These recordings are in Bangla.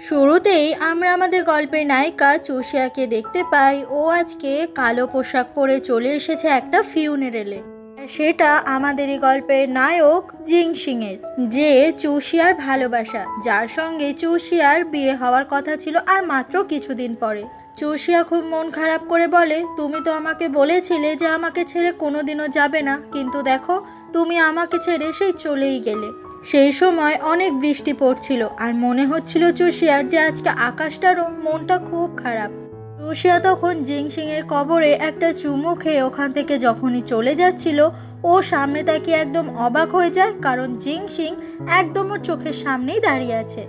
শুরুতেই আমরা আমাদের গল্পের নায়িকা চুষিয়াকে দেখতে পাই। ও আজকে কালো পোশাক পরে চলে এসেছে একটা ফিউনারেলে। সেটা আমাদের এই গল্পের নায়ক জিংশিং এর, যে চুষিয়ার ভালোবাসা, যার সঙ্গে চুষিয়ার বিয়ে হওয়ার কথা ছিল আর মাত্র কিছুদিন পরে। চুষিয়া খুব মন খারাপ করে বলে, তুমি তো আমাকে বলেছিলে যে আমাকে ছেড়ে কোনোদিনও যাবে না, কিন্তু দেখো তুমি আমাকে ছেড়ে সেই চলেই গেলে। সেই সময় অনেক বৃষ্টি পড়ছিল আর মনে হচ্ছিল চুষিয়ার যে আজকে আকাশটারও মনটা খুব খারাপ। চুষিয়া তখন জিংশিং এর কবরে একটা চুমু খেয়ে ওখান থেকে যখনই চলে যাচ্ছিল, ও সামনে তাকিয়ে একদম অবাক হয়ে যায়, কারণ জিংশিং একদম ওর চোখের সামনেই দাঁড়িয়ে আছে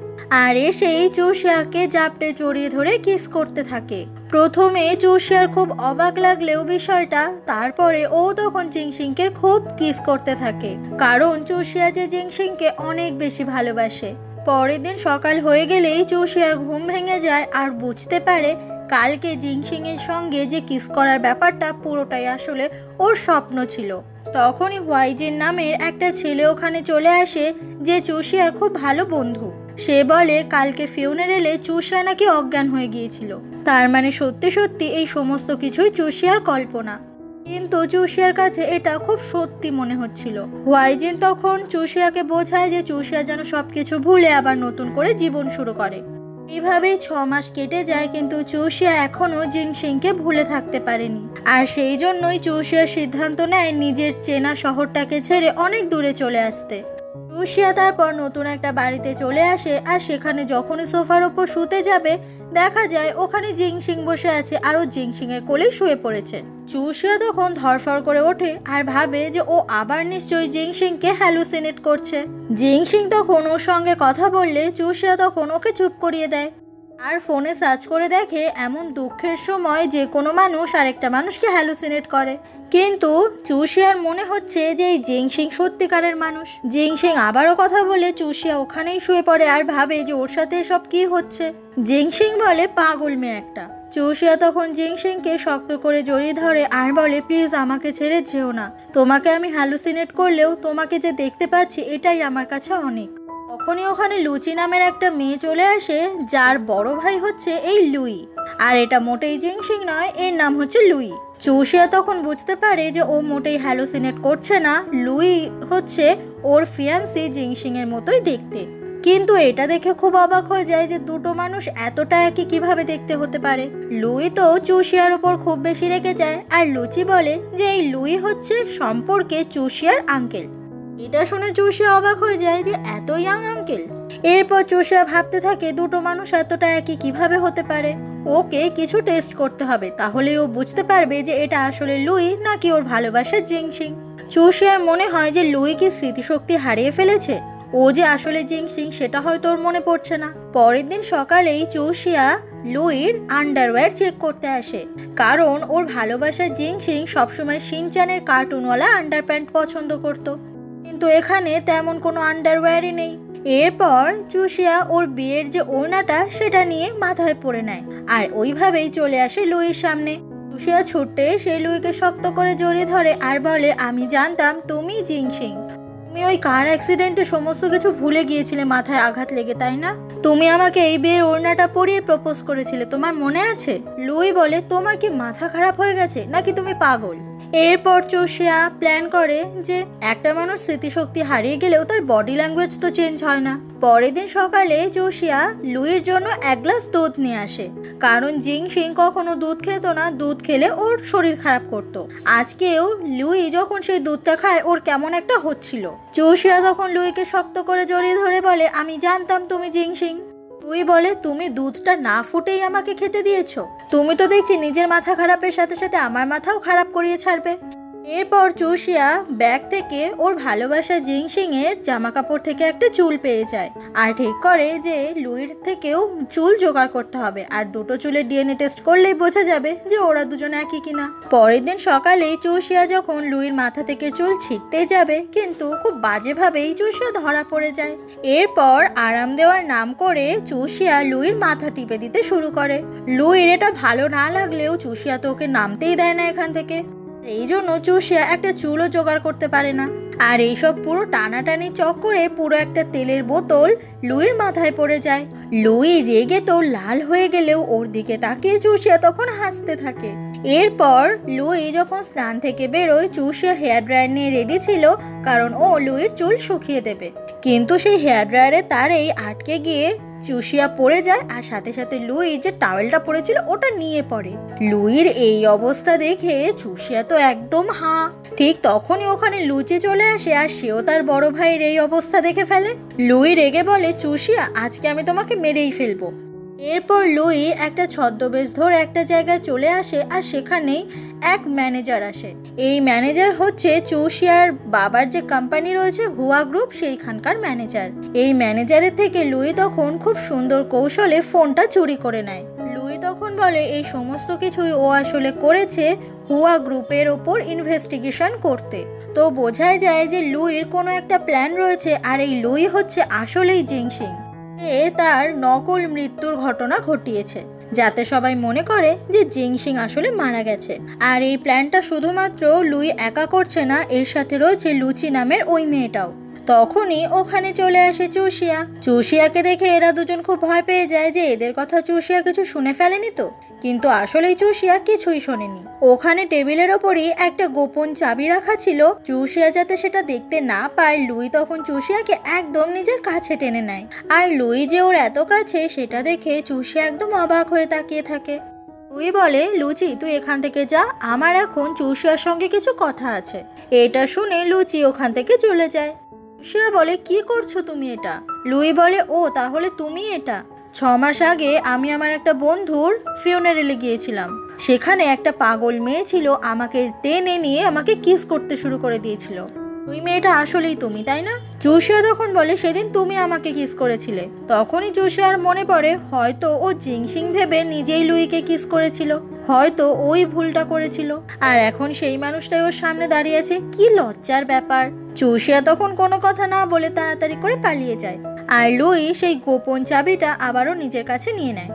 আর এসেই চুষিয়াকে জাপটে জড়িয়ে ধরে কিস করতে থাকে। প্রথমে চুষিয়ার খুব অবাক লাগলেও বিষয়টা, তারপরে ও তখন জিংশিংকে খুব কিস করতে থাকে, কারণ চুষিয়া যে জিংশিংকে অনেক বেশি ভালোবাসে। পরের দিন সকাল হয়ে গেলেই চুষিয়ার ঘুম ভেঙে যায় আর বুঝতে পারে কালকে জিংশিং এর সঙ্গে যে কিস করার ব্যাপারটা পুরোটাই আসলে ওর স্বপ্ন ছিল। তখনই হোয়াইজিন নামের একটা ছেলে ওখানে চলে আসে, যে চুষিয়ার খুব ভালো বন্ধু। সে বলে কালকে ফিউনারেলে চুষিয়া নাকি অজ্ঞান হয়ে গিয়েছিল, তার মানে সত্যি সত্যি এই সমস্ত কিছুই চুষিয়ার কল্পনা। কিন্তু চুষিয়ার কাছে এটা খুব সত্যি মনে হচ্ছিল। হোয়াইজিন তখন চুষিয়াকে বোঝায় যে চুষিয়া যেন সবকিছু ভুলে আবার নতুন করে জীবন শুরু করে। এইভাবেই 6 মাস কেটে যায়, কিন্তু চুষিয়া এখনো জিংশিংকে ভুলে থাকতে পারেনি। আর সেই জন্যই চুষিয়ার সিদ্ধান্ত নেয় নিজের চেনা শহরটাকে ছেড়ে অনেক দূরে চলে আসতে। চুষিয়া তারপর নতুন একটা বাড়িতে চলে আসে আর সেখানে যখনই সোফার ওপর শুতে যাবে, দেখা যায় ওখানে জিংশিং বসে আছে আর ও জিংশিং এর কোলেই শুয়ে পড়েছে। চুষিয়া তখন ধরফর করে ওঠে আর ভাবে যে ও আবার নিশ্চয়ই জিংশিংকে হ্যালুসিনেট করছে। জিংশিং তখন ওর সঙ্গে কথা বললে চুষিয়া তখন ওকে চুপ করিয়ে দেয় আর ফোনে সার্চ করে দেখে এমন দুঃখের সময় যে কোনো মানুষ আরেকটা মানুষকে হ্যালুসিনেট করে। কিন্তু চুষিয়ার মনে হচ্ছে যে এই জিংশিং সত্যিকারের মানুষ। জিংশিং আবারও কথা বলে চুষিয়া ওখানেই শুয়ে পড়ে আর ভাবে যে ওর সাথে সব কি হচ্ছে। জিংশিং বলে পাগল মেয়ে একটা। চুষিয়া তখন জিংশিংকে শক্ত করে জড়িয়ে ধরে আর বলে, প্লিজ আমাকে ছেড়ে যেও না, তোমাকে আমি হ্যালুসিনেট করলেও তোমাকে যে দেখতে পাচ্ছি এটাই আমার কাছে অনেক। তখনই ওখানে লুচি নামের একটা মেয়ে চলে আসে, যার বড় ভাই হচ্ছে এই লুই, আর এটা মোটেই জিংশিং নয়, এর নাম হচ্ছে লুই। চুষিয়া তখন বুঝতে পারে যে ও মোটেই হ্যালুসিনেট করছে না, লুই হচ্ছে ওর ফিয়ান্সি জিংশিং এর মতোই দেখতে। কিন্তু এটা দেখে খুব অবাক হয়ে যায় যে দুটো মানুষ এতটা একই কিভাবে দেখতে হতে পারে। লুই তো চুষিয়ার ওপর খুব বেশি রেগে যায় আর লুচি বলে যে এই লুই হচ্ছে সম্পর্কে চুষিয়ার আঙ্কেল। এটা শুনে চুষিয়া অবাক হয়ে যায় যে এত ইয়াং আঙ্কেল। এরপর চুষিয়া ভাবতে থাকে দুটো মানুষ এতটা একই কিভাবে হতে পারে। ওকে কিছু টেস্ট করতে হবে, তাহলে ও বুঝতে পারবে যে এটা আসলে লুই নাকি ওর ভালোবাসার জিংশিং। চুষিয়ার মনে হয় যে লুই কি স্মৃতিশক্তি হারিয়ে ফেলেছে, ও যে আসলে জিংশিং সেটা হয়তো ওর মনে পড়ছে না। পরের দিন সকালেই চুষিয়া লুইর আন্ডারওয়্যার চেক করতে আসে, কারণ ওর ভালোবাসার জিংশিং সবসময় শিনচানের কার্টুনওয়ালা আন্ডারপ্যান্ট পছন্দ করত, কিন্তু এখানে তেমন কোনো আন্ডারওয়্যারই নেই। এরপর চুষিয়া ওর বিয়ের যে ওড়নাটা সেটা নিয়ে মাথায় পরে নেয় আর ওইভাবেই চলে আসে লুইয়ের সামনে। চুষিয়া ছুটতে সে লুইকে শক্ত করে জড়িয়ে ধরে আর বলে, আমি জানতাম তুমি জিংশিং, তুমি ওই কার অ্যাক্সিডেন্টে সমস্ত কিছু ভুলে গিয়েছিলে মাথায় আঘাত লেগে, তাই না? তুমি আমাকে এই বিয়ের ওড়নাটা পরিয়ে প্রপোজ করেছিলে, তোমার মনে আছে? লুই বলে, তোমার কি মাথা খারাপ হয়ে গেছে নাকি তুমি পাগল? এরপর চুষিয়া প্ল্যান করে যে একটা মানুষ স্মৃতিশক্তি হারিয়ে গেলেও তার বডি ল্যাঙ্গুয়েজ তো চেঞ্জ হয় না। পরের দিন সকালে চুষিয়া লুইয়ের জন্য 1 গ্লাস দুধ নিয়ে আসে, কারণ জিংশিং কখনো দুধ খেত না, দুধ খেলে ওর শরীর খারাপ করত। আজকেও লুই যখন সেই দুধটা খায় ওর কেমন একটা হচ্ছিল। চুষিয়া তখন লুইকে শক্ত করে জড়িয়ে ধরে বলে, আমি জানতাম তুমি জিংশিং। লুই বলে, তুমি দুধটা না ফুটেই আমাকে খেতে দিয়েছো, তুমি তো দেখছি নিজের মাথা খারাপের সাথে সাথে আমার মাথাও খারাপ করিয়ে ছাড়বে। এরপর চুষিয়া ব্যাগ থেকে ওর ভালোবাসা জিংশিং এর জামা কাপড় থেকে একটা চুল পেয়ে যায় আর ঠিক করে যে লুইর থেকেও চুল জোগাড় করতে হবে, আর দুটো চুলের ডিএনএ টেস্ট করলেই বোঝা যাবে যে ওরা দুজন একই কিনা। পরের দিন সকালেই চুষিয়া যখন লুইর মাথা থেকে চুল ছিঁড়তে যাবে, কিন্তু খুব বাজেভাবেই চুষিয়া ধরা পড়ে যায়। এরপর আরাম দেওয়ার নাম করে চুষিয়া লুইর মাথা টিপে দিতে শুরু করে। লুইর এটা ভালো না লাগলেও চুষিয়া তো ওকে নামতেই দেয় না এখান থেকে, এই জন্য চুষিয়া একটা চুলও জোগাড় করতে পারে না। আর এইসব পুরো টানাটানি চক্করে পুরো একটা তেলের বোতল লুইর মাথায় পড়ে যায়। লুই রেগে তো লাল হয়ে গেলেও ওর দিকে তাকিয়ে চুষিয়া তখন হাসতে থাকে। এরপর লুই যখন স্নান থেকে বেরোয়, চুষিয়া হেয়ার ড্রায়ার নিয়ে রেডি ছিল, কারণ ও লুইয়ের চুল শুকিয়ে দেবে। কিন্তু সেই হেয়ার ড্রায়ারের তারেই আটকে গিয়ে চুষিয়া পড়ে যায়, আর সাথে সাথে লুই যে টাওয়েলটা পরেছিল ওটা নিয়ে পড়ে। লুইয়ের এই অবস্থা দেখে চুষিয়া তো একদম হাঁ। ঠিক তখনই ওখানে লুচি চলে আসে, আর সেও তার বড় ভাইয়ের এই অবস্থা দেখে ফেলে। লুই রেগে বলে, চুষিয়া আজকে আমি তোমাকে মেরেই ফেলবো। এরপর লুই একটা ছদ্মবেশ ধরে একটা জায়গায় চলে আসে, আর সেখানেই এক ম্যানেজার আসে। এই ম্যানেজার হচ্ছে চুষিয়ার বাবার যে কোম্পানি রয়েছে হুয়া গ্রুপ, সেইখানকার ম্যানেজার। এই ম্যানেজারের থেকে লুই তখন খুব সুন্দর কৌশলে ফোনটা চুরি করে নেয়। লুই তখন বলে এই সমস্ত কিছুই ও আসলে করেছে হুয়া গ্রুপের ওপর ইনভেস্টিগেশন করতে। তো বোঝাই যায় যে লুইয়ের কোনো একটা প্ল্যান রয়েছে, আর এই লুই হচ্ছে আসলেই জিংশিং। তার নকল মৃত্যুর ঘটনা ঘটিয়েছে, যাতে সবাই মনে করে যে জিংশিং আসলে মারা গেছে। আর এই প্ল্যানটা শুধুমাত্র লুই একা করছে না, এর সাথে রয়েছে লুচি নামের ওই মেয়েটাও। তখনই ওখানে চলে আসে চুষিয়া। চুষিয়াকে দেখে এরা দুজন খুব ভয় পেয়ে যায় যে এদের কথা চুষিয়া কিছু শুনে ফেলেনি তো। কিন্তু আসলেই চুষিয়া কিছুই শোনেনি। ওখানে টেবিলের ওপরই একটা গোপন চাবি রাখা ছিল। চুষিয়া যাতে সেটা দেখতে না পায়, লুই তখন চুষিয়াকে একদম নিজের কাছে টেনে নেয়। আর লুই যে ওর এত কাছে সেটা দেখে চুষিয়া একদম অবাক হয়ে তাকিয়ে থাকে। লুই বলে, লুচি তুই এখান থেকে যা, আমার এখন চুষিয়ার সঙ্গে কিছু কথা আছে। এটা শুনে লুচি ওখান থেকে চলে যায়। চুষিয়া বলে, কি করছো তুমি এটা? লুই বলে, ও তাহলে তুমি এটা। 6 মাস আগে আমি আমার একটা বন্ধুর ফিউনারেলে গিয়েছিলাম। সেখানে একটা পাগল মেয়ে ছিল, আমাকে টেনে নিয়ে আমাকে কিস করতে শুরু করে দিয়েছিল। ওই মেয়েটা আসলেই তুমি, তাই না? চুষিয়া তখন বলে, সেদিন তুমি আমাকে কিস করেছিলে। তখনই চুষিয়ার মনে পড়ে হয়তো ও জিংশিং ভেবে নিজেই লুইকে কিস করেছিল, হয়তো ওই ভুলটা করেছিল, আর এখন সেই মানুষটাই ওর সামনে দাঁড়িয়ে আছে। কি লজ্জার ব্যাপার। চুষিয়া তখন কোনো কথা না বলে তাড়াতাড়ি করে পালিয়ে যায়, আর লুই সেই গোপন চাবিটা আবারও নিজের কাছে নিয়ে নেয়।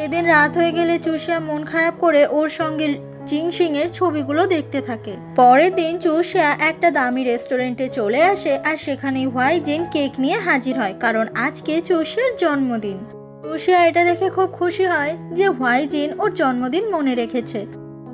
এদিন রাত হয়ে গেলে চুষিয়া মন খারাপ করে ওর সঙ্গে জিংশিং এর ছবিগুলো দেখতে থাকে। পরের দিন চুষিয়া একটা দামি রেস্টুরেন্টে চলে আসে, আর সেখানে হুয়াইজিন কেক নিয়ে হাজির হয়, কারণ আজকে চুষিয়ার জন্মদিন। চুষিয়া এটা দেখে খুব খুশি হয় যে হুয়াইজিন ওর জন্মদিন মনে রেখেছে।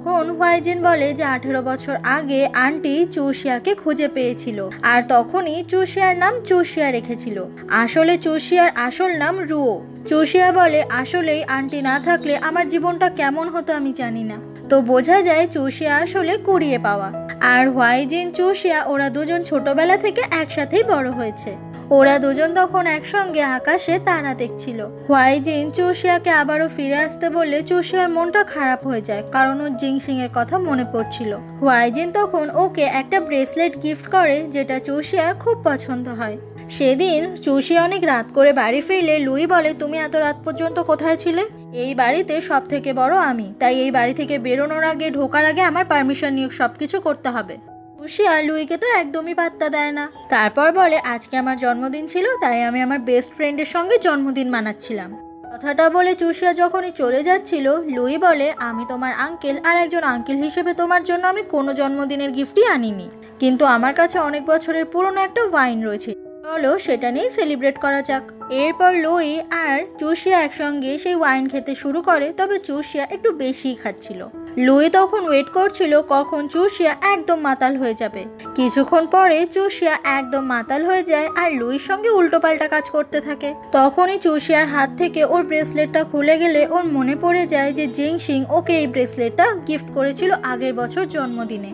তখন হুয়াইজিন বলে যে 18 বছর আগে আন্টি চুষিয়াকে খুঁজে পেয়েছিল, আর তখনই চুষিয়ার নাম চুষিয়া রেখেছিল। আসলে চুষিয়ার আসল নাম রুও। চুষিয়া বলে, আসলেই আন্টি না থাকলে আমার জীবনটা কেমন হতো আমি জানি না। তো বোঝা যায় চুষিয়া আসলে কুড়িয়ে পাওয়া। আর হুয়াইজিন চুষিয়া ওরা দুজন ছোটবেলা থেকে একসাথেই বড় হয়েছে। ওরা দুজন তখন একসঙ্গে আকাশে তারা দেখছিল। হুয়াইজিন চুষিয়াকে আবারও ফিরে আসতে বললে চুষিয়ার মনটা খারাপ হয়ে যায়, কারণ ওর জিংশিং এর কথা মনে পড়ছিল। হুয়াইজিন তখন ওকে একটা ব্রেসলেট গিফট করে, যেটা চুষিয়ার খুব পছন্দ হয়। সেদিন চুষিয়া অনেক রাত করে বাড়ি ফিরলে লুই বলে, তুমি এত রাত পর্যন্ত কোথায় ছিলে? এই বাড়িতে সব থেকে বড় আমি, তাই এই বাড়ি থেকে বেরোনোর আগে ঢোকার আগে আমার পারমিশন নিয়ে সবকিছু করতে হবে। চুষিয়া লুইকে তো একদমই পাত্তা দেয় না। তারপর বলে, আজকে আমার জন্মদিন ছিল, তাই আমি আমার বেস্ট ফ্রেন্ডের সঙ্গে জন্মদিন মানাচ্ছিলাম। কথাটা বলে চুষিয়া যখনই চলে যাচ্ছিল, লুই বলে, আমি তোমার আঙ্কেল, আর একজন আঙ্কেল হিসেবে তোমার জন্য আমি কোনো জন্মদিনের গিফটই আনিনি, কিন্তু আমার কাছে অনেক বছরের পুরনো একটা ওয়াইন রয়েছে, চলো সেটা নিয়েই সেলিব্রেট করা যাক। এরপর লুই আর চুষিয়া একসঙ্গে সেই ওয়াইন খেতে শুরু করে, তবে চুষিয়া একটু বেশিই খাচ্ছিল। লুই তখন ওয়েট করছিল কখন চুষিয়া একদম মাতাল হয়ে যাবে। কিছুক্ষণ পরে চুষিয়া একদম মাতাল হয়ে যায়, আর লুইর সঙ্গে উল্টোপাল্টা কাজ করতে থাকে। তখনই চুষিয়ার হাত থেকে ওর ব্রেসলেটটা খুলে গেলে ওর মনে পড়ে যায় যে জিংশিং ওকে এই ব্রেসলেটটা গিফট করেছিল আগের বছর জন্মদিনে।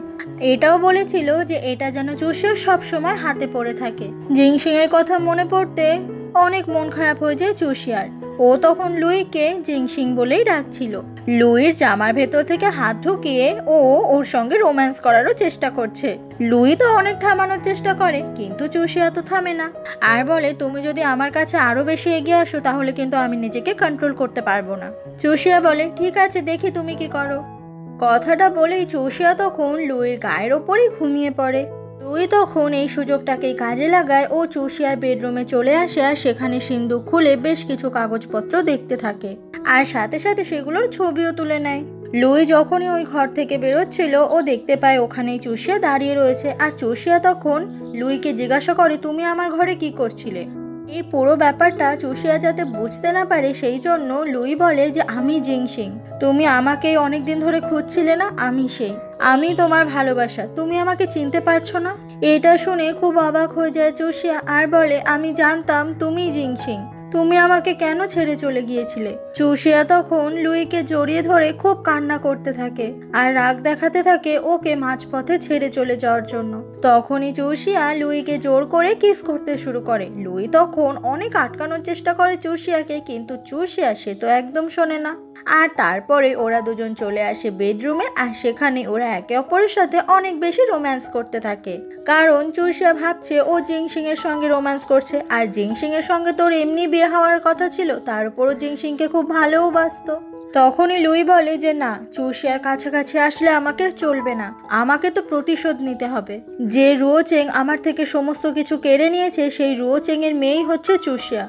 এটাও বলেছিল যে এটা যেন চুষিয়ার সব সময় হাতে পড়ে থাকে। জিংশিং এর কথা মনে পড়তে অনেক মন খারাপ হয়ে যায় চুষিয়ার। ও তখন লুইকে জিংশিং বলেই ডাকছিল। লুইর জামার ভেতর থেকে হাত ঢুকিয়ে ও ওর সঙ্গে রোম্যান্স করারও চেষ্টা করছে। লুই তো অনেক থামানোর চেষ্টা করে, কিন্তু চুষিয়া তো থামে না, আর বলে, তুমি যদি আমার কাছে আরো বেশি এগিয়ে আসো তাহলে কিন্তু আমি নিজেকে কন্ট্রোল করতে পারবো না। চুষিয়া বলে, ঠিক আছে, দেখি তুমি কি করো। কথাটা বলেই চুষিয়া তখন লুইর গায়ের ওপরই ঘুমিয়ে পড়ে। লুই তখন এই সুযোগটাকেই কাজে লাগায়। ও চুষিয়ার বেডরুমে চলে আসে, আর সেখানে সিন্দুক খুলে বেশ কিছু কাগজপত্র দেখতে থাকে, আর সাথে সাথে সেগুলোর ছবিও তুলে নেয়। লুই যখনই ওই ঘর থেকে বেরোচ্ছিল ও দেখতে পায় ওখানেই চুষিয়া দাঁড়িয়ে রয়েছে। আর চুষিয়া তখন লুইকে জিজ্ঞাসা করে, তুমি আমার ঘরে কি করছিলে? এই পুরো ব্যাপারটা চুষিয়া যাতে বুঝতে না পারে সেই জন্য লুই বলে যে আমি জিংশিং, তুমি আমাকে অনেকদিন ধরে খুঁজছিলে না, আমি সেই, আমি তোমার ভালোবাসা, তুমি আমাকে চিনতে পারছো না? এটা শুনে খুব অবাক হয়ে যায় চুষিয়া আর বলে, আমি জানতাম তুমি জিংশিং, তুমি আমাকে কেন ছেড়ে চলে গিয়েছিলে? চুষিয়া তখন লুইকে জড়িয়ে ধরে খুব কান্না করতে থাকে আর রাগ দেখাতে থাকে ওকে মাঝপথে ছেড়ে চলে যাওয়ার জন্য। তখনই চুষিয়া লুইকে জোর করে কিস করতে শুরু করে। লুই তখন অনেক আটকানোর চেষ্টা করে চুষিয়াকে, কিন্তু চুষিয়া সে তো একদম শোনে না। আর তারপরে ওরা দুজন চলে আসে বেডরুমে আর সেখানে ওরা একে অপরের সাথে অনেক বেশি রোম্যান্স করতে থাকে। কারণ চুষিয়া ভাবছে ও জিংশিং এর সঙ্গে রোম্যান্স করছে, আর জিংশিং এর সঙ্গে তোর এমনি বিয়ে হওয়ার কথা ছিল, তার উপরও জিংশিংকে খুব ভালোবাসতো। তখনই লুই বলে যে না, চুষিয়ার কাছাকাছি আসলে আমাকে চলবে না, আমাকে তো প্রতিশোধ নিতে হবে। যে রুও চেং আমার থেকে সমস্ত কিছু কেড়ে নিয়েছে সেই রুও চেং এর মেয়েই হচ্ছে চুষিয়া,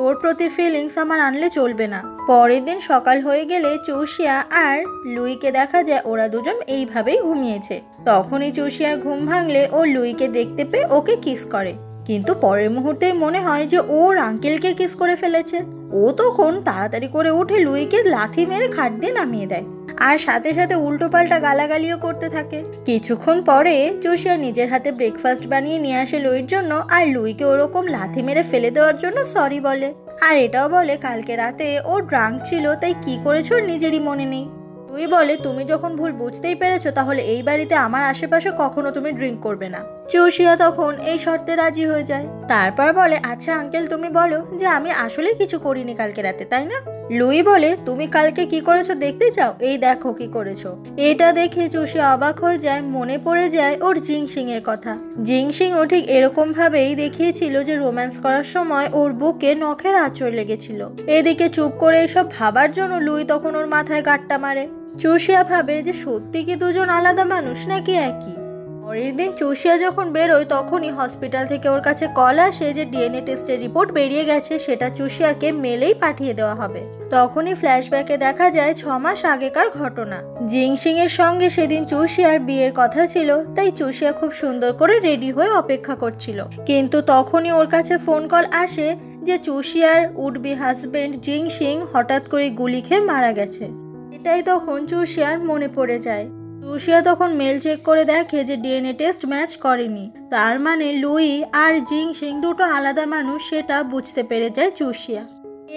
ওর প্রতি ফিলিংস আমার আনলে চলবে না। পরের দিন সকাল হয়ে গেলে চুষিয়া আর লুইকে দেখা যায় ওরা দুজন এইভাবেই ঘুমিয়েছে। তখনই চুষিয়ার ঘুম ভাঙলে ও লুইকে দেখতে পেয়ে ওকে কিস করে, কিন্তু পরের মুহূর্তেই মনে হয় যে ওর আঙ্কেলকে কিস করে ফেলেছে। ও তখন তাড়াতাড়ি করে উঠে লুইকে লাথি মেরে খাট দিয়ে নামিয়ে দেয় আর সাথে সাথে উল্টো পাল্টা গালাগালিও করতে থাকে। কিছুক্ষণ পরে চুষিয়া নিজের হাতে ব্রেকফাস্ট বানিয়ে নিয়ে আসে লুইর জন্য আর লুইকে ওরকম লাথি মেরে ফেলে দেওয়ার জন্য সরি বলে। আর এটাও বলে কালকে রাতে ও ড্রাঙ্ক ছিল তাই কি করেছো নিজেরই মনে নেই। লুই বলে তুমি যখন ভুল বুঝতেই পেরেছো তাহলে এই বাড়িতে আমার আশেপাশে কখনো তুমি ড্রিঙ্ক করবে না। চুষিয়া তখন এই শর্তে রাজি হয়ে যায়। তারপর বলে আচ্ছা আঙ্কেল তুমি বলো যে আমি আসলে কিছু করিনি কালকে রাতে, তাই না? লুই বলে তুমি কালকে কি করেছো দেখতে চাও, এই দেখো কি করেছো। এটা দেখে চুষিয়া অবাক হয়ে যায়, মনে পড়ে যায় ওর জিংশিং এর কথা। জিংশিং ও ঠিক এরকম ভাবেই দেখিয়েছিল যে রোম্যান্স করার সময় ওর বুকে নখের আঁচড় লেগেছিল। এদিকে চুপ করে এসব ভাবার জন্য লুই তখন ওর মাথায় গাঁটটা মারে। চুষিয়া ভাবে যে সত্যি কি দুজন আলাদা মানুষ নাকি একই। পরের দিন চুষিয়া যখন বেরোয় তখনই হসপিটাল থেকে ওর কাছে কল আসে যে ডিএনএ টেস্টের রিপোর্ট বেরিয়ে গেছে, সেটা চুষিয়াকে মেলেই পাঠিয়ে দেওয়া হবে। তখনই ফ্ল্যাশব্যাকে দেখা যায় 6 মাস আগেকার ঘটনা। জিংশিং এর সঙ্গে সেদিন চুষিয়ার বিয়ের কথা ছিল, তাই চুষিয়া খুব সুন্দর করে রেডি হয়ে অপেক্ষা করছিল। কিন্তু তখনই ওর কাছে ফোন কল আসে যে চুষিয়ার উড বি হাজবেন্ড জিংশিং হঠাৎ করে গুলি খেয়ে মারা গেছে। এটাই তখন চুষিয়ার মনে পড়ে যায়। চুষিয়া তখন মেল চেক করে দেখে যে ডিএনএ টেস্ট ম্যাচ করেনি, তার মানে লুই আর জিংশিং দুটো আলাদা মানুষ, সেটা বুঝতে পেরে যায় চুষিয়া।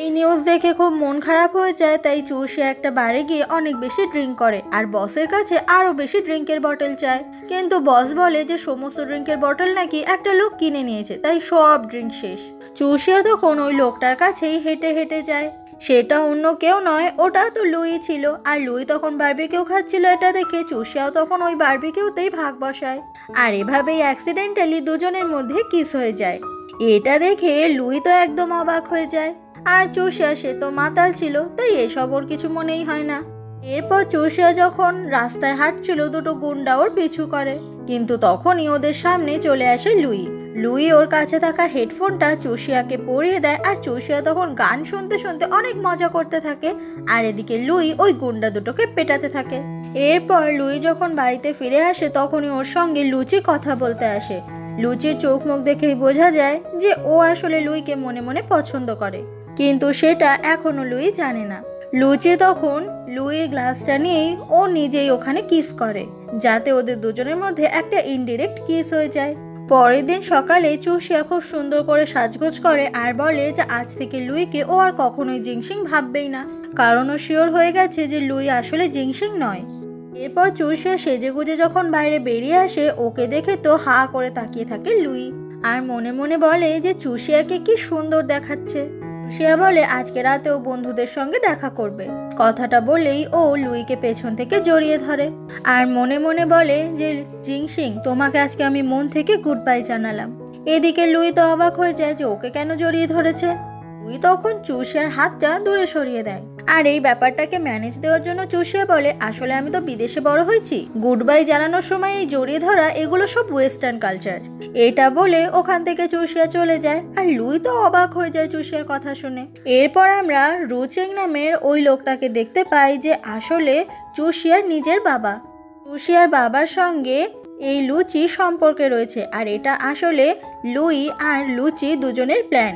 এই নিউজ দেখে খুব মন খারাপ হয়ে যায়, তাই চুষিয়া একটা বারে গিয়ে অনেক বেশি ড্রিঙ্ক করে আর বসের কাছে আরো বেশি ড্রিঙ্কের বটল চায়। কিন্তু বস বলে যে সমস্ত ড্রিঙ্কের বটল নাকি একটা লোক কিনে নিয়েছে, তাই সব ড্রিঙ্ক শেষ। চুষিয়া তখন ওই লোকটার কাছেই হেঁটে হেঁটে যায়। সেটা অন্য কেউ নয়, ওটা তো লুই ছিল। আর লুই তখন বারবিকিউ খাচ্ছিল, এটা দেখে চুষিয়াও তখন ওই বারবিকিউতেই ভাগ বসায়। আর এভাবেই অ্যাক্সিডেন্টালি দুজনের মধ্যে কিস হয়ে যায়। এটা দেখে লুই তো একদম অবাক হয়ে যায়, আর চুষিয়া সে তো মাতাল ছিল, তাই এসব ওর কিছু মনেই হয় না। এরপর চুষিয়া যখন রাস্তায় হাঁটছিল দুটো গুন্ডা ওর পিছু করে, কিন্তু তখনই ওদের সামনে চলে আসে লুই। লুই ওর কাছে থাকা হেডফোনটা চুষিয়াকে পরিয়ে দেয় আর চুষিয়া তখন গান শুনতে শুনতে অনেক মজা করতে থাকে, আর এদিকে লুই ওই গুন্ডা দুটোকে পেটাতে থাকে। এরপর লুই যখন বাড়িতে ফিরে আসে তখনই ওর সঙ্গে লুচি কথা বলতে আসে। লুচির চোখ মুখ দেখেই বোঝা যায় যে ও আসলে লুইকে মনে মনে পছন্দ করে, কিন্তু সেটা এখনো লুই জানে না। লুচি তখন লুইয়ের গ্লাসটা নিয়েই ও নিজেই ওখানে কিস করে, যাতে ওদের দুজনের মধ্যে একটা ইনডিরেক্ট কিস হয়ে যায়। পরের দিন সকালে চুষিয়া খুব সুন্দর করে সাজগোজ করে আর বলে যে আজ থেকে লুইকে ও আর কখনোই জিংশিং ভাববেই না, কারণ ও শিওর হয়ে গেছে যে লুই আসলে জিংশিং নয়। এরপর চুষিয়া সেজেগুজে যখন বাইরে বেরিয়ে আসে ওকে দেখে তো হা করে তাকিয়ে থাকে লুই, আর মনে মনে বলে যে চুষিয়াকে কি সুন্দর দেখাচ্ছে। চুষিয়া বলে আজকে রাতে ও বন্ধুদের সঙ্গে দেখা করবে। কথাটা বলেই ও লুইকে পেছন থেকে জড়িয়ে ধরে আর মনে মনে বলে যে জিংশিং তোমাকে আজকে আমি মন থেকে গুড বাই জানালাম। এদিকে লুই তো অবাক হয়ে যায় যে ওকে কেন জড়িয়ে ধরেছে। লুই তখন চুষিয়ার হাতটা দূরে সরিয়ে দেয় আর এই ব্যাপারটাকে ম্যানেজ দেওয়ার জন্য চুষিয়া বলে, আসলে আমি তো বিদেশে বড় হয়েছি, গুড বাই জানানোর সময় এই জড়িয়ে ধরা এগুলো সব ওয়েস্টার্ন কালচার। এটা বলে ওখান থেকে চুষিয়া চলে যায়। আর লুই তো অবাক হয়ে যায় চুষিয়ার কথা শুনে। এরপর আমরা রুচেং নামের ওই লোকটাকে দেখতে পাই যে আসলে চুষিয়ার নিজের বাবা। চুষিয়ার বাবার সঙ্গে এই লুচি সম্পর্কে রয়েছে, আর এটা আসলে লুই আর লুচি দুজনের প্ল্যান,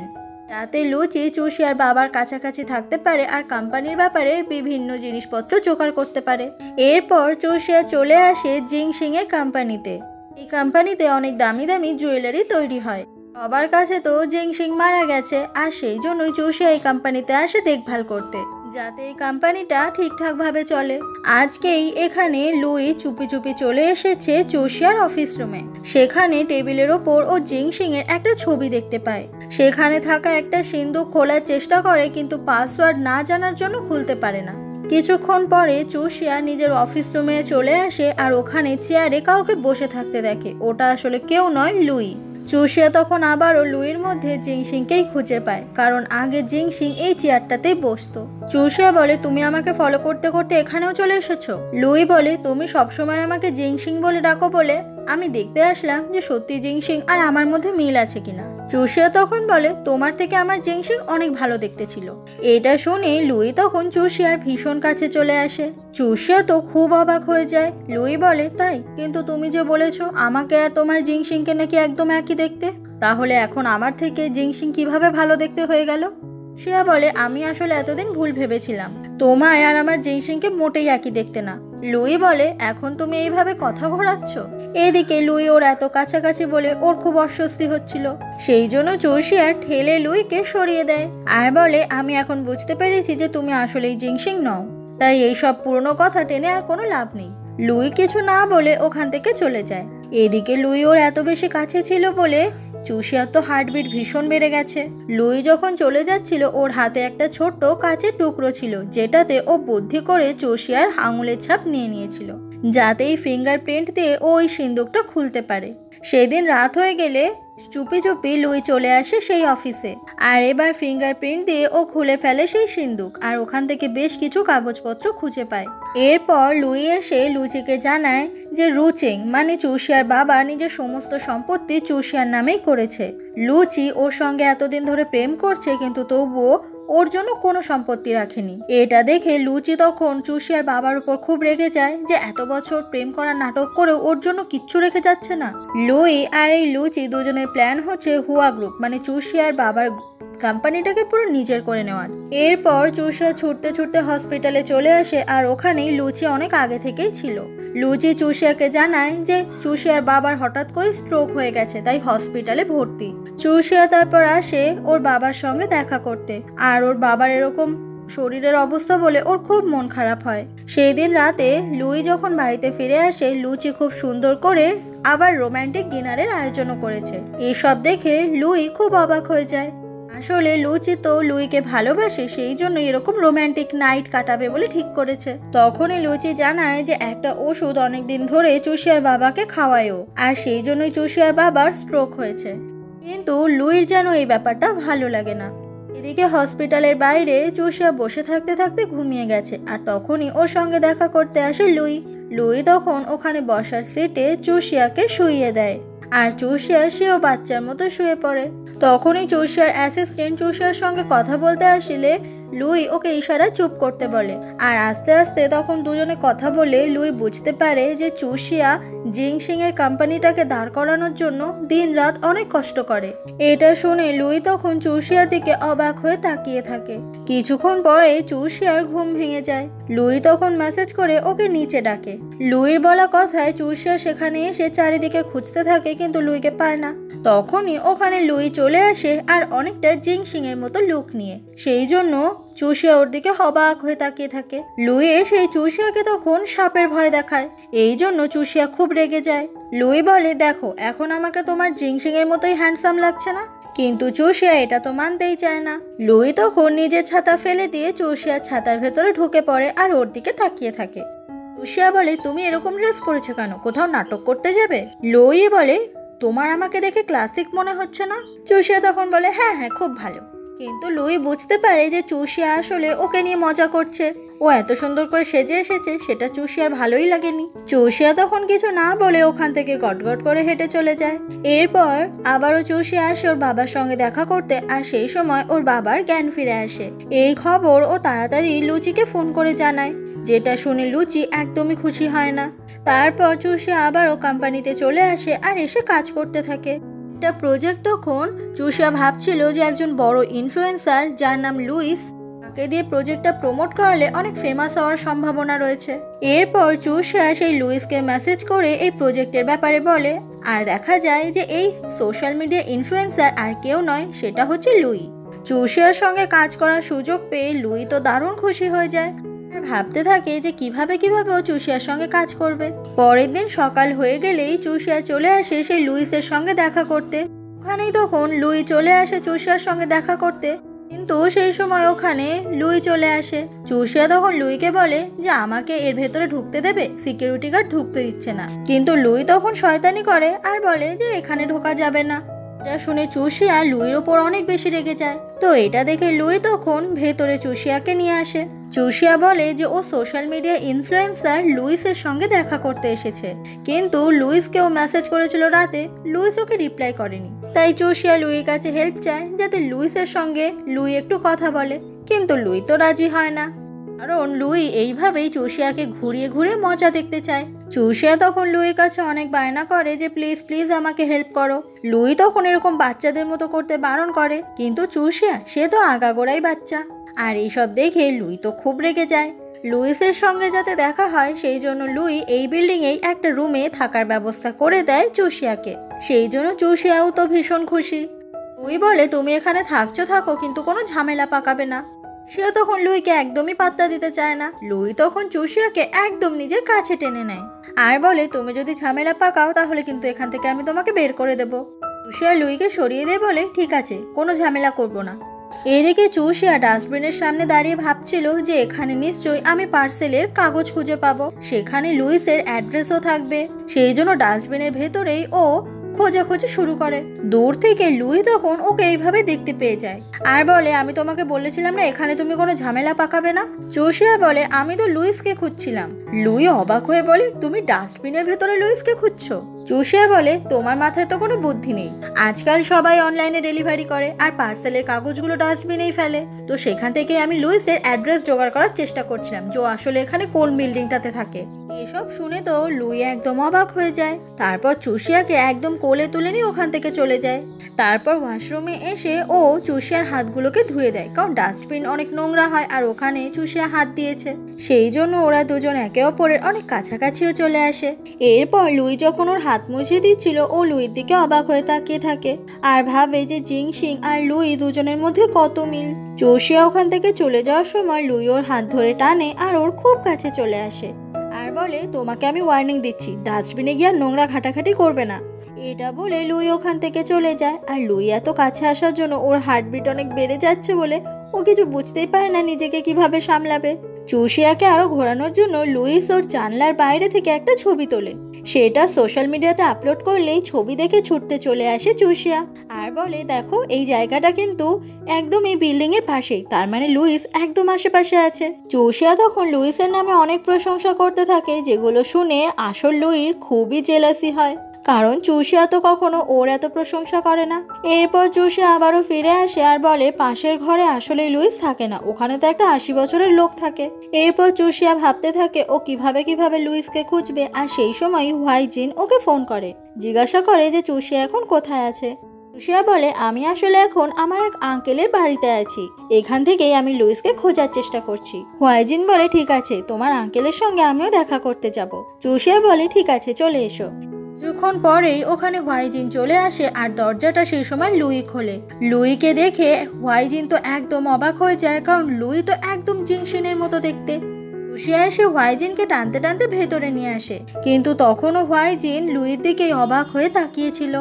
যাতে লুচি চুষিয়ার বাবার কাছাকাছি থাকতে পারে আর কোম্পানির ব্যাপারে বিভিন্ন জিনিসপত্র জোগাড় করতে পারে। এরপর চুষিয়া চলে আসে জিংশিং এর কোম্পানিতে। এই কোম্পানিতে অনেক দামি দামি জুয়েলারি তৈরি হয়। সবার কাছে তো জিংশিং মারা গেছে, আর সেই জন্যই চুষিয়া এই কোম্পানিতে আসে দেখভাল করতে, যাতে এই কোম্পানিটা ঠিকঠাক ভাবে চলে। আজকেই এখানে লুই চুপি চুপি চলে এসেছে চুষিয়ার অফিস রুমে। সেখানে টেবিলের ওপর ও জিংশিং এর একটা ছবি দেখতে পায়। সেখানে থাকা একটা সিন্দুক খোলার চেষ্টা করে, কিন্তু পাসওয়ার্ড না জানার জন্য খুলতে পারে না। কিছুক্ষণ পরে চুষিয়া নিজের অফিস রুমে চলে আসে আর ওখানে চেয়ারে কাউকে বসে থাকতে দেখে। ওটা আসলে কেউ নয়, লুই। চুষিয়া তখন আবারও লুইয়ের মধ্যে জিংশিংকেই খুঁজে পায়, কারণ আগে জিংশিং এই চেয়ারটাতেই বসতো। চুষিয়া বলে, তুমি আমাকে ফলো করতে করতে এখানেও চলে এসেছো? লুই বলে, তুমি সবসময় আমাকে জিংশিং বলে ডাকো বলে আমি দেখতে আসলাম যে সত্যি জিংশিং আর আমার মধ্যে মিল আছে কিনা। চুষিয়া তখন বলে, তোমার থেকে আমার জিংশিং অনেক ভালো দেখতে ছিল। এটা শুনে লুই তখন চুষিয়ার ভীষণ কাছে চলে আসে। চুষিয়া তো খুব অবাক হয়ে যায়। লুই বলে, তাই? কিন্তু তুমি যে বলেছো আমাকে আর তোমার জিংশিংকে নাকি একদম একই দেখতে, তাহলে এখন আমার থেকে জিংশিং কিভাবে ভালো দেখতে হয়ে গেল? চুষিয়া বলে, আমি আসলে এতদিন ভুল ভেবেছিলাম, তোমায় আর আমার জিংশিংকে মোটেই একই দেখতে না। লুই বলে, এখন তুমি এইভাবে কথা ঘোরাচ্ছ? এদিকে লুই ওর এত কাছাকাছি বলে ওর খুব অস্বস্তি হচ্ছিল। সেই জন্য চুষিয়া ঠেলে লুইকে সরিয়ে দেয় আর বলে, আমি এখন বুঝতে পেরেছি যে তুমি আসলেই জিংশিং নও, তাই এইসব পুরনো কথা টেনে আর কোনো লাভ নেই। লুই কিছু না বলে ওখান থেকে চলে যায়। এদিকে লুই ওর এত বেশি কাছে ছিল বলে চুষিয়ার তো হার্টবিট ভীষণ বেড়ে গেছে। লুই যখন চলে যাচ্ছিল ওর হাতে একটা ছোট্ট কাচের টুকরো ছিল, যেটাতে ও বুদ্ধি করে চুষিয়ার আঙুলের ছাপ নিয়ে নিয়েছিল, যাতে এই ফিঙ্গারপ্রিন্ট দিয়ে ও ওই সিন্দুকটা খুলতে পারে। সেদিন রাত হয়ে গেলে চুপি চুপি লুই চলে আসে সেই অফিসে, আর এবার ফিঙ্গারপ্রিন্ট দিয়ে ও খুলে ফেলে সেই সিন্দুক, আর ওখান থেকে বেশ কিছু কাগজপত্র খুঁজে পায়। এরপর লুই এসে লুচিকে জানায় যে রুচেং মানে চুষিয়ার বাবা নিজের সমস্ত সম্পত্তি চুষিয়ার নামেই করেছে। লুচি ওর সঙ্গে এতদিন ধরে প্রেম করছে, কিন্তু তবুও ওর জন্য কোনো সম্পত্তি রাখেনি। এটা দেখে লুচি তখন চুষিয়ার বাবার উপর খুব রেগে যায় যে এত বছর প্রেম করার নাটক করেও ওর জন্য কিচ্ছু রেখে যাচ্ছে না। লুই আর এই লুচি দুজনের প্ল্যান হচ্ছে হুয়া গ্রুপ মানে চুষিয়ার বাবার কোম্পানিটাকে পুরো নিজের করে নেওয়ার। এরপর চুষিয়া ছুটতে ছুটতে হসপিটালে চলে আসে, আর ওখানেই লুচি অনেক আগে থেকেই ছিল। লুচি চুষিয়াকে জানায় যে চুষিয়ার বাবার হঠাৎ করে স্ট্রোক হয়ে গেছে, তাই হসপিটালে ভর্তি। চুষিয়া তারপর আসে ওর বাবার সঙ্গে দেখা করতে, আর ওর বাবার এরকম শরীরের অবস্থা বলে ওর খুব মন খারাপ হয়। সেই দিন রাতে লুই যখন বাড়িতে ফিরে আসে, লুচি খুব সুন্দর করে আবার রোমান্টিক ডিনারের আয়োজনও করেছে। এসব দেখে লুই খুব অবাক হয়ে যায়। আসলে লুচি তো লুইকে ভালোবাসে, সেই জন্য এরকম রোমান্টিক নাইট কাটাবে বলে ঠিক করেছে। তখনই লুচি জানায় যে একটা ওষুধ অনেকদিন ধরে চুষিয়ার বাবাকে খাওয়ায়ও, আর সেই জন্যই চুষিয়ার বাবার স্ট্রোক হয়েছে। কিন্তু লুইর যেন এই ব্যাপারটা ভালো লাগে না। এদিকে হসপিটালের বাইরে চুষিয়া বসে থাকতে থাকতে ঘুমিয়ে গেছে, আর তখনই ওর সঙ্গে দেখা করতে আসে লুই। লুই তখন ওখানে বসার সিটে চুষিয়াকে শুইয়ে দেয়, আর চুষিয়া সেও বাচ্চার মতো শুয়ে পড়ে। তখনই চুষিয়ার অ্যাসিস্ট্যান্ট চুষিয়ার সঙ্গে কথা বলতে আসলে লুই ওকে ইশারা চুপ করতে বলে, আর আস্তে আস্তে তখন দুজনে কথা বলে লুই বুঝতে পারে যে চুষিয়া জিংশিং এর কোম্পানিটাকে দাঁড় করানোর জন্য দিন রাত অনেক কষ্ট করে। এটা শুনে লুই তখন চুষিয়ার দিকে অবাক হয়ে তাকিয়ে থাকে। কিছুক্ষণ পরে চুষিয়ার ঘুম ভেঙে যায়। লুই তখন মেসেজ করে ওকে নিচে ডাকে। লুইর বলা কথায় চুষিয়া সেখানে এসে চারিদিকে খুঁজতে থাকে, কিন্তু লুইকে পায় না। তখনই ওখানে লুই চলে আসে, আর অনেকটা জিংশিং এর মতো লুক নিয়ে। সেই জন্য চুষিয়া ওর দিকে অবাক হয়ে তাকিয়ে থাকে। লুই সেই চুষিয়াকে তখন সাপের ভয় দেখায়, এই জন্য চুষিয়া খুব রেগে যায়। লুই বলে, দেখো এখন আমাকে তোমার জিংশিং এর মতোই হ্যান্ডসাম লাগছে না? কিন্তু চুষিয়া এটা তো মানতেই চায় না। লুই তখন নিজের ছাতা ফেলে দিয়ে চুষিয়ার ছাতার ভেতরে ঢুকে পড়ে আর ওর দিকে তাকিয়ে থাকে। চুষিয়া বলে, তুমি এরকম ড্রেস পরেছো কেন? কোথাও নাটক করতে যাবে? লুই বলে, তোমার আমাকে দেখে ক্লাসিক মনে হচ্ছে না? চুষিয়া তখন বলে, হ্যাঁ হ্যাঁ খুব ভালো। কিন্তু লুই বুঝতে পারে যে চুষিয়া আসলে ওকে নিয়ে মজা করছে। ও এত সুন্দর করে সেজে এসেছে সেটা চুষিয়ার ভালোই লাগেনি। চুষিয়া তখন কিছু না বলে ওখান থেকে গটগট করে হেঁটে চলে যায়। এরপর আবারও চুষিয়া আসে ওর বাবার সঙ্গে দেখা করতে, আর সেই সময় ওর বাবার জ্ঞান ফিরে আসে। এই খবর ও তাড়াতাড়ি লুচিকে ফোন করে জানায়, যেটা শুনে লুচি একদমই খুশি হয় না। তারপর চুষিয়া আবারও কোম্পানিতে চলে আসে আর এসে কাজ করতে থাকে একটা প্রজেক্ট। তখন চুষিয়া ভাবছিল যে একজন বড় ইনফ্লুয়েন্সার যার নাম লুইস, তাকে দিয়ে প্রজেক্টটা প্রমোট করালে অনেক ফেমাস হওয়ার সম্ভাবনা রয়েছে। এরপর চুষিয়া সেই লুইসকে মেসেজ করে এই প্রজেক্টের ব্যাপারে বলে, আর দেখা যায় যে এই সোশ্যাল মিডিয়া ইনফ্লুয়েন্সার আর কেউ নয়, সেটা হচ্ছে লুই। চুষিয়ার সঙ্গে কাজ করার সুযোগ পেয়ে লুই তো দারুণ খুশি হয়ে যায়, ভাবতে থাকে যে কিভাবে ও চুষিয়ার সঙ্গে কাজ করবে। পরের দিন সকাল হয়ে গেলেই চুষিয়া চলে আসে সেই লুইসের সঙ্গে দেখা করতে। ওখানেই তখন লুই চলে আসে চুষিয়ার সঙ্গে দেখা করতে, কিন্তু সেই সময় ওখানে লুই চলে আসে। চুষিয়া তখন লুইকে বলে যে আমাকে এর ভেতরে ঢুকতে দেবে, সিকিউরিটি গার্ড ঢুকতে দিচ্ছে না। কিন্তু লুই তখন শয়তানি করে আর বলে যে এখানে ঢোকা যাবে না। এটা শুনে চুষিয়া লুইয়ের ওপর অনেক বেশি রেগে যায়। তো এটা দেখে লুই তখন ভেতরে চুষিয়াকে নিয়ে আসে। চুষিয়া বলে যে ও সোশ্যাল মিডিয়া ইনফ্লুয়েন্সার লুইসের সঙ্গে দেখা করতে এসেছে, কিন্তু লুইসকেও মেসেজ করেছিল রাতে, লুইস ওকে রিপ্লাই করেনি। তাই চুষিয়া লুইয়ের কাছে হেল্প চায় যাতে লুইসের সঙ্গে লুই একটু কথা বলে, কিন্তু লুই তো রাজি হয় না, কারণ লুই এইভাবেই চুষিয়াকে ঘুরিয়ে ঘুরিয়ে মজা দেখতে চায়। চুষিয়া তখন লুইয়ের কাছে অনেক বায়না করে যে প্লিজ প্লিজ আমাকে হেল্প করো। লুই তখন এরকম বাচ্চাদের মতো করতে বারণ করে, কিন্তু চুষিয়া সে তো আগাগোড়াই বাচ্চা। আর এইসব দেখে লুই তো খুব রেগে যায়। লুইসের সঙ্গে যাতে দেখা হয় সেই জন্য লুই এই বিল্ডিংয়েই একটা রুমে থাকার ব্যবস্থা করে দেয় চুষিয়াকে। সেই জন্য চুষিয়াও তো ভীষণ খুশি। লুই বলে তুমি এখানে থাকো, কিন্তু কোনো ঝামেলা পাকাবে না। সেও তখন লুইকে একদমই পাত্তা দিতে চায় না। লুই তখন চুষিয়াকে একদম নিজের কাছে টেনে নেয় আর বলে তুমি যদি ঝামেলা পাকাও তাহলে কিন্তু এখান থেকে আমি তোমাকে বের করে দেবো। চুষিয়া লুইকে সরিয়ে দিয়ে বলে ঠিক আছে, কোনো ঝামেলা করবো না। এদিকে চুষিয়া ডাস্টবিনের সামনে দাঁড়িয়ে ভাবছিল যে এখানে নিশ্চয়ই আমি পার্সেলের কাগজ খুঁজে পাবো, সেখানে লুইসের অ্যাড্রেসও থাকবে। সেই জন্য ডাস্টবিনের ভেতরেই ও খোঁজাখুঁজি শুরু করে। দূর থেকে লুই তখন ওকে এইভাবে দেখতে পেয়ে যায় আর বলে আমি তোমাকে বলেছিলাম না এখানে তুমি কোনো ঝামেলা পাকাবে না। চুষিয়া বলে আমি তো লুইসকে খুঁজছিলাম। লুই অবাক হয়ে বলে তুমি ডাস্টবিনের ভেতরে লুইসকে খুঁজছো? চুষিয়া বলে তোমার মাথায় তো কোনো বুদ্ধি নেই, আজকাল সবাই অনলাইনে ডেলিভারি করে আর পার্সেলের কাগজগুলো ডাস্টবিনেই ফেলে। তো সেখান থেকে আমি লুইসের অ্যাড্রেস জোগাড় করার চেষ্টা করছিলাম যে আসলে এখানে কোন বিল্ডিংটাতে থাকে। এসব শুনে তো লুই একদম অবাক হয়ে যায়। তারপর চুষিয়াকে একদম কোলে তুলে নিয়ে ওখান থেকে চলে যায়। তারপর ওয়াশরুমে এসে ও চুষিয়ার হাতগুলোকে ধুয়ে দেয়, কারণ ডাস্টবিন অনেক নোংরা হয় আর ওখানে চুষিয়া হাত দিয়েছে। সেই জন্য ওরা দুজন একে অপরের অনেক কাছাকাছিও চলে আসে। এরপর লুই যখন ওর হাত মুছিয়ে দিচ্ছিল ও লুইয়ের দিকে অবাক হয়ে তাকিয়ে থাকে আর ভাবে যে জিংশিং আর লুই দুজনের মধ্যে কত মিল। চুষিয়া ওখান থেকে চলে যাওয়ার সময় লুই ওর হাত ধরে টানে আর ওর খুব কাছে চলে আসে আর বলে তোমাকে আমি ওয়ার্নিং দিচ্ছি, ডাস্টবিনে গিয়ে নোংরা ঘাটাঘাটি করবে না। এটা বলে লুই ওখান থেকে চলে যায়। আর লুই এত কাছে আসার জন্য ওর হার্টবিট অনেক বেড়ে যাচ্ছে বলে ও কিছু বুঝতেই পারে না নিজেকে কিভাবে সামলাবে। চুষিয়াকে আরো ঘোরানোর জন্য লুইস ওর জানলার বাইরে থেকে একটা ছবি তোলে, সেটা সোশ্যাল মিডিয়াতে আপলোড করলেই ছবি দেখে ছুটতে চলে আসে চুষিয়া আর বলে দেখো এই জায়গাটা কিন্তু একদম এই বিল্ডিং এর পাশেই, তার মানে লুইস একদম আশেপাশে আছে। চুষিয়া তখন লুইসের নামে অনেক প্রশংসা করতে থাকে, যেগুলো শুনে আসল লুইর খুবই জেলাসি হয়, কারণ চুষিয়া তো কখনো ওর এত প্রশংসা করে না। এরপর চুষিয়া আবারও ফিরে আসে আর বলে পাশের ঘরে আসলেই লুইস থাকে না, ওখানে তো একটা 80 বছরের লোক থাকে। এরপর চুষিয়া ভাবতে থাকে ও কিভাবে লুইসকে খুঁজবে। আর সেই সময় হোয়াইজিন ওকে ফোন করে, জিজ্ঞাসা করে যে চুষিয়া এখন কোথায় আছে। চুষিয়া বলে আমি আসলে এখন আমার এক আঙ্কেলের বাড়িতে আছি, এখান থেকেই আমি লুইসকে খোঁজার চেষ্টা করছি। হোয়াইজিন বলে ঠিক আছে, তোমার আঙ্কেলের সঙ্গে আমিও দেখা করতে যাব। চুষিয়া বলে ঠিক আছে চলে এসো। কিছুক্ষণ পরেই ওখানে হোয়াইজিন চলে আসে আর দরজাটা সেই সময় লুই খোলে। লুইকে দেখে হোয়াইজিন তো একদম অবাক হয়ে যায়, কারণ লুই তো একদম জিংশিনের মতো দেখতে। চুষিয়া এসে হোয়াইজিনকে টানতে টানতে ভেতরে নিয়ে আসে, কিন্তু তখনও হোয়াইজিন লুইয়ের দিকে অবাক হয়ে তাকিয়েছিল।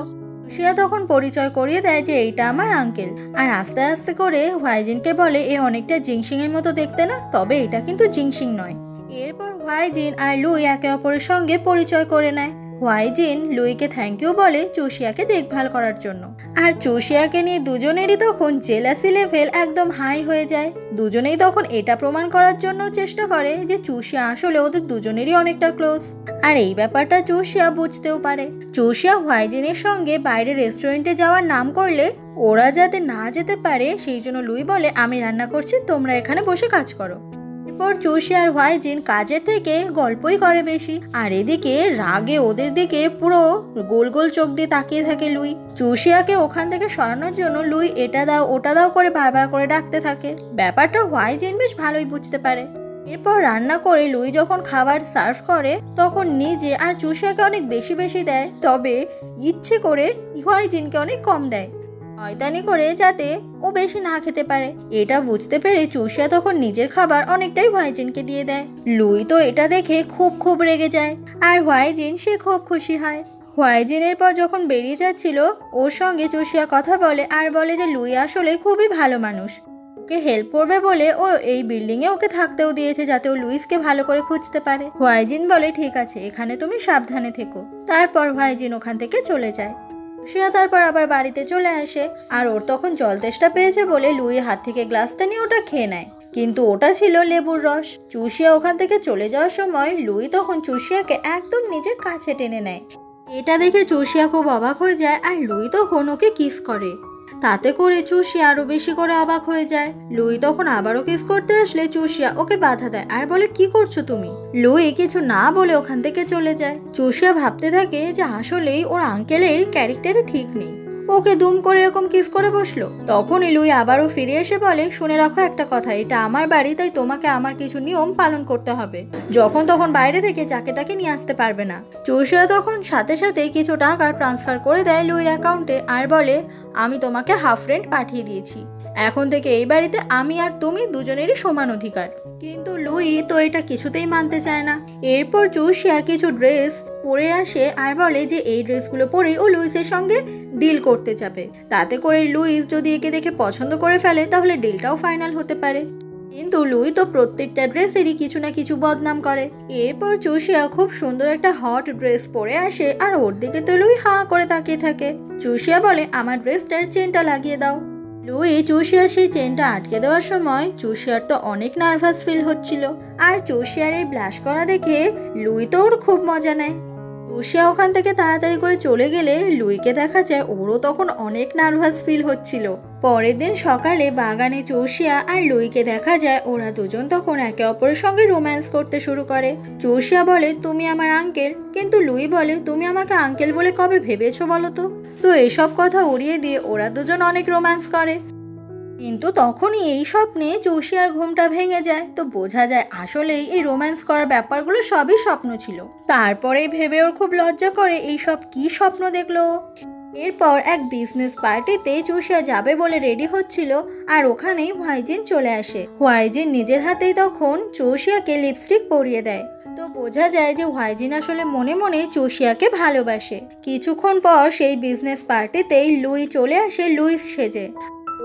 চুষিয়া তখন পরিচয় করিয়ে দেয় যে এইটা আমার আঙ্কেল, আর আস্তে আস্তে করে হোয়াইজিনকে বলে এ অনেকটা জিংশিং এর মতো দেখতে না, তবে এটা কিন্তু জিংশিং নয়। এরপর হোয়াইজিন আর লুই একে অপরের সঙ্গে পরিচয় করে নেয়। হোয়াইজিন লুইকে থ্যাংক ইউ বলে চুষিয়াকে দেখভাল করার জন্য। আর চুষিয়াকে নিয়ে দুজনেরই তখন জেলাসি লেভেল একদম হাই হয়ে যায়। দুজনেই তখন এটা প্রমাণ করার জন্য চেষ্টা করে যে চুষিয়া আসলে ওদের দুজনেরই অনেকটা ক্লোজ। আর এই ব্যাপারটা চুষিয়া বুঝতেও পারে। চুষিয়া হোয়াইজিনের সঙ্গে বাইরে রেস্টুরেন্টে যাওয়ার নাম করলে ওরা যাতে না যেতে পারে সেই জন্য লুই বলে আমি রান্না করছি, তোমরা এখানে বসে কাজ করো। এরপর চুষিয়া আর হোয়াইজিন কাজের থেকে গল্পই করে বেশি। আর এদিকে রাগে ওদের দিকে পুরো গোল গোল চোখ দিয়ে তাকিয়ে থাকে লুই। চুষিয়াকে ওখান থেকে সরানোর জন্য লুই এটা দাও ওটা দাও করে বারবার করে ডাকতে থাকে। ব্যাপারটা হোয়াইজিন বেশ ভালোই বুঝতে পারে। এরপর রান্না করে লুই যখন খাবার সার্ভ করে তখন নিজে আর চুষিয়াকে অনেক বেশি বেশি দেয়, তবে ইচ্ছে করে হোয়াইজিনকে অনেক কম দেয়, শয়তানি করে যাতে ও বেশি না খেতে পারে। এটা বুঝতে পেরে চুষিয়া তখন নিজের খাবার অনেকটাই হোয়াইজিনকে দিয়ে দেয়। লুই তো এটা দেখে খুব রেগে যায় আর হোয়াইজিন সে খুব খুশি হয়। হোয়াইজিনের পর যখন বেরিয়ে যাচ্ছিল ওর সঙ্গে চুষিয়া কথা বলে আর বলে যে লুই আসলে খুবই ভালো মানুষ, ওকে হেল্প করবে বলে ও এই বিল্ডিংয়ে ওকে থাকতেও দিয়েছে যাতে ও লুইসকে ভালো করে খুঁজতে পারে। হোয়াইজিন বলে ঠিক আছে, এখানে তুমি সাবধানে থেকো। তারপর হোয়াইজিন ওখান থেকে চলে যায়। চুষিয়া তারপর আবার বাড়িতে চলে আসে আর ওর তখন জল তেষ্টা পেয়েছে বলে লুইয়ের হাত থেকে গ্লাসটা নিয়ে ওটা খেয়ে নেয়, কিন্তু ওটা ছিল লেবুর রস। চুষিয়া ওখান থেকে চলে যাওয়ার সময় লুই তখন চুষিয়াকে একদম নিজের কাছে টেনে নেয়। এটা দেখে চুষিয়া খুব অবাক হয়ে যায় আর লুই তখন ওকে কিস করে। তাতে করে চুষিয়া আরো বেশি করে অবাক হয়ে যায়। লুই তখন আবারও কিস করতে আসলে চুষিয়া ওকে বাধা দেয় আর বলে কি করছো তুমি। লুই কিছু না বলে ওখান থেকে চলে যায়। চুষিয়া ভাবতে থাকে যে আসলেই ওর আঙ্কেলের ক্যারেক্টারে ঠিক নেই, ওকে দুম করে এরকম কিস করে বসলো। তখনই লুই আবারও ফিরে এসে বলে শুনে রাখো একটা কথা, এটা আমার বাড়ি, তাই তোমাকে আমার কিছু নিয়ম পালন করতে হবে। যখন তখন বাইরে থেকে যাকে তাকে নিয়ে আসতে পারবে না। চুষিয়া তখন সাথে সাথে কিছু টাকা ট্রান্সফার করে দেয় লুইয়ের অ্যাকাউন্টে আর বলে আমি তোমাকে হাফ রেন্ট পাঠিয়ে দিয়েছি, এখন থেকে এই বাড়িতে আমি আর তুমি দুজনেরই সমান অধিকার। কিন্তু লুই তো এটা কিছুতেই মানতে চায় না। এরপর চুষিয়া কিছু ড্রেস পরে আসে আর বলে যে এই ড্রেসগুলো পরেই ও লুইসের সঙ্গে ডিল করতে যাবে, তাতে করে লুইস যদি একে দেখে পছন্দ করে ফেলে তাহলে ডিলটাও ফাইনাল হতে পারে। কিন্তু লুই তো প্রত্যেকটা ড্রেসেরই কিছু না কিছু বদনাম করে। এরপর চুষিয়া খুব সুন্দর একটা হট ড্রেস পরে আসে আর ওর দিকে তো লুই হাঁ করে তাকিয়ে থাকে। চুষিয়া বলে আমার ড্রেসটার চেনটা লাগিয়ে দাও। লুই চুষিয়ার সেই চেনটা আটকে দেওয়ার সময় চুষিয়ার তো অনেক নার্ভাস ফিল হচ্ছিল আর চুষিয়ার এই ব্লাশ করা দেখে লুই তো ওর খুব মজা নেয়। চুষিয়া ওখান থেকে তাড়াতাড়ি করে চলে গেলে লুইকে দেখা যায় ওরও তখন অনেক নার্ভাস ফিল হচ্ছিল। পরের দিন সকালে বাগানে চুষিয়া আর লুইকে দেখা যায় ওরা দুজন তখন একে অপরের সঙ্গে রোম্যান্স করতে শুরু করে। চুষিয়া বলে তুমি আমার আঙ্কেল, কিন্তু লুই বলে তুমি আমাকে আঙ্কেল বলে কবে ভেবেছো বলো তো। তো এসব কথা উড়িয়ে দিয়ে ওরা দুজন অনেক রোম্যান্স করে। কিন্তু তখনই এই স্বপ্নে চুষিয়ার ঘুমটা ভেঙে যায়। তো বোঝা যায় আসলেই এই রোম্যান্স করার ব্যাপারগুলো সবই স্বপ্ন ছিল। তারপরেই ভেবে ওর খুব লজ্জা করে এই সব কি স্বপ্ন দেখলো। এরপর এক বিজনেস পার্টিতে চুষিয়া যাবে বলে রেডি হচ্ছিল আর ওখানেই হোয়াইজিন চলে আসে। হোয়াইজিন নিজের হাতেই তখন চুষিয়াকে লিপস্টিক পরিয়ে দেয়। তো বোঝা যায় যে হোয়াইজিন আসলে মনে মনে চুষিয়াকে ভালোবাসে। কিছুক্ষণ পর সেই বিজনেস পার্টিতেই লুই চলে আসে লুইস সেজে।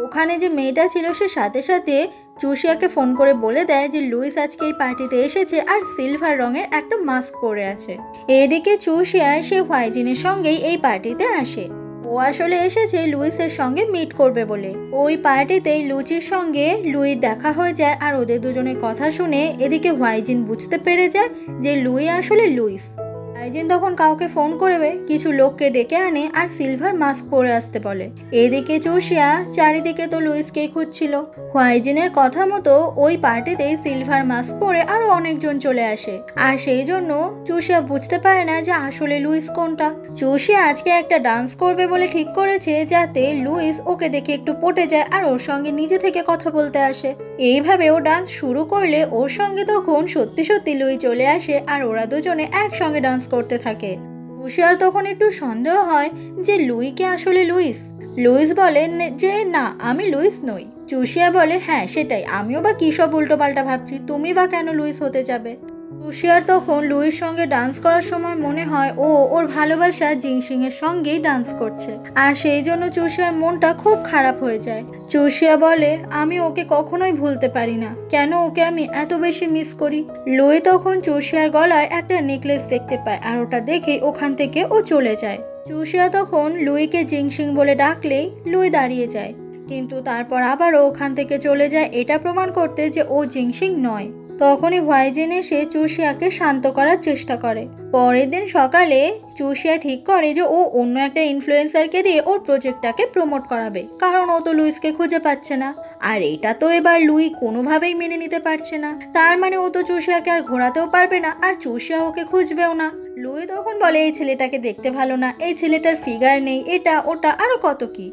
ওখানে যে মেয়েটা ছিল সে সাথে সাথে চুষিয়াকে ফোন করে বলে দেয় যে লুইস আজকে এই পার্টিতে এসেছে আর সিলভার রঙের একটা মাস্ক পরে আছে। এদিকে চুষিয়া সে হোয়াইজিনের সঙ্গেই এই পার্টিতে আসে। ও আসলে এসেছে লুইসের সঙ্গে মিট করবে বলে। ওই পার্টিতেই লুচির সঙ্গে লুই দেখা হয়ে যায় আর ওদের দুজনের কথা শুনে এদিকে হোয়াইজিন বুঝতে পেরে যায় যে লুই আসলে লুইস। হোয়াইজিন তখন কাউকে ফোন করবে, কিছু লোককে ডেকে আনে আর সিলভার মাস্ক পরে আসতে বলে। এদিকে চুষিয়া চারিদিকে তো লুইসকে খুঁজছিল। হোয়াইজিনের কথা মতো ওই পার্টিতেই সিলভার মাস্ক পরে আরো অনেকজন চলে আসে আর সেই জন্য চুষিয়া বুঝতে পারে না যে আসলে লুইস কোনটা। চুষিয়া আজকে একটা ডান্স করবে বলে ঠিক করেছে যাতে লুইস ওকে দেখে একটু পটে যায় আর ওর সঙ্গে নিজে থেকে কথা বলতে আসে। এইভাবে ও ডান্স শুরু করলে ওর সঙ্গে তখন সত্যি সত্যি লুই চলে আসে আর ওরা দুজনে একসঙ্গে ডান্স করতে থাকে। চুষিয়ার তখন একটু সন্দেহ হয় যে লুই কে আসলে লুইস। লুইস বলে যে না আমি লুইস নই। চুষিয়া বলে হ্যাঁ সেটাই, আমিও বা কি সব উল্টো পাল্টা ভাবছি, তুমি বা কেন লুইস হতে যাবে। চুষিয়ার তখন লুইর সঙ্গে ডান্স করার সময় মনে হয় ও ওর ভালোবাসা জিংসিং এর সঙ্গেই ডান্স করছে, আর সেই জন্য চুষিয়ার মনটা খুব খারাপ হয়ে যায়। চুষিয়া বলে, আমি ওকে কখনোই ভুলতে পারি না, কেন ওকে আমি এত বেশি মিস করি। লুই তখন চুষিয়ার গলায় একটা নেকলেস দেখতে পায়, আর ওটা দেখে ওখান থেকে ও চলে যায়। চুষিয়া তখন লুইকে জিংসিং বলে ডাকলেই লুই দাঁড়িয়ে যায়, কিন্তু তারপর আবারও ওখান থেকে চলে যায়, এটা প্রমাণ করতে যে ও জিংসিং নয়। তখনই হোয়াইজিন এসে চুষিয়াকে শান্ত করার চেষ্টা করে। পরের দিন সকালে চুষিয়া ঠিক করে যে ও অন্য একটা ইনফ্লুয়েন্সারকে দিয়ে ওর প্রজেক্টটাকে প্রমোট করাবে, কারণ ও তো লুইসকে খুঁজে পাচ্ছে না। আর এটা তো এবার লুই কোনোভাবেই মেনে নিতে পারছে না, তার মানে ও তো চুষিয়াকে আর ঘোরাতেও পারবে না, আর চুষিয়া ওকে খুঁজবেও না। লুই তখন বলে, এই ছেলেটাকে দেখতে ভালো না, এই ছেলেটার ফিগার নেই, এটা ওটা আরো কত কি।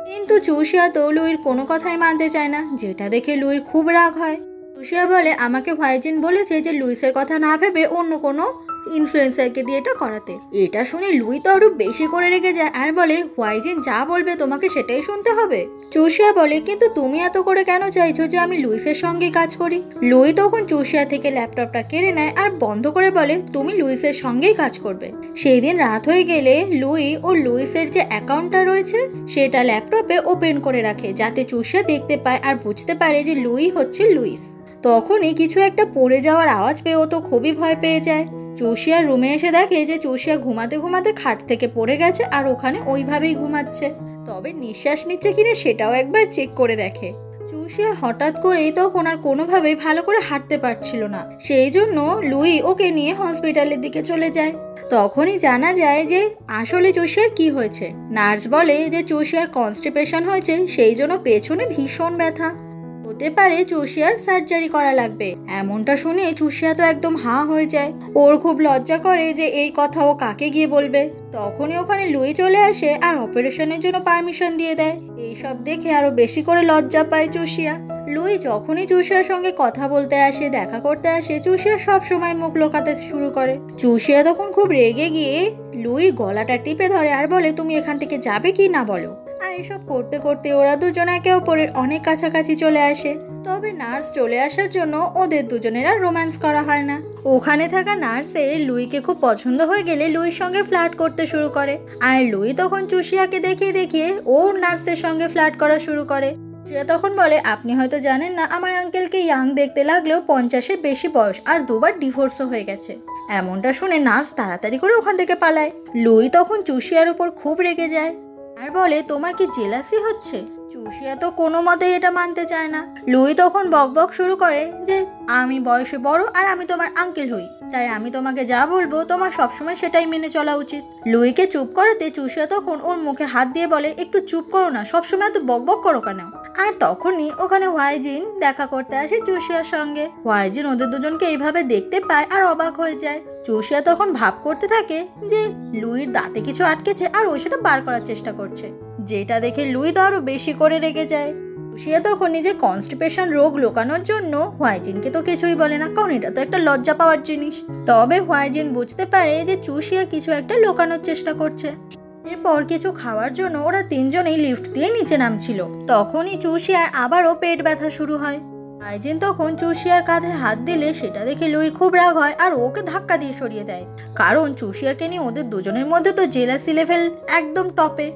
কিন্তু চুষিয়া তো লুইর কোনো কথাই মানতে চায় না, যেটা দেখে লুইর খুব রাগ হয়। চুষিয়া বলে, আমাকে হোয়াইজিন বলেছে যে লুইসের কথা না ভেবে অন্য কোনো ইনফ্লুয়েন্সারকে দিয়ে এটা করাতে। এটা শুনে লুই তো আরো বেশি করে রেগে যায় আর বলে, হোয়াইজিন যা বলবে তোমাকে সেটাই শুনতে হবে। চুষিয়া বলে, কিন্তু তুমি এত করে কেন চাইছো যে আমি লুইসের সঙ্গে কাজ করি? লুই তখন চুষিয়া থেকে ল্যাপটপটা কেড়ে নেয় আর বন্ধ করে বলে, তুমি লুইসের সঙ্গেই কাজ করবে। সেই দিন রাত হয়ে গেলে লুই ও লুইসের যে অ্যাকাউন্টটা রয়েছে সেটা ল্যাপটপে ওপেন করে রাখে, যাতে চুষিয়া দেখতে পায় আর বুঝতে পারে যে লুই হচ্ছে লুইস। তখনই কিছু একটা পড়ে যাওয়ার আওয়াজ পেয়ে ও তো খুবই ভয় পেয়ে যায়। চুষিয়ার রুমে এসে দেখে যে চুষিয়া ঘুমাতে ঘুমাতে খাট থেকে পড়ে গেছে আর ওখানে ওইভাবেই ঘুমাচ্ছে, তবে নিঃশ্বাস নিচ্ছে কিনা সেটাও একবার চেক করে দেখে। চুষিয়া হঠাৎ করেই তখন আর কোনোভাবেই ভালো করে হাঁটতে পারছিল না, সেই জন্য লুই ওকে নিয়ে হসপিটালের দিকে চলে যায়। তখনই জানা যায় যে আসলে চুষিয়ার কি হয়েছে। নার্স বলে যে চুষিয়ার কনস্টিপেশন হয়েছে, সেই জন্য পেছনে ভীষণ ব্যথা, হতে পারে চুষিয়ার সার্জারি করা লাগবে। এমনটা শুনে চুষিয়া তো একদম হাঁ হয়ে যায়, ওর খুব লজ্জা করে যে এই কথা ও কাকে গিয়ে বলবে। তখনই ওখানে লুই চলে আসে আর অপারেশনের জন্য পারমিশন দিয়ে দেয়। এইসব দেখে আরো বেশি করে লজ্জা পায় চুষিয়া। লুই যখনই চুষিয়ার সঙ্গে কথা বলতে আসে, দেখা করতে আসে, চুষিয়া সব সময় মুখ লোকাতে শুরু করে। চুষিয়া তখন খুব রেগে গিয়ে লুইর গলাটা টিপে ধরে আর বলে, তুমি এখান থেকে যাবে কি না বলো। আর এসব করতে করতে ওরা দুজন একে অপরের অনেক কাছাকাছি চলে আসে। তবে নার্স চলে আসার জন্য ওদের দুজনের আর রোম্যান্স করা হয় না। ওখানে থাকা নার্সের লুইকে খুব পছন্দ হয়ে গেলে লুইর সঙ্গে ফ্লার্ট করতে শুরু করে, আর লুই তখন চুষিয়াকে দেখিয়ে দেখিয়ে ওর নার্সের সঙ্গে ফ্লার্ট করা শুরু করে। চুষিয়া তখন বলে, আপনি হয়তো জানেন না, আমার আঙ্কেলকে ইয়াং দেখতে লাগলেও 50-এর বেশি বয়স, আর দুবার ডিভোর্সও হয়ে গেছে। এমনটা শুনে নার্স তাড়াতাড়ি করে ওখান থেকে পালায়। লুই তখন চুষিয়ার উপর খুব রেগে যায় আর বলে, তোমার কি জেলাসি হচ্ছে? চুষিয়া তো কোনো মতেই এটা মানতে চায় না। লুই তখন বকবক শুরু করে যে আমি বয়সে বড় আর আমি তোমার আঙ্কেল হই, তাই আমি তোমাকে যা বলবো তোমার সবসময় সেটাই মেনে চলা উচিত। লুইকে চুপ করাতে চুষিয়া তখন ওর মুখে হাত দিয়ে বলে, একটু চুপ করো না, সবসময় এত বকবক করো কেন? আর তখনই ওখানে হোয়াইজিন দেখা করতে আসে চুষিয়ার সঙ্গে। হোয়াইজিন ওদের দুজনকে এইভাবে দেখতে পায় আর অবাক হয়ে যায়। চুষিয়া তখন ভাব করতে থাকে যে লুইর দাঁতে কিছু আটকেছে আর ও সেটা বার করার চেষ্টা করছে, যেটা দেখে লুই তো আরো বেশি করে রেগে যায়। চুষিয়া তখন নিজের কনস্টিপেশন রোগ লুকানোর জন্য হোয়াইজিনকে তো কিছুই বলে না, কারণ এটা তো একটা লজ্জা পাওয়ার জিনিস। তবে হোয়াইজিন বুঝতে পারে যে চুষিয়া কিছু একটা লুকানোর চেষ্টা করছে। এরপর কিছু খাওয়ার জন্য ওরা তিনজনেই লিফট দিয়ে নিচে নামছিল। তখনই চুষিয়ার আবারও পেট ব্যথা শুরু হয়। হোয়াইজিন তখন চুষিয়ার কাঁধে হাত দিলে সেটা দেখে লুইর খুব রাগ হয় আর ওকে ধাক্কা দিয়ে সরিয়ে দেয়, কারণ চুষিয়াকে নিয়ে ওদের দুজনের মধ্যে তো জেলাসি লেভেল একদম টপে।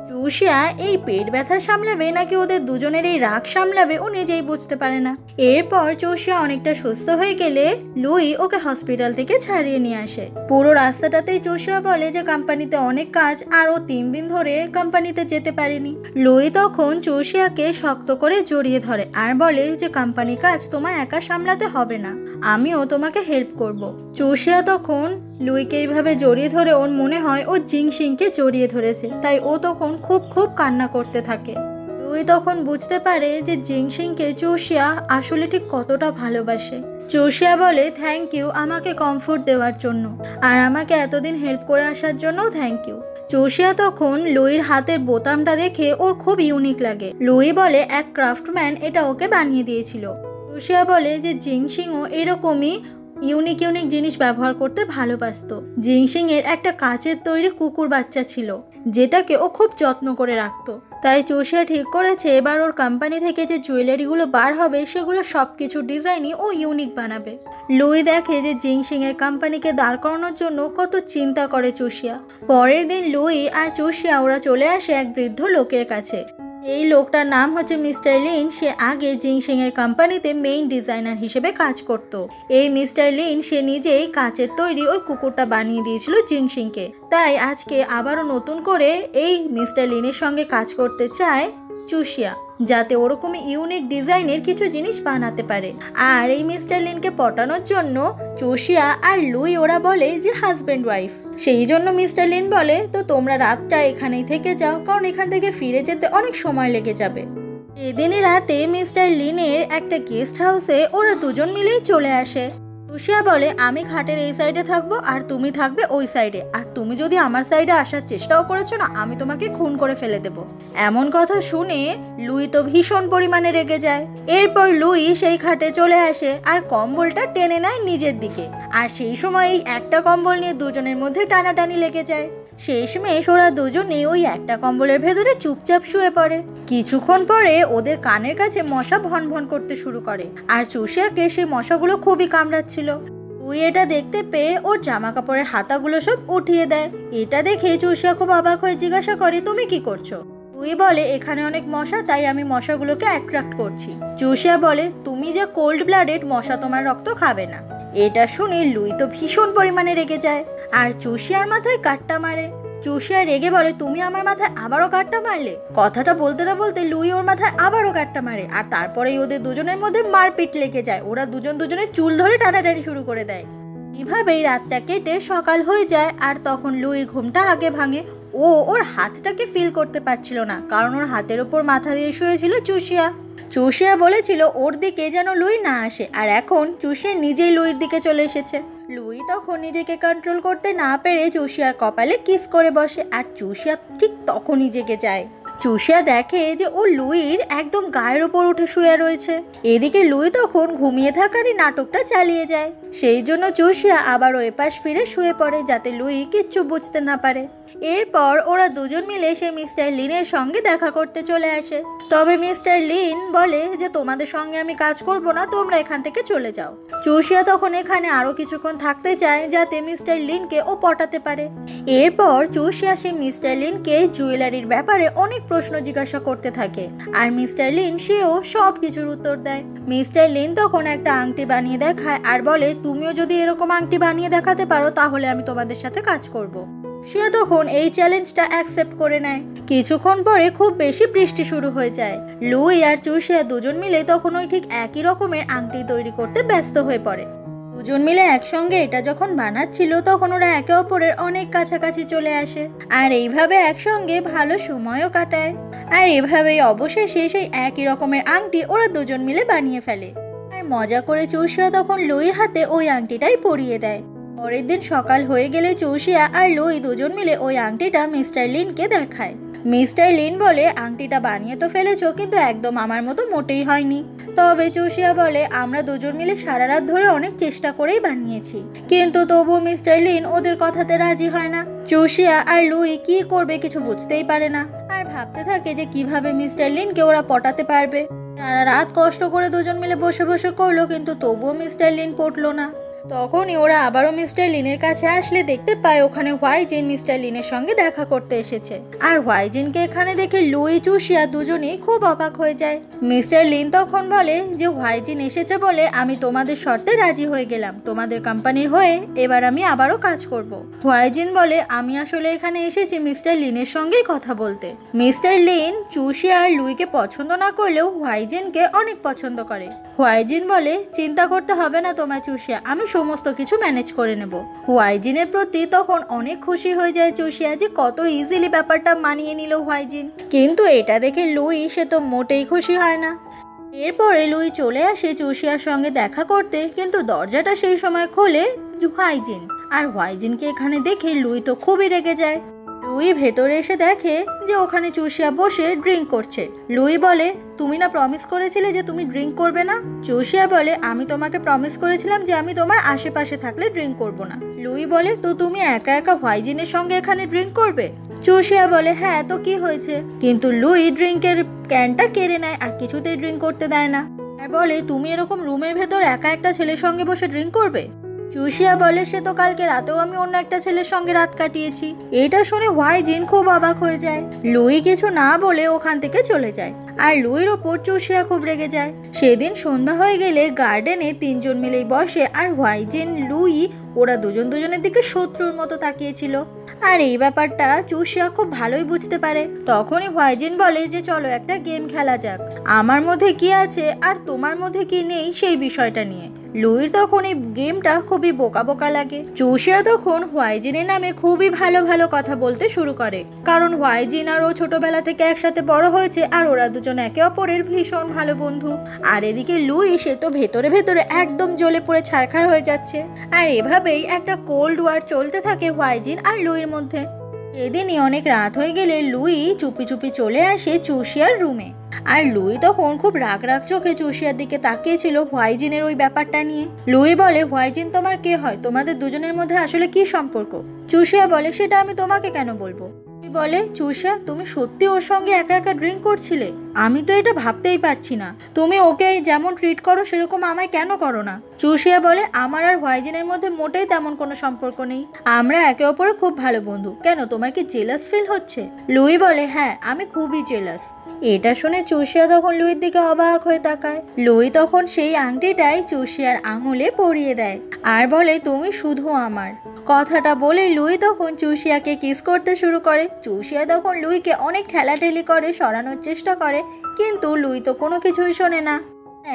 চুষিয়া এই পেট ব্যথা সামলাবে নাকি ওদের দুজনের এই রাগ সামলাবে ও নিজেই বুঝতে পারে না। এরপর চুষিয়া অনেকটা সুস্থ হয়ে গেলে লুই ওকে হসপিটাল থেকে ছাড়িয়ে নিয়ে আসে। পুরো রাস্তাটাতেই চুষিয়া বলে যে কোম্পানিতে অনেক কাজ আর ও 3 দিন ধরে কোম্পানিতে যেতে পারেনি। লুই তখন চুষিয়াকে শক্ত করে জড়িয়ে ধরে আর বলে যে কোম্পানি কাজ তোমায় একা সামলাতে হবে না, আমিও তোমাকে হেল্প করব। চুষিয়া তখন লুইকে এইভাবে জড়িয়ে ধরে ওর মনে হয় ও জিংসিংকে জড়িয়ে ধরেছে, তাই ও তখন খুব খুব কান্না করতে থাকে। লুই তখন বুঝতে পারে যে জিংসিংকে চুষিয়া আসলে ঠিক কতটা ভালোবাসে। চুষিয়া বলে, থ্যাংক ইউ আমাকে কমফোর্ট দেওয়ার জন্য, আর আমাকে এতদিন হেল্প করে আসার জন্য থ্যাংক ইউ। চুষিয়া তখন লুইর হাতের বোতামটা দেখে ওর খুব ইউনিক লাগে। লুই বলে এক ক্রাফটম্যান এটা ওকে বানিয়ে দিয়েছিল। চুষিয়া বলে যে জিংসিংও এরকমই ইউনিক ইউনিক জিনিস ব্যবহার করতে ভালোবাসতো। জিংসিং এর একটা কাচের তৈরি কুকুর বাচ্চা ছিল, যেটাকে ও খুব যত্ন করে রাখতো। তাই চুষিয়া ঠিক করেছে এবার ওর কোম্পানি থেকে যে জুয়েলারিগুলো বার হবে সেগুলো সব কিছু ডিজাইনই ও ইউনিক বানাবে। লুই দেখে যে জিংশিং এর কোম্পানিকে দাঁড় করানোর জন্য কত চিন্তা করে চুষিয়া। পরের দিন লুই আর চুষিয়া ওরা চলে আসে এক বৃদ্ধ লোকের কাছে। এই লোকটার নাম হচ্ছে মিস্টার লিন। সে আগে জিংশিং এর কোম্পানিতে মেইন ডিজাইনার হিসেবে কাজ করত। এই মিস্টার লিন সে নিজেই কাচের তৈরি ওই কুকুরটা বানিয়ে দিয়েছিল জিংশিংকে। তাই আজকে আবারও নতুন করে এই মিস্টার লিনের সঙ্গে কাজ করতে চায় চুষিয়া, যাতে ওরকমই ইউনিক ডিজাইনের কিছু জিনিস বানাতে পারে। আর এই মিস্টার লিনকে পটানোর জন্য চুষিয়া আর লুই ওরা বলে যে হাজব্যান্ড ওয়াইফ। সেই জন্য মিস্টার লিন বলে তো তোমরা রাতটা এখানেই থেকে যাও, কারণ এখান থেকে ফিরে যেতে অনেক সময় লেগে যাবে। এদিনই রাতে মিস্টার লিনের একটা গেস্ট হাউসে ওরা দুজন মিলেই চলে আসে। চুষিয়া বলে আমি খাটের এই সাইডে থাকবো আর তুমি থাকবে ওই সাইডে, আর তুমি যদি আমার সাইডে আসার চেষ্টাও করেছো না আমি তোমাকে খুন করে ফেলে দেব। এমন কথা শুনে লুই তো ভীষণ পরিমাণে রেগে যায়। এরপর লুই সেই খাটে চলে আসে আর কম্বলটা টেনে নেয় নিজের দিকে। আর সেই সময় এই একটা কম্বল নিয়ে দুজনের মধ্যে টানাটানি লেগে যায়। শেষমেশ ওরা দুজনে ওই একটা কম্বলের ভেতরে চুপচাপ শুয়ে পড়ে। কিছুক্ষণ পরে ওদের কানের কাছে মশা ভন ভন করতে শুরু করে, আর চুষিয়াকে সেই মশাগুলো খুবই কামড়াচ্ছিল। তুই এটা দেখতে পেয়ে ওর জামা কাপড়ের হাতাগুলো সব উঠিয়ে দেয়। এটা দেখে চুষিয়া খুব অবাক হয়ে জিজ্ঞাসা করে তুমি কি করছো? তুই বলে এখানে অনেক মশা, তাই আমি মশাগুলোকে অ্যাট্রাক্ট করছি। চুষিয়া বলে তুমি যে কোল্ড ব্লাডেড, মশা তোমার রক্ত খাবে না। এটা শুনে লুই তো ভীষণ পরিমাণে রেগে যায় আর চুষিয়ার মাথায় কাট্টা মারে। চুষিয়া রেগে বলে তুমি আমার মাথায় আবারও কাট্টা মারলে। কথাটা বলতে না বলতে লুই ওর মাথায় আবারও কাট্টা মারে, আর তারপরেই ওদের দুজনের মধ্যে মারপিট লেগে যায়। ওরা দুজনের চুল ধরে টানাটানি শুরু করে দেয়। এভাবেই রাতটা কেটে সকাল হয়ে যায়। আর তখন লুইর ঘুমটা আগে ভাঙে। ওর হাতটাকে ফিল করতে পারছিল না, কারণ ওর হাতের ওপর মাথা দিয়ে শুয়েছিল চুষিয়া। চুষিয়া বলেছিল ওর দিকে যেন লুই না আসে, আর এখন চুষিয়া নিজেই লুইর দিকে চলে এসেছে। লুই তখন নিজেকে কন্ট্রোল করতে না পেরে চুষিয়ার কপালে কিস করে বসে, আর চুষিয়া ঠিক তখনই জেগে যায়। চুষিয়া দেখে যে ও লুইর একদম গায়ের ওপর উঠে শুয়ে রয়েছে। এদিকে লুই তখন ঘুমিয়ে থাকারই নাটকটা চালিয়ে যায়। সেই জন্য চুষিয়া আবারও এপাশ ফিরে শুয়ে পড়ে, যাতে লুই কিচ্ছু বুঝতে না পারে। এরপর ওরা দুজন মিলে সে মিস্টার লিনের সঙ্গে দেখা করতে চলে আসে। তবে মিস্টার লিন বলে যে তোমাদের সঙ্গে আমি কাজ করব না, তোমরা এখান থেকে চলে যাও। চুষিয়া তখন এখানে আরো কিছুক্ষণ থাকতে চায়, যাতে মিস্টার লিনকে ও পটাতে পারে। এরপর চুষিয়া সে মিস্টার লিনকে জুয়েলারির ব্যাপারে অনেক প্রশ্ন জিজ্ঞাসা করতে থাকে, আর মিস্টার লিন সেও সব কিছুর উত্তর দেয়। মিস্টার লিন তখন একটা আংটি বানিয়ে দেখায় আর বলে তুমিও যদি এরকম আংটি বানিয়ে দেখাতে পারো তাহলে আমি তোমাদের সাথে কাজ করব। সে তখন এই চ্যালেঞ্জটা অ্যাকসেপ্ট করে নেয়। কিছুক্ষণ পরে খুব বেশি বৃষ্টি শুরু হয়ে যায়। লুই আর চুষিয়া দুজন মিলে তখন ওই ঠিক একই রকমের আংটি তৈরি করতে ব্যস্ত হয়ে পড়ে। দুজন মিলে একসঙ্গে এটা যখন বানাচ্ছিল তখন ওরা একে অপরের অনেক কাছাকাছি চলে আসে, আর এইভাবে একসঙ্গে ভালো সময়ও কাটায়। আর এভাবেই অবশেষে সেই একই রকমের আংটি ওরা দুজন মিলে বানিয়ে ফেলে। আর মজা করে চুষিয়া তখন লুইয়ের হাতে ওই আংটিটাই পরিয়ে দেয়। পরের দিন সকাল হয়ে গেলে চুষিয়া আর লুই দুজন মিলে ওই আংটিটা মিস্টার লিনকে দেখায়। মিস্টার লিন বলে আংটিটা বানিয়ে তো ফেলেছো, কিন্তু একদম আমার মতো মোটেই হয়নি। তবে চুষিয়া বলে আমরা দুজন মিলে সারা রাত ধরে অনেক চেষ্টা করেই বানিয়েছি, কিন্তু তবুও মিস্টার লিন ওদের কথাতে রাজি হয় না। চুষিয়া আর লুই কি করবে কিছু বুঝতেই পারে না, আর ভাবতে থাকে যে কিভাবে মিস্টার লিনকে ওরা পটাতে পারবে। সারা রাত কষ্ট করে দুজন মিলে বসে বসে করলো, কিন্তু তবুও মিস্টার লিন পটলো না। তখনই ওরা আবারও মিস্টার লিনের কাছে আসলে দেখতে পায় ওখানে হোয়াইজিন মিস্টার লিনের সঙ্গে দেখা করতে এসেছে। আর হোয়াইজিনকে এখানে দেখে লুই চুষিয়া দুজনেই খুব অবাক হয়ে যায়। মিস্টার লিন তখন বলে যে হোয়াইজিন এসেছে বলে আমি তোমাদের শর্তে রাজি হয়ে গেলাম, তোমাদের কোম্পানির হয়ে এবার আমি আবারও কাজ করব। হোয়াইজিন বলে আমি আসলে এখানে এসেছি মিস্টার লিনের সঙ্গেই কথা বলতে। মিস্টার লিন চুষিয়া আর লুইকে পছন্দ না করলেও হোয়াইজিনকে অনেক পছন্দ করে। হোয়াইজিন বলে চিন্তা করতে হবে না তোমার চুষিয়া, আমি সমস্ত কিছু ম্যানেজ করে নেব। হোয়াইজিনের প্রতি তখন অনেক খুশি হয়ে যায় চুষিয়া যে কত ইজিলি ব্যাপারটা মানিয়ে নিল হোয়াইজিন। কিন্তু এটা দেখে লুই সে তো মোটেই খুশি হয় না। এরপরে লুই চলে আসে চুষিয়ার সঙ্গে দেখা করতে, কিন্তু দরজাটা সেই সময় খোলে হোয়াইজিন। আর হোয়াইজিনকে এখানে দেখে লুই তো খুবই রেগে যায়। লুই ভেতরে এসে দেখে যে ওখানে চুষিয়া বসে ড্রিঙ্ক করছে। লুই বলে তুমি না প্রমিস করেছিলে যে তুমি ড্রিঙ্ক করবে না? চুষিয়া বলে আমি তোমাকে প্রমিস করেছিলাম যে আমি তোমার আশেপাশে থাকলে ড্রিঙ্ক করব না। লুই বলে তো তুমি একা একা হোয়াইজিনের সঙ্গে এখানে ড্রিঙ্ক করবে? চুষিয়া বলে হ্যাঁ তো কি হয়েছে, কিন্তু লুই ড্রিঙ্কের ক্যানটা কেড়ে নেয় আর কিছুতেই ড্রিঙ্ক করতে দেয় না, আর বলে তুমি এরকম রুমের ভেতর একা একটা ছেলের সঙ্গে বসে ড্রিঙ্ক করবে। চুষিয়া বলে সে তো কালকে রাতেও আমি অন্য একটা ছেলের সঙ্গে রাত কাটিয়েছি। এটা শুনে হোয়াইজিন খুব অবাক হয়ে যায়। লুই কিছু না বলে ওখান থেকে চলে যায়, আর লুইয়ের ওপর চুষিয়া খুব রেগে যায়। সেদিন সন্ধ্যা হয়ে গেলে গার্ডেনে তিনজন মিলেই বসে, আর হোয়াইজিন লুই ওরা দুজন দুজনের দিকে শত্রুর মতো তাকিয়েছিল। আর এই ব্যাপারটা চুষিয়া খুব ভালোই বুঝতে পারে। তখনই হোয়াইজিন বলে যে চলো একটা গেম খেলা যাক, আমার মধ্যে কি আছে আর তোমার মধ্যে কি নেই সেই বিষয়টা নিয়ে। লুইর তখন এই গেমটা খুবই বোকা বোকা লাগে। চুষিয়া তখন হোয়াইজিনের নামে খুবই ভালো ভালো কথা বলতে শুরু করে, কারণ হোয়াইজিন আর ও ছোটবেলা থেকে একসাথে বড় হয়েছে, আর ওরা দুজন একে অপরের ভীষণ ভালো বন্ধু। আর এদিকে লুই সে তো ভেতরে ভেতরে একদম জ্বলে পড়ে ছারখার হয়ে যাচ্ছে। আর এভাবেই একটা কোল্ড ওয়ার চলতে থাকে হোয়াইজিন আর লুইর মধ্যে। এদিনই অনেক রাত হয়ে গেলে লুই চুপি চুপি চলে আসে চুষিয়ার রুমে, আর লুই তখন খুব রাগ রাগ চোখে চুষিয়ার দিকে তাকিয়েছিল হোয়াইজিনের ওই ব্যাপারটা নিয়ে। লুই বলে হোয়াইজিন তোমার কে হয়, তোমাদের দুজনের মধ্যে আসলে কি সম্পর্ক? চুষিয়া বলে সেটা আমি তোমাকে কেন বলবো। বলে চুষিয়া তুমি সত্যি ওর সঙ্গে একা একা ড্রিঙ্ক করছিলে? আমি তো এটা ভাবতেই পারছি না, তুমি ওকে যেমন ট্রিট করো সেরকম আমায় কেন করো না? চুষিয়া বলে আমার আর হোয়াইজিনের মধ্যে মোটেই তেমন কোনো সম্পর্ক নেই, আমরা একে অপরের খুব ভালো বন্ধু। কেন তোমার কি জেলাস ফিল হচ্ছে? লুই বলে হ্যাঁ আমি খুবই জেলাস। এটা শুনে চুষিয়া তখন লুইয়ের দিকে অবাক হয়ে তাকায়। লুই তখন সেই আংটিটাই চুষিয়ার আঙুলে পরিয়ে দেয় আর বলে তুমি শুধু আমার। কথাটা বলে লুই তখন চুষিয়াকে কিস করতে শুরু করে। চুষিয়া তখন লুইকে অনেক ঠেলাঠেলি করে, সরানোর চেষ্টা করে, কিন্তু লুই তো কোনো কিছুই শোনে না।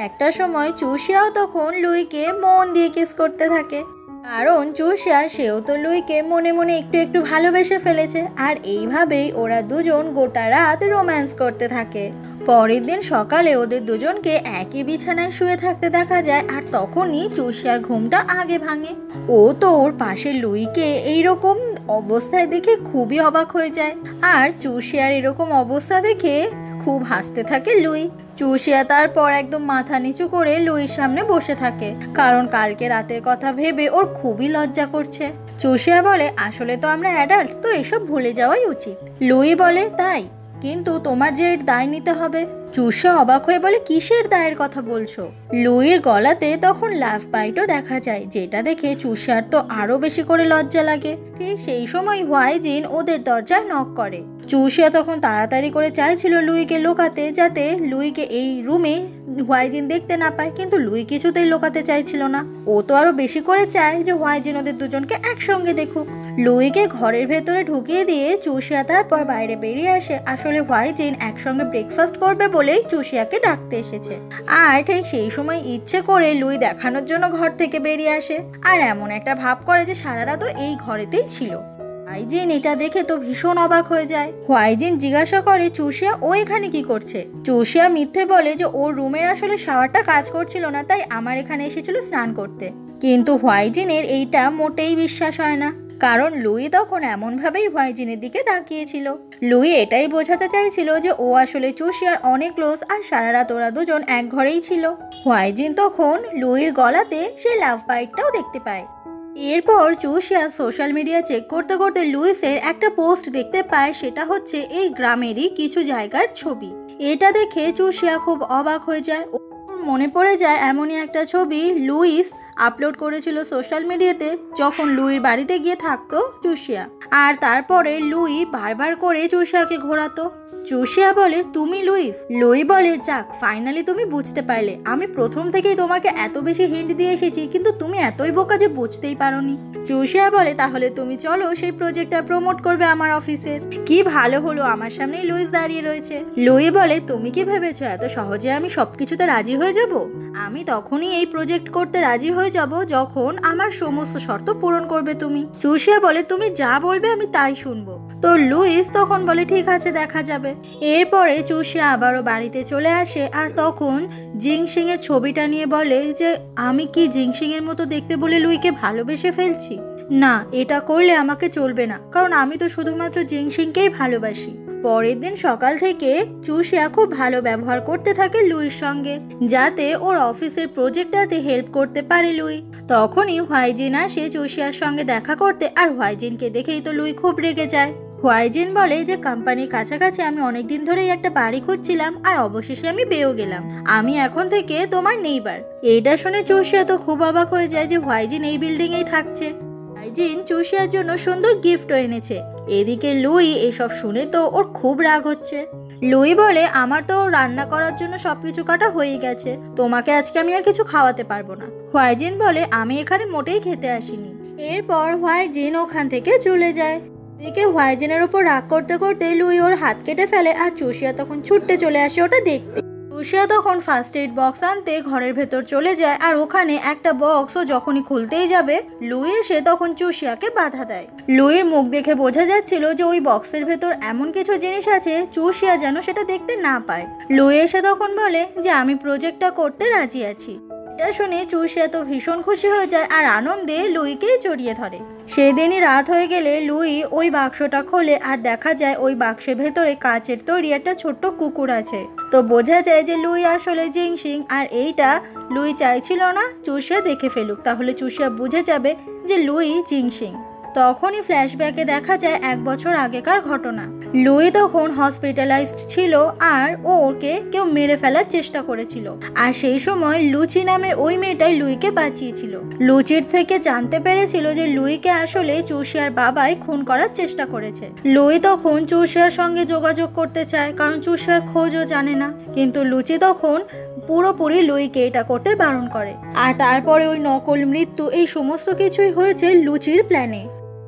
একটা সময় চুষিয়াও তখন লুইকে মন দিয়ে কিস করতে থাকে, কারণ চুষিয়া সেও তো লুইকে মনে মনে একটু একটু ভালোবেসে ফেলেছে। আর এইভাবেই ওরা দুজন গোটা রাত রোম্যান্স করতে থাকে। পরের দিন সকালে ওদের দুজনকে একই বিছানায় শুয়ে থাকতে দেখা যায়, আর তখনই চুষিয়ার ঘুমটা আগে ভাঙে। ও তো ওর পাশে লুইকে এইরকম অবস্থায় দেখে খুবই অবাক হয়ে যায়, আর চুষিয়ার এরকম অবস্থা দেখে খুব হাসতে থাকে লুই। চুষিয়া তারপর একদম মাথা নিচু করে লুইয়ের সামনে বসে থাকে, কারণ কালকে রাতের কথা ভেবে ওর খুবই লজ্জা করছে। চুষিয়া বলে আসলে তো আমরা অ্যাডাল্ট, তো এসব ভুলে যাওয়াই উচিত। লুই বলে তাই, কিন্তু তোমার যে এর দায় নিতে হবে। চুষিয়া অবাক হয়ে বলে কিসের দায়ের কথা বলছো? লুইয়ের গলাতে তখন লাভ বাইটও দেখা যায়, যেটা দেখে চুষিয়ার তো আরো বেশি করে লজ্জা লাগে। ঠিক সেই সময় হোয়াইজিন ওদের দরজায় নক করে। চুষিয়া তখন তাড়াতাড়ি করে চাইছিল লুইকে লুকাতে, যাতে লুইকে এই রুমে হোয়াইজিন দেখতে না পায়, কিন্তু লুই কিছুতেই লুকাতে চাইছিল না। ও তো আরো বেশি করে চায় যে হোয়াইজিন ওদের দুজনকে একসঙ্গে দেখুক। লুইকে ঘরের ভেতরে ঢুকিয়ে দিয়ে চুষিয়া তারপর বাইরে বেরিয়ে আসে। আসলে হোয়াইজিন একসঙ্গে ব্রেকফাস্ট করবে বলেই চুষিয়াকে ডাকতে এসেছে। আর ঠিক সেই সময় ইচ্ছে করে লুই দেখানোর জন্য ঘর থেকে বেরিয়ে আসে, আর এমন একটা ভাব করে যে সারা রাতও এই ঘরেতেই ছিল। হোয়াইজিন এটা দেখে তো ভীষণ অবাক হয়ে যায়। হোয়াইজিন জিজ্ঞাসা করে চুষিয়া ও এখানে কি করছে? চুষিয়া মিথ্যে বলে যে ওর রুমের আসলে শাওয়ারটা কাজ করছিল না, তাই আমার এখানে এসেছিল স্নান করতে। কিন্তু হোয়াইজিনের এইটা মোটেই বিশ্বাস হয় না, কারণ লুই তখন এমনভাবেই হোয়াইজিনের দিকে তাকিয়েছিল। লুই এটাই বোঝাতে চাইছিল যে ও আসলে চুষিয়ার অনেক ক্লোজ, আর সারা রাত ওরা দুজন এক ঘরেই ছিল। হোয়াইজিন তখন লুইয়ের গলাতে সেই লাভ বাইটটাও দেখতে পায়। এরপর চুষিয়া সোশ্যাল মিডিয়া চেক করতে করতে লুইসের একটা পোস্ট দেখতে পায়, সেটা হচ্ছে এই গ্রামেরই কিছু জায়গার ছবি। এটা দেখে চুষিয়া খুব অবাক হয়ে যায়। ওর মনে পড়ে যায় এমনই একটা ছবি লুইস আপলোড করেছিল সোশ্যাল মিডিয়াতে যখন লুইর বাড়িতে গিয়ে থাকতো চুষিয়া, আর তারপরে লুই বারবার করে চুষিয়াকে ঘোরাতো। চুষিয়া বলে তুমি লুইস? লুই বলে যাক ফাইনালি তুমি বুঝতে পারলে, আমি প্রথম থেকেই তোমাকে এত বেশি হিন্ট দিয়ে এসেছি, কিন্তু তুমি এতই বোকা যে বুঝতেই পারোনি। চুষিয়া বলে তাহলে তুমি চলো সেই প্রজেক্টটা প্রমোট করবে আমার অফিসের। কি ভালো হলো আমার সামনেই লুইস দাঁড়িয়ে রয়েছে। লুই বলে তুমি কি ভেবেছো এত সহজে আমি সবকিছুতে রাজি হয়ে যাব? আমি তখনই এই প্রজেক্ট করতে রাজি হয়ে যাব যখন আমার সমস্ত শর্ত পূরণ করবে তুমি। চুষিয়া বলে তুমি যা বলবে আমি তাই শুনবো। তো লুইস তখন বলে ঠিক আছে দেখা যাবে। এরপরে চুষিয়া আবারও বাড়িতে চলে আসে, আর তখন জিংসিং এর ছবিটা নিয়ে বলে যে আমি কি জিংসিং এর মতো দেখতে বলে লুইকে ভালোবেসে ফেলছি? না, এটা করলে আমাকে চলবে না, কারণ আমি তো শুধুমাত্র জিংসিংকেই ভালোবাসি। পরের দিন সকাল থেকে চুষিয়া খুব ভালো ব্যবহার করতে থাকে লুইর সঙ্গে, যাতে ওর অফিসের প্রজেক্টটাতে হেল্প করতে পারে লুই। তখনই হোয়াইজিন আসে চুষিয়ার সঙ্গে দেখা করতে, আর হোয়াইজিনকে দেখেই তো লুই খুব রেগে যায়। হোয়াইজিন বলে যে কোম্পানির কাছাকাছি আমি অনেকদিন ধরেই একটা বাড়ি খুঁজছিলাম আর অবশেষে আমি পেয়েও গেলাম। আমি এখন থেকে তোমার নেইবার। এটা শুনে চুষিয়া তো খুব অবাক হয়ে যায় যে হোয়াইজিন এই বিল্ডিং এই থাকছে। হোয়াইজিন চুষিয়ার জন্য সুন্দর গিফটও এনেছে। এদিকে লুই এসব শুনে তো ওর খুব রাগ হচ্ছে। লুই বলে আমার তো রান্না করার জন্য সবকিছু কাটা হয়ে গেছে, তোমাকে আজকে আমি আর কিছু খাওয়াতে পারবো না। হোয়াইজিন বলে আমি এখানে মোটেই খেতে আসিনি। এরপর হোয়াইজিন ওখান থেকে চলে যায়। এদিকে হোয়াইজিনের উপর রাগ করতে করতে লুই ওর হাত কেটে ফেলে আর চুষিয়া তখন ছুটতে চলে আসে ওটা দেখতে। চুষিয়া তখন ফার্স্ট এইড বক্স আনতে ঘরের ভেতর চলে যায় আর ওখানে একটা বক্স ও যখনই খুলতেই যাবে লুই এসে তখন চুষিয়াকে বাধা দেয়। লুইয়ের মুখ দেখে বোঝা যাচ্ছিল যে ওই বক্সের ভেতর এমন কিছু জিনিস আছে চুষিয়া যেন সেটা দেখতে না পায়। লুই এসে তখন বলে যে আমি প্রজেক্টটা করতে রাজি আছি। এটা শুনে চুষিয়া তো ভীষণ খুশি হয়ে যায় আর আনন্দে লুইকে জড়িয়ে ধরে। সেদিনই রাত হয়ে গেলে লুই ওই বাক্সটা খোলে আর দেখা যায় ওই বাক্সের ভেতরে কাচের তৈরি একটা ছোট্ট কুকুর আছে। তো বোঝা যায় যে লুই আসলে জিংশিং আর এইটা লুই চাইছিল না চুষিয়া দেখে ফেলুক, তাহলে চুষিয়া বুঝে যাবে যে লুই জিংশিং। তখনই ফ্ল্যাশব্যাকে দেখা যায় 1 বছর আগেকার ঘটনা। লুই তখন হসপিটালাইজড ছিল আর ওকে কেউ মেরে ফেলার চেষ্টা করেছিল আর সেই সময় লুচি নামের ওই মেয়েটাই লুইকে বাঁচিয়েছিল। লুচির থেকে জানতে পেরেছিল যে লুইকে আসলে চুষিয়ার বাবাই খুন করার চেষ্টা করেছে। লুই তখন চুষিয়ার সঙ্গে যোগাযোগ করতে চায় কারণ চুষিয়ার খোঁজও জানে না, কিন্তু লুচি তখন পুরোপুরি লুইকে এটা করতে বারণ করে। আর তারপরে ওই নকল মৃত্যু এই সমস্ত কিছুই হয়েছে লুচির প্ল্যানে।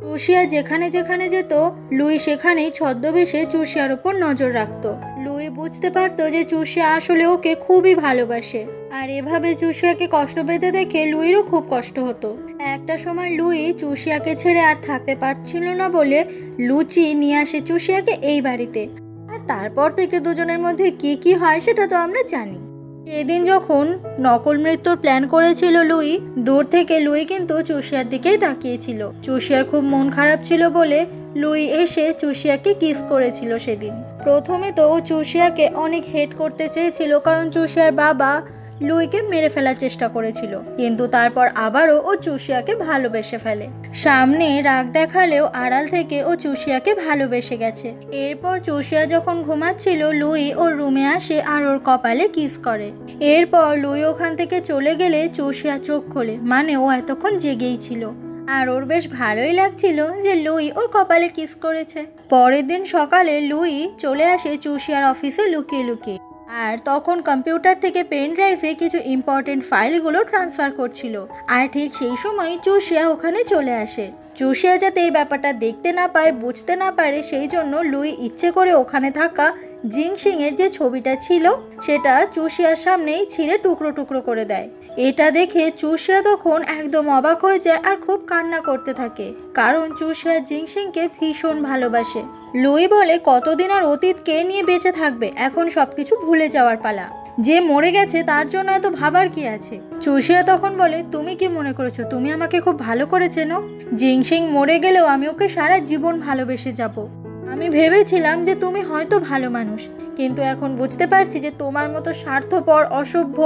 চুষিয়া যেখানে যেখানে যেত লুই সেখানেই ছদ্মবেশে চুষিয়ার উপর নজর রাখত। লুই বুঝতে পারতো যে চুষিয়া আসলে ওকে খুবই ভালোবাসে আর এভাবে চুষিয়াকে কষ্ট পেতে দেখে লুইরও খুব কষ্ট হতো। একটা সময় লুই চুষিয়াকে ছেড়ে আর থাকতে পারছিল না বলে লুচি নিয়ে আসে চুষিয়াকে এই বাড়িতে। আর তারপর থেকে দুজনের মধ্যে কি কি হয় সেটা তো আমরা জানি। সেদিন যখন নকল মৃত্যুর প্ল্যান করেছিল লুই, দূর থেকে লুই কিন্তু চুষিয়ার দিকেই তাকিয়েছিল। চুষিয়ার খুব মন খারাপ ছিল বলে লুই এসে চুষিয়াকে কিস করেছিল সেদিন। প্রথমে তো ও চুষিয়াকে অনেক হেট করতে চেয়েছিল কারণ চুষিয়ার বাবা লুইকে মেরে ফেলার চেষ্টা করেছিল, কিন্তু তারপর আবারও ও চুষিয়াকে ভালোবেসে ফেলে। সামনে রাগ দেখালেও আড়াল থেকে ও চুষিয়াকে ভালোবেসে গেছে। এরপর চুষিয়া যখন ঘুমাচ্ছিল লুই ওর রুমে আসে আর ওর কপালে কিস করে। এরপর লুই ওখান থেকে চলে গেলে চুষিয়া চোখ খোলে, মানে ও এতক্ষণ জেগেই ছিল আর ওর বেশ ভালোই লাগছিল যে লুই ওর কপালে কিস করেছে। পরের দিন সকালে লুই চলে আসে চুষিয়ার অফিসে লুকিয়ে লুকিয়ে আর তখন কম্পিউটার থেকে পেন ড্রাইভে কিছু ইম্পর্টেন্ট ফাইলগুলো ট্রান্সফার করছিল। আর ঠিক সেই সময় চুষিয়া ওখানে চলে আসে। চুষিয়া যাতে এই ব্যাপারটা দেখতে না পায়, বুঝতে না পারে, সেই জন্য লুই ইচ্ছে করে ওখানে থাকা জিংশিং এর যে ছবিটা ছিল সেটা চুষিয়ার সামনেই ছিঁড়ে টুকরো টুকরো করে দেয়। এটা দেখে চুষিয়া তখন একদম অবাক হয়ে যায় আর খুব কান্না করতে থাকে কারণ চুষিয়া জিংশিংকে ভীষণ ভালোবাসে। লুই বলে কতদিন আর অতীতকে নিয়ে বেঁচে থাকবে, এখন সবকিছু ভুলে যাওয়ার পালা। যে মরে গেছে তার জন্য এত ভাবার কি আছে। চুষিয়া তখন বলে তুমি কি মনে করেছো তুমি আমাকে খুব ভালো করে চেনো? জিংশিং মরে গেলেও আমি ওকে সারা জীবন ভালোবেসে যাব। আমি ভেবেছিলাম যে তুমি হয়তো ভালো মানুষ, কিন্তু এখন বুঝতে পারছি যে তোমার মতো স্বার্থপর, অসভ্য,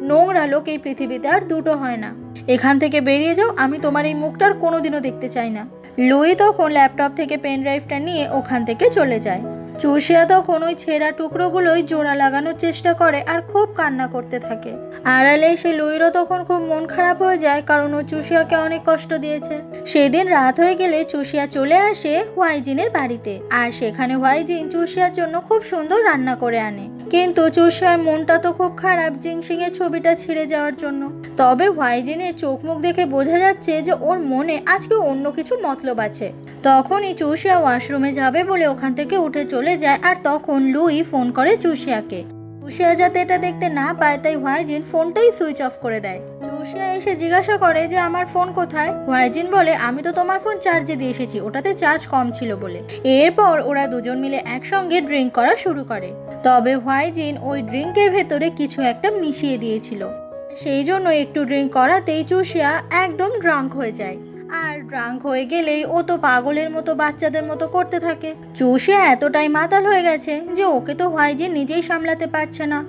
নোংরা লোক এই পৃথিবীতে আর দুটো হয় না। এখান থেকে বেরিয়ে যাও, আমি তোমার এই মুখটার কোনোদিনও দেখতে চাই না। লুই তখন ল্যাপটপ থেকে পেন ড্রাইভটা নিয়ে ওখান থেকে চলে যায়। চুষিয়া তখন ওই ছেঁড়া টুকরোগুলোই জোড়া লাগানোর চেষ্টা করে আর খুব কান্না করতে থাকে। আড়ালে এসে লুইরও তখন খুব মন খারাপ হয়ে যায় কারণ ও চুষিয়াকে অনেক কষ্ট দিয়েছে। সেদিন রাত হয়ে গেলে চুষিয়া চলে আসে হোয়াইজিনের বাড়িতে আর সেখানে হোয়াইজিন চুষিয়ার জন্য খুব সুন্দর রান্না করে আনে। কিন্তু চুষিয়ার মনটা তো খুব খারাপ জিংশিং এর ছবিটা ছিঁড়ে যাওয়ার জন্য। তবে হোয়াইজিনের চোখ মুখ দেখে বোঝা যাচ্ছে যে ওর মনে আজকে অন্য কিছু মতলব আছে। তখনই চুষিয়া ওয়াশরুমে যাবে বলে ওখান থেকে উঠে চলে যায় আর তখন লুই ফোন করে চুষিয়াকে। চুষিয়া যাতে এটা দেখতে না পায় তাই হোয়াইজিন ফোনটাই সুইচ অফ করে দেয়। চুষিয়া এসে জিজ্ঞাসা করে যে আমার ফোন কোথায়? হোয়াইজিন বলে আমি তো তোমার ফোন চার্জে দিয়ে এসেছি, ওটাতে চার্জ কম ছিল বলে। এরপর ওরা দুজন মিলে একসঙ্গে ড্রিঙ্ক করা শুরু করে। তবে হোয়াইজিন ওই ড্রিঙ্কের ভেতরে কিছু একটা মিশিয়ে দিয়েছিল, সেই জন্য একটু ড্রিঙ্ক করাতেই চুষিয়া একদম ড্রাঙ্ক হয়ে যায়। আর ড্রাঙ্ক হয়ে গেলেই ও তো পাগলের মতো বাচ্চাদের মতো করতে থাকে। চুষিয়া এতটাই মাতাল হয়ে গেছে যে ওকে তো হোয়াইজিন নিজেই সামলাতে পারছে না।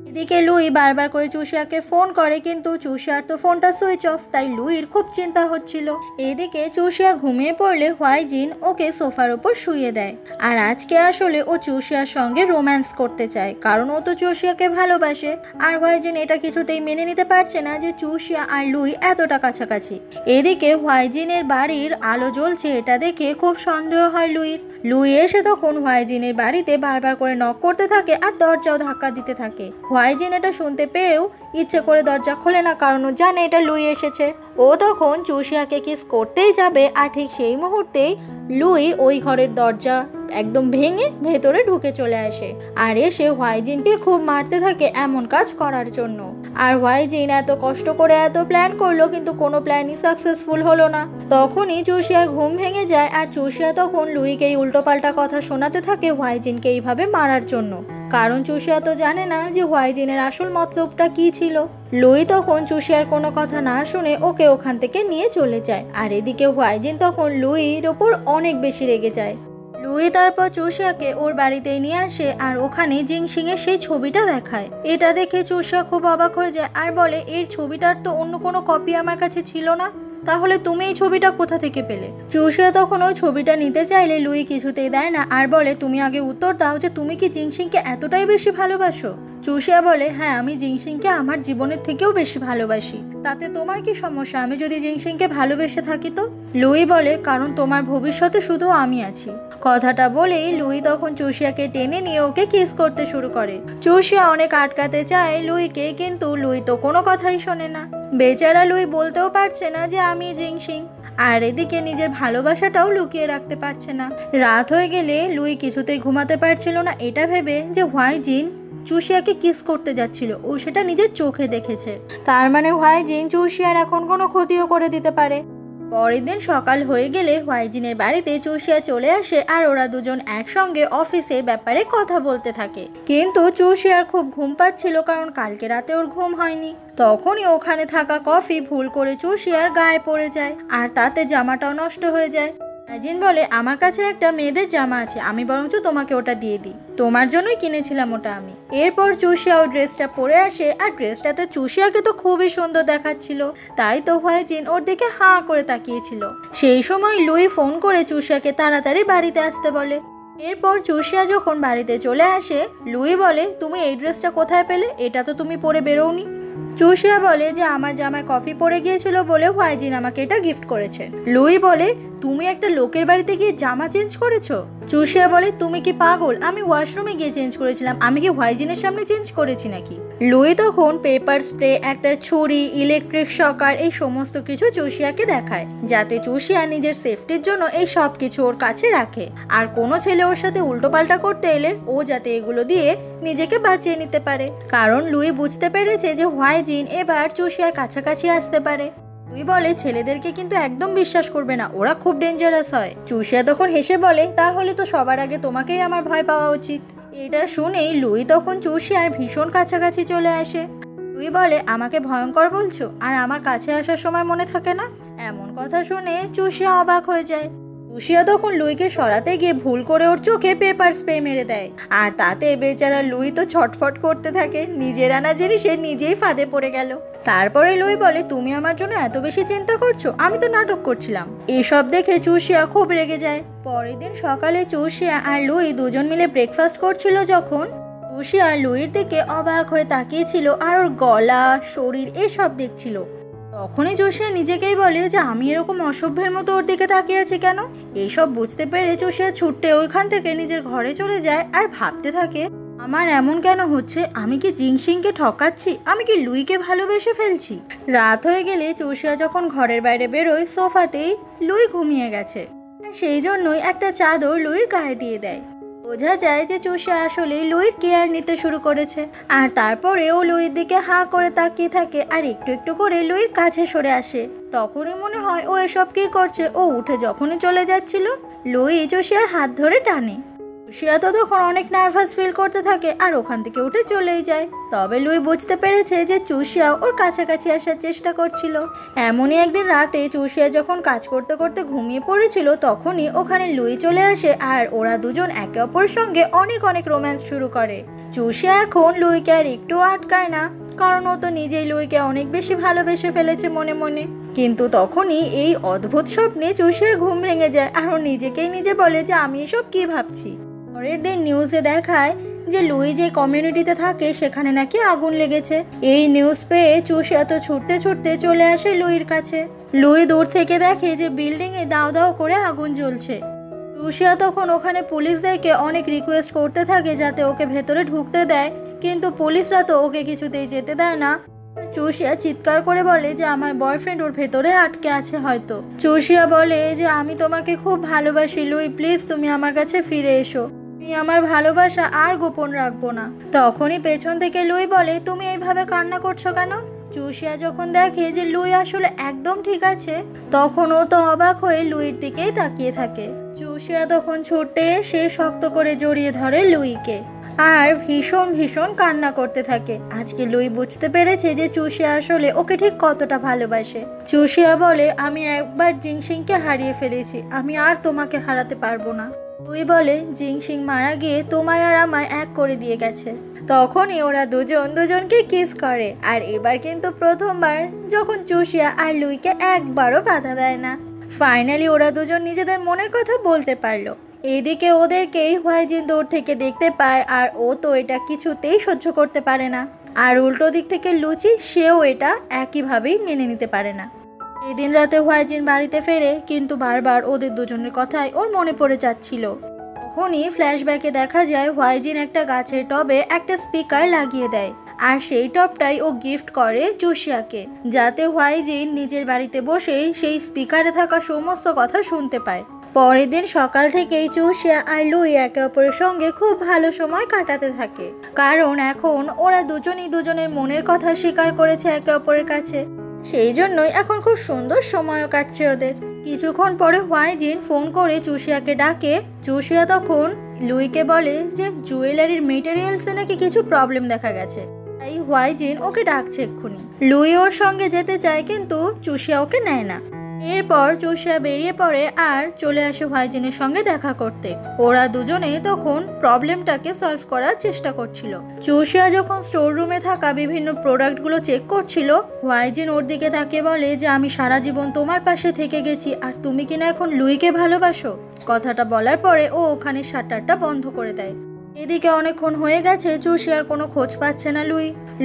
এদিকে লুই বারবার করে চুষিয়াকে ফোন করে, কিন্তু চুষিয়ার তো ফোনটা সুইচ অফ, তাই লুইর খুব চিন্তা হচ্ছিল। এদিকে চুষিয়া ঘুমিয়ে পড়লে হোয়াইজিন ওকে সোফার উপর শুইয়ে দেয়। আর আজকে আসলে ও চুষিয়ার সঙ্গে রোম্যান্স করতে চায়, কারণ ও তো চুষিয়াকে ভালোবাসে। আর হোয়াইজিন এটা কিছুতেই মেনে নিতে পারছে না যে চুষিয়া আর লুই এতটা কাছাকাছি। এদিকে হোয়াইজিনের বাড়ির আলো জ্বলছে, এটা দেখে খুব সন্দেহ হয় লুইর। লুই এসে তখন হোয়াইজিনের বাড়িতে বারবার করে নক করতে থাকে আর দরজাও ধাক্কা দিতে থাকে। হোয়াইজিন এটা শুনতে পেয়েও ইচ্ছে করে দরজা খোলে না, কারণ ও জানে এটা লুই এসেছে। ও তখন চুষিয়াকে কিস করতেই যাবে, আর ঠিক সেই মুহূর্তেই লুই ওই ঘরের দরজা একদম ভেঙে ভেতরে ঢুকে চলে আসে আর এসে হোয়াইজিনকে খুব মারতে থাকে এমন কাজ করার জন্য। আর হোয়াইজিন এত কষ্ট করে এত প্ল্যান করলো, কিন্তু কোনো প্ল্যানই সাকসেসফুল হলো না। তখনই চুষিয়ার ঘুম ভেঙে যায়, আর চুষিয়া তখন লুইকে উল্টোপাল্টা কথা শোনাতে থাকে হোয়াইজিনকে এইভাবে মারার জন্য। কারণ চুষিয়া তো জানে না যে হোয়াইজিনের আসল মতলবটা কি ছিল। লুই তখন চুষিয়ার কোনো কথা না শুনে ওকে ওখান থেকে নিয়ে চলে যায়। আর এদিকে হোয়াইজিন তখন লুইর ওপর অনেক বেশি রেগে যায়। লুই তারপর চুষিয়াকে ওর বাড়িতেই নিয়ে আসে আর ওখানে জিংশিং এর সেই ছবিটা দেখায়। এটা দেখে চুষিয়া খুব অবাক হয়ে যায় আর বলে, এই ছবিটার তো অন্য কোনো কপি আমার কাছে ছিল না, তাহলে তুমি এই ছবিটা কোথা থেকে পেলে? চুষিয়া তখন ওই ছবিটা নিতে চাইলে লুই কিছুতেই দেয় না আর বলে, তুমি আগে উত্তর দাও যে তুমি কি জিংশিংকে এতটাই বেশি ভালোবাসো? চুষিয়া বলে, হ্যাঁ, আমি জিংশিংকে আমার জীবনের থেকেও বেশি ভালোবাসি। তাতে তোমার কি সমস্যা আমি যদি জিংশিংকে ভালোবেসে থাকি? তো লুই বলে, কারণ তোমার ভবিষ্যতে শুধু আমি আছি। কথাটা বলেই লুই তখন চুষিয়াকে টেনে নিয়ে ওকে কিস করতে শুরু করে। চুষিয়া অনেক আটকাতে চায় লুইকে, কিন্তু লুই তো কোনো কথাই শোনে না। বেচারা লুই বলতেও পারছে না যে আমি জিংশিং, আর এদিকে নিজের ভালোবাসাটাও লুকিয়ে রাখতে পারছে না। রাত হয়ে গেলে লুই কিছুতেই ঘুমাতে পারছিল না, এটা ভেবে যে হোয়াইজিন চুষিয়াকে কিস করতে যাচ্ছিল, ও সেটা নিজের চোখে দেখেছে। তার মানে হোয়াইজিন চুষিয়ার এখন কোনো ক্ষতিও করে দিতে পারে। পরের দিন সকাল হয়ে গেলে হোয়াইজিনের বাড়িতে চুষিয়া চলে আসে আর ওরা দুজন একসঙ্গে অফিসের ব্যাপারে কথা বলতে থাকে। কিন্তু চুষিয়ার খুব ঘুম পাচ্ছিল, কারণ কালকে রাতে ওর ঘুম হয়নি। তখনই ওখানে থাকা কফি ভুল করে চুষিয়ার গায়ে পড়ে যায় আর তাতে জামাটাও নষ্ট হয়ে যায়। হোয়াইজিন বলে, আমার কাছে একটা মেয়েদের জামা আছে, আমি বরঞ্চ তোমাকে ওটা দিয়ে দিই, তোমার জন্যই কিনেছিলাম ওটা আমি। এরপর চুষিয়া ওই ড্রেসটা পরে আসে আর ড্রেসটাতে চুষিয়াকে তো খুবই সুন্দর দেখাচ্ছিল, তাই তো হোয়াইজিন ওর দিকে হাঁ করে তাকিয়েছিল। সেই সময় লুই ফোন করে চুষিয়াকে তাড়াতাড়ি বাড়িতে আসতে বলে। এরপর চুষিয়া যখন বাড়িতে চলে আসে, লুই বলে, তুমি এই ড্রেসটা কোথায় পেলে? এটা তো তুমি পরে বেরোওনি। চুষিয়া বলে যে আমার জামায় কফি পড়ে গিয়েছিল বলে হোয়াইজিন আমাকে এটা গিফট করেছে। লুই বলে, তুমি একটা লোকের বাড়িতে গিয়ে জামা চেঞ্জ করেছো? চুষিয়া বলে, তুমি কি পাগল? আমি ওয়াশরুমে গিয়ে চেঞ্জ করেছিলাম, আমি কি হোয়াইজিনের সামনে চেঞ্জ করেছি নাকি? লুই তখন পেপার স্প্রে, একটা ছুরি, ইলেকট্রিক শকার এই সমস্ত কিছু চুষিয়াকে দেখায়, যাতে চুষিয়া নিজের সেফটির জন্য এই সব কিছু ওর কাছে রাখে, আর কোনো ছেলে ওর সাথে উল্টোপাল্টা করতে এলে ও যাতে এগুলো দিয়ে নিজেকে বাঁচিয়ে নিতে পারে। কারণ লুই বুঝতে পেরেছে যে হোয়াইজিন এবার চুষিয়ার কাছাকাছি আসতে পারে। লুই বলে, ছেলেদেরকে কিন্তু একদম বিশ্বাস করবে না, ওরা খুব ডেঞ্জারাস হয়। চুষিয়া তখন হেসে বলে, তাহলে তো সবার আগে তোমাকেই আমার ভয় পাওয়া উচিত। এটা শুনেই লুই তখন চুষিয়ার ভীষণ কাছাকাছি চলে আসে। লুই বলে, আমাকে ভয়ঙ্কর বলছো আর আমার কাছে আসার সময় মনে থাকে না? এমন কথা শুনে চুষিয়া অবাক হয়ে যায়। চুষিয়া তখন লুইকে সরাতে গিয়ে ভুল করে ওর চোখে পেপার স্প্রে মেরে দেয়, আর তাতে বেচারা লুই তো ছটফট করতে থাকে, নিজের আনা জিনিসে নিজেই ফাঁদে পড়ে গেল। তারপরে লুই বলে, তুমি আমার জন্য এত বেশি চিন্তা করছো? আমি তো নাটক করছিলাম। এসব দেখে চুষিয়া খুব রেগে যায়। পরের দিন সকালে চুষিয়া আর লুই দুজন মিলে ব্রেকফাস্ট করছিল, যখন চুষিয়া লুইয়ের দিকে অবাক হয়ে তাকিয়েছিল আর ওর গলা, শরীর এসব দেখছিল। তখনই চুষিয়া নিজেকেই বলে যে আমি এরকম অসভ্যের মতো ওর দিকে তাকিয়ে আছি কেন? এইসব বুঝতে পেরে চুষিয়া ছুটে ওইখান থেকে নিজের ঘরে চলে যায় আর ভাবতে থাকে, আমার এমন কেন হচ্ছে? আমি কি জিংশিংকে ঠকাচ্ছি? আমি কি লুইকে ভালোবেসে ফেলছি? রাত হয়ে গেলে চুষিয়া যখন ঘরের বাইরে বেরোয়, সোফাতেই লুই ঘুমিয়ে গেছে। সেই জন্যই একটা চাদর লুইর গায়ে দিয়ে দেয়। বোঝা যায় যে চুষিয়া আসলে লুইর কেয়ার নিতে শুরু করেছে। আর তারপরে ও লুইর দিকে হাঁ করে তাকিয়ে থাকে আর একটু একটু করে লুইর কাছে সরে আসে। তখনই মনে হয় ও এসব কি করছে। ও উঠে যখনই চলে যাচ্ছিল, লুই চুষিয়ার হাত ধরে টানে। চুষিয়া তো তখন অনেক নার্ভাস ফিল করতে থাকে আর ওখান থেকে উঠে চলেই যায়। তবে লুই বুঝতে পেরেছে যে চুষিয়া ওর কাছাকাছি আসার চেষ্টা করছিল। এমনই একদিন রাতে চুষিয়া যখন কাজ করতে করতে ঘুমিয়ে পড়েছিল, তখনই ওখানে লুই চলে আসে আর ওরা দুজন একে অপরের সঙ্গে অনেক অনেক রোম্যান্স শুরু করে। চুষিয়া এখন লুইকে আর একটু আটকায় না, কারণ ও তো নিজেই লুইকে অনেক বেশি ভালোবেসে ফেলেছে মনে মনে। কিন্তু তখনই এই অদ্ভুত স্বপ্নে চুষিয়ার ঘুম ভেঙে যায় আর ও নিজেকেই নিজে বলে যে আমি এসব কি ভাবছি। পরের দিন নিউজে দেখায় যে লুই যে কমিউনিটিতে থাকে সেখানে নাকি আগুন লেগেছে। এই নিউজ পেয়ে চুষিয়া তো ছুটতে ছুটতে চলে আসে লুইর কাছে। লুই দূর থেকে দেখে যে বিল্ডিং এ দাও দাও করে আগুন জ্বলছে। চুষিয়া তখন ওখানে পুলিশদেরকে অনেক রিকোয়েস্ট করতে থাকে যাতে ওকে ভেতরে ঢুকতে দেয়, কিন্তু পুলিশরা তো ওকে কিছুতেই যেতে দেয় না। চুষিয়া চিৎকার করে বলে যে আমার বয়ফ্রেন্ড ওর ভেতরে আটকে আছে হয়তো। চুষিয়া বলে যে আমি তোমাকে খুব ভালোবাসি লুই, প্লিজ তুমি আমার কাছে ফিরে এসো, আমি আমার ভালোবাসা আর গোপন রাখবো না। তখনই পেছন থেকে লুই বলে তুমি এইভাবে কান্না করছো কেন? চুষিয়া যখন দেখে যে লুই আসলে একদম ঠিক আছে, তখন ও তো অবাক হয়ে লুইর দিকেই তাকিয়ে থাকে। চুষিয়া তখন ছুটে এসে শক্ত করে জড়িয়ে ধরে লুইকে আর ভীষণ ভীষণ কান্না করতে থাকে। আজকে লুই বুঝতে পেরেছে যে চুষিয়া আসলে ওকে ঠিক কতটা ভালোবাসে। চুষিয়া বলে আমি একবার জিংসিংকে হারিয়ে ফেলেছি, আমি আর তোমাকে হারাতে পারবো না। লুই বলে জিংসিং মারা গিয়ে তোমায় আর আমায় এক করে দিয়ে গেছে। তখনই ওরা দুজনকে কিস করে, আর এবার কিন্তু প্রথমবার যখন চুষিয়া আর লুইকে একবারও বাধা দেয় না। ফাইনালি ওরা দুজন নিজেদের মনের কথা বলতে পারলো। এদিকে ওদেরকেই হুয়াইজিন দূর থেকে দেখতে পায় আর ও তো এটা কিছুতেই সহ্য করতে পারে না। আর উল্টো দিক থেকে লুচি, সেও এটা একইভাবেই মেনে নিতে পারে না। এদিন রাতে হুয়াইজিন বাড়িতে ফেরে, কিন্তু বারবার ওদের দুজনের কথাই ওর মনে পড়ে যাচ্ছিল। তখনই ফ্ল্যাশব্যাকে দেখা যায় হুয়াইজিন একটা গাছের টবে একটা স্পিকার লাগিয়ে দেয়, আর সেই টবটাই ও গিফট করে চুষিয়াকে, যাতে হুয়াইজিন নিজের বাড়িতে বসেই সেই স্পিকারে থাকা সমস্ত কথা শুনতে পায়। পরের দিন সকাল থেকেই চুষিয়া আর লুই একে অপরের সঙ্গে খুব ভালো সময় কাটাতে থাকে, কারণ এখন ওরা দুজনই দুজনের মনের কথা স্বীকার করেছে একে অপরের কাছে। সেই জন্যই এখন খুব সুন্দর সময়ও কাটছে ওদের। কিছুক্ষণ পরে হুয়াইজিন ফোন করে চুষিয়াকে ডাকে। চুষিয়া তখন লুইকে বলে যে জুয়েলারির মেটেরিয়ালসে নাকি কিছু প্রবলেম দেখা গেছে, তাই হুয়াইজিন ওকে ডাকছে এক্ষুনি। লুই ওর সঙ্গে যেতে চায়, কিন্তু চুষিয়া ওকে নেয় না। এরপর চুষিয়া বেরিয়ে পড়ে আর চলে আসে হুয়াইজিনের সঙ্গে দেখা করতে। ওরা দুজনে তখন প্রবলেমটাকে সলভ করার চেষ্টা করছিল। চুষিয়া যখন স্টোর রুমে থাকা বিভিন্ন প্রোডাক্টগুলো চেক করছিল, হুয়াইজিন ওর দিকে তাকিয়ে বলে যে আমি সারা জীবন তোমার পাশে থেকে গেছি, আর তুমি কিনা এখন লুইকে ভালোবাসো। কথাটা বলার পরে ও ওখানে শাটারটা বন্ধ করে দেয়। এদিকে অনেকক্ষণ হয়ে গেছে, চুষিয়ার কোনো খোঁজ পাচ্ছে না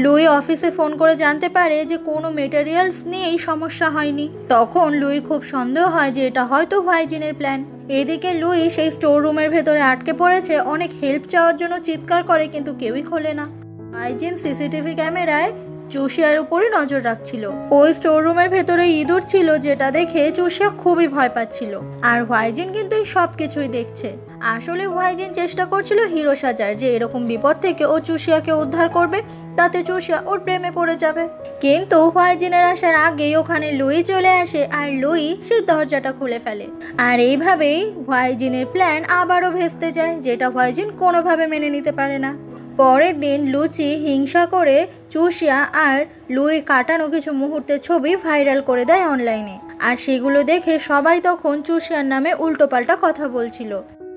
লুই অফিসে ফোন করে জানতে পারে যে কোনো মেটেরিয়ালস নিয়েই সমস্যা হয়নি। তখন লুইর খুব সন্দেহ হয় যে এটা হয়তো হুয়াইজিনের প্ল্যান। এদিকে লুই সেই স্টোর রুমের ভেতরে আটকে পড়েছে, অনেক হেল্প চাওয়ার জন্য চিৎকার করে, কিন্তু কেউই খোলে না। হুয়াইজিন সিসিটিভি ক্যামেরায় চুষিয়ার উপরে নজর রাখছিল। ওই স্টোর রুমের ভেতরে ইঁদুর ছিল, যেটা দেখে চুষিয়া খুবই ভয় পাচ্ছিল। আর হুয়াইজিন কিন্তু এই সব কিছুই দেখছে। আসলে হুয়াইজিন চেষ্টা করছিল হিরো সাজার, যে এরকম বিপদ থেকে ও চুষিয়াকে উদ্ধার করবে, তাতে চুষিয়া ওর প্রেমে পড়ে যাবে। কিন্তু হুয়াইজিনের আসার আগেই ওখানে লুই চলে আসে আর লুই সেই দরজাটা খুলে ফেলে। আর এইভাবেই হুয়াইজিনের প্ল্যান আবারও ভেস্তে যায়, যেটা হুয়াইজিন কোনোভাবে মেনে নিতে পারে না। পরের দিন লুচি হিংসা করে চুষিয়া আর লুই কাটানো কিছু মুহূর্তের ছবি ভাইরাল করে দেয় অনলাইনে। আর সেগুলো দেখে সবাই তখন চুষিয়ার নামে উল্টোপাল্টা কথা বলছিল।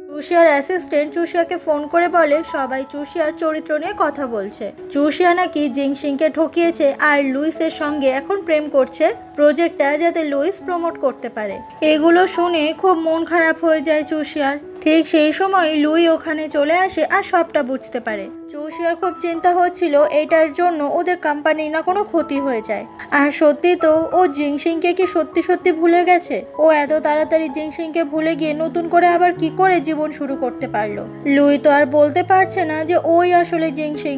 চুষিয়ার অ্যাসিস্ট্যান্ট চুষিয়াকে ফোন করে বলে সবাই চুষিয়ার চরিত্র নিয়ে কথা বলছে। চুষিয়া নাকি জিংসিংকে ঠকিয়েছে আর লুইসের সঙ্গে এখন প্রেম করছে, প্রজেক্টটা যাতে লুইস প্রমোট করতে পারে। এগুলো শুনে খুব মন খারাপ হয়ে যায় চুষিয়ার। ঠিক সেই সময় লুই ওখানে চলে আসে আর সবটা বুঝতে পারে। চুষিয়ার খুব চিন্তা হচ্ছিল এটার জন্য ওদের কোম্পানির না কোনো ক্ষতি হয়ে যায়। আর সত্যি তো ও জিংসিংকে কি সত্যি সত্যি ভুলে গেছে? ও এত তাড়াতাড়ি জিংসিংকে ভুলে গিয়ে নতুন করে আবার কি করে জীবন শুরু করতে পারলো? লুই তো আর বলতে পারছে না যে ওই আসলে জিংসিং।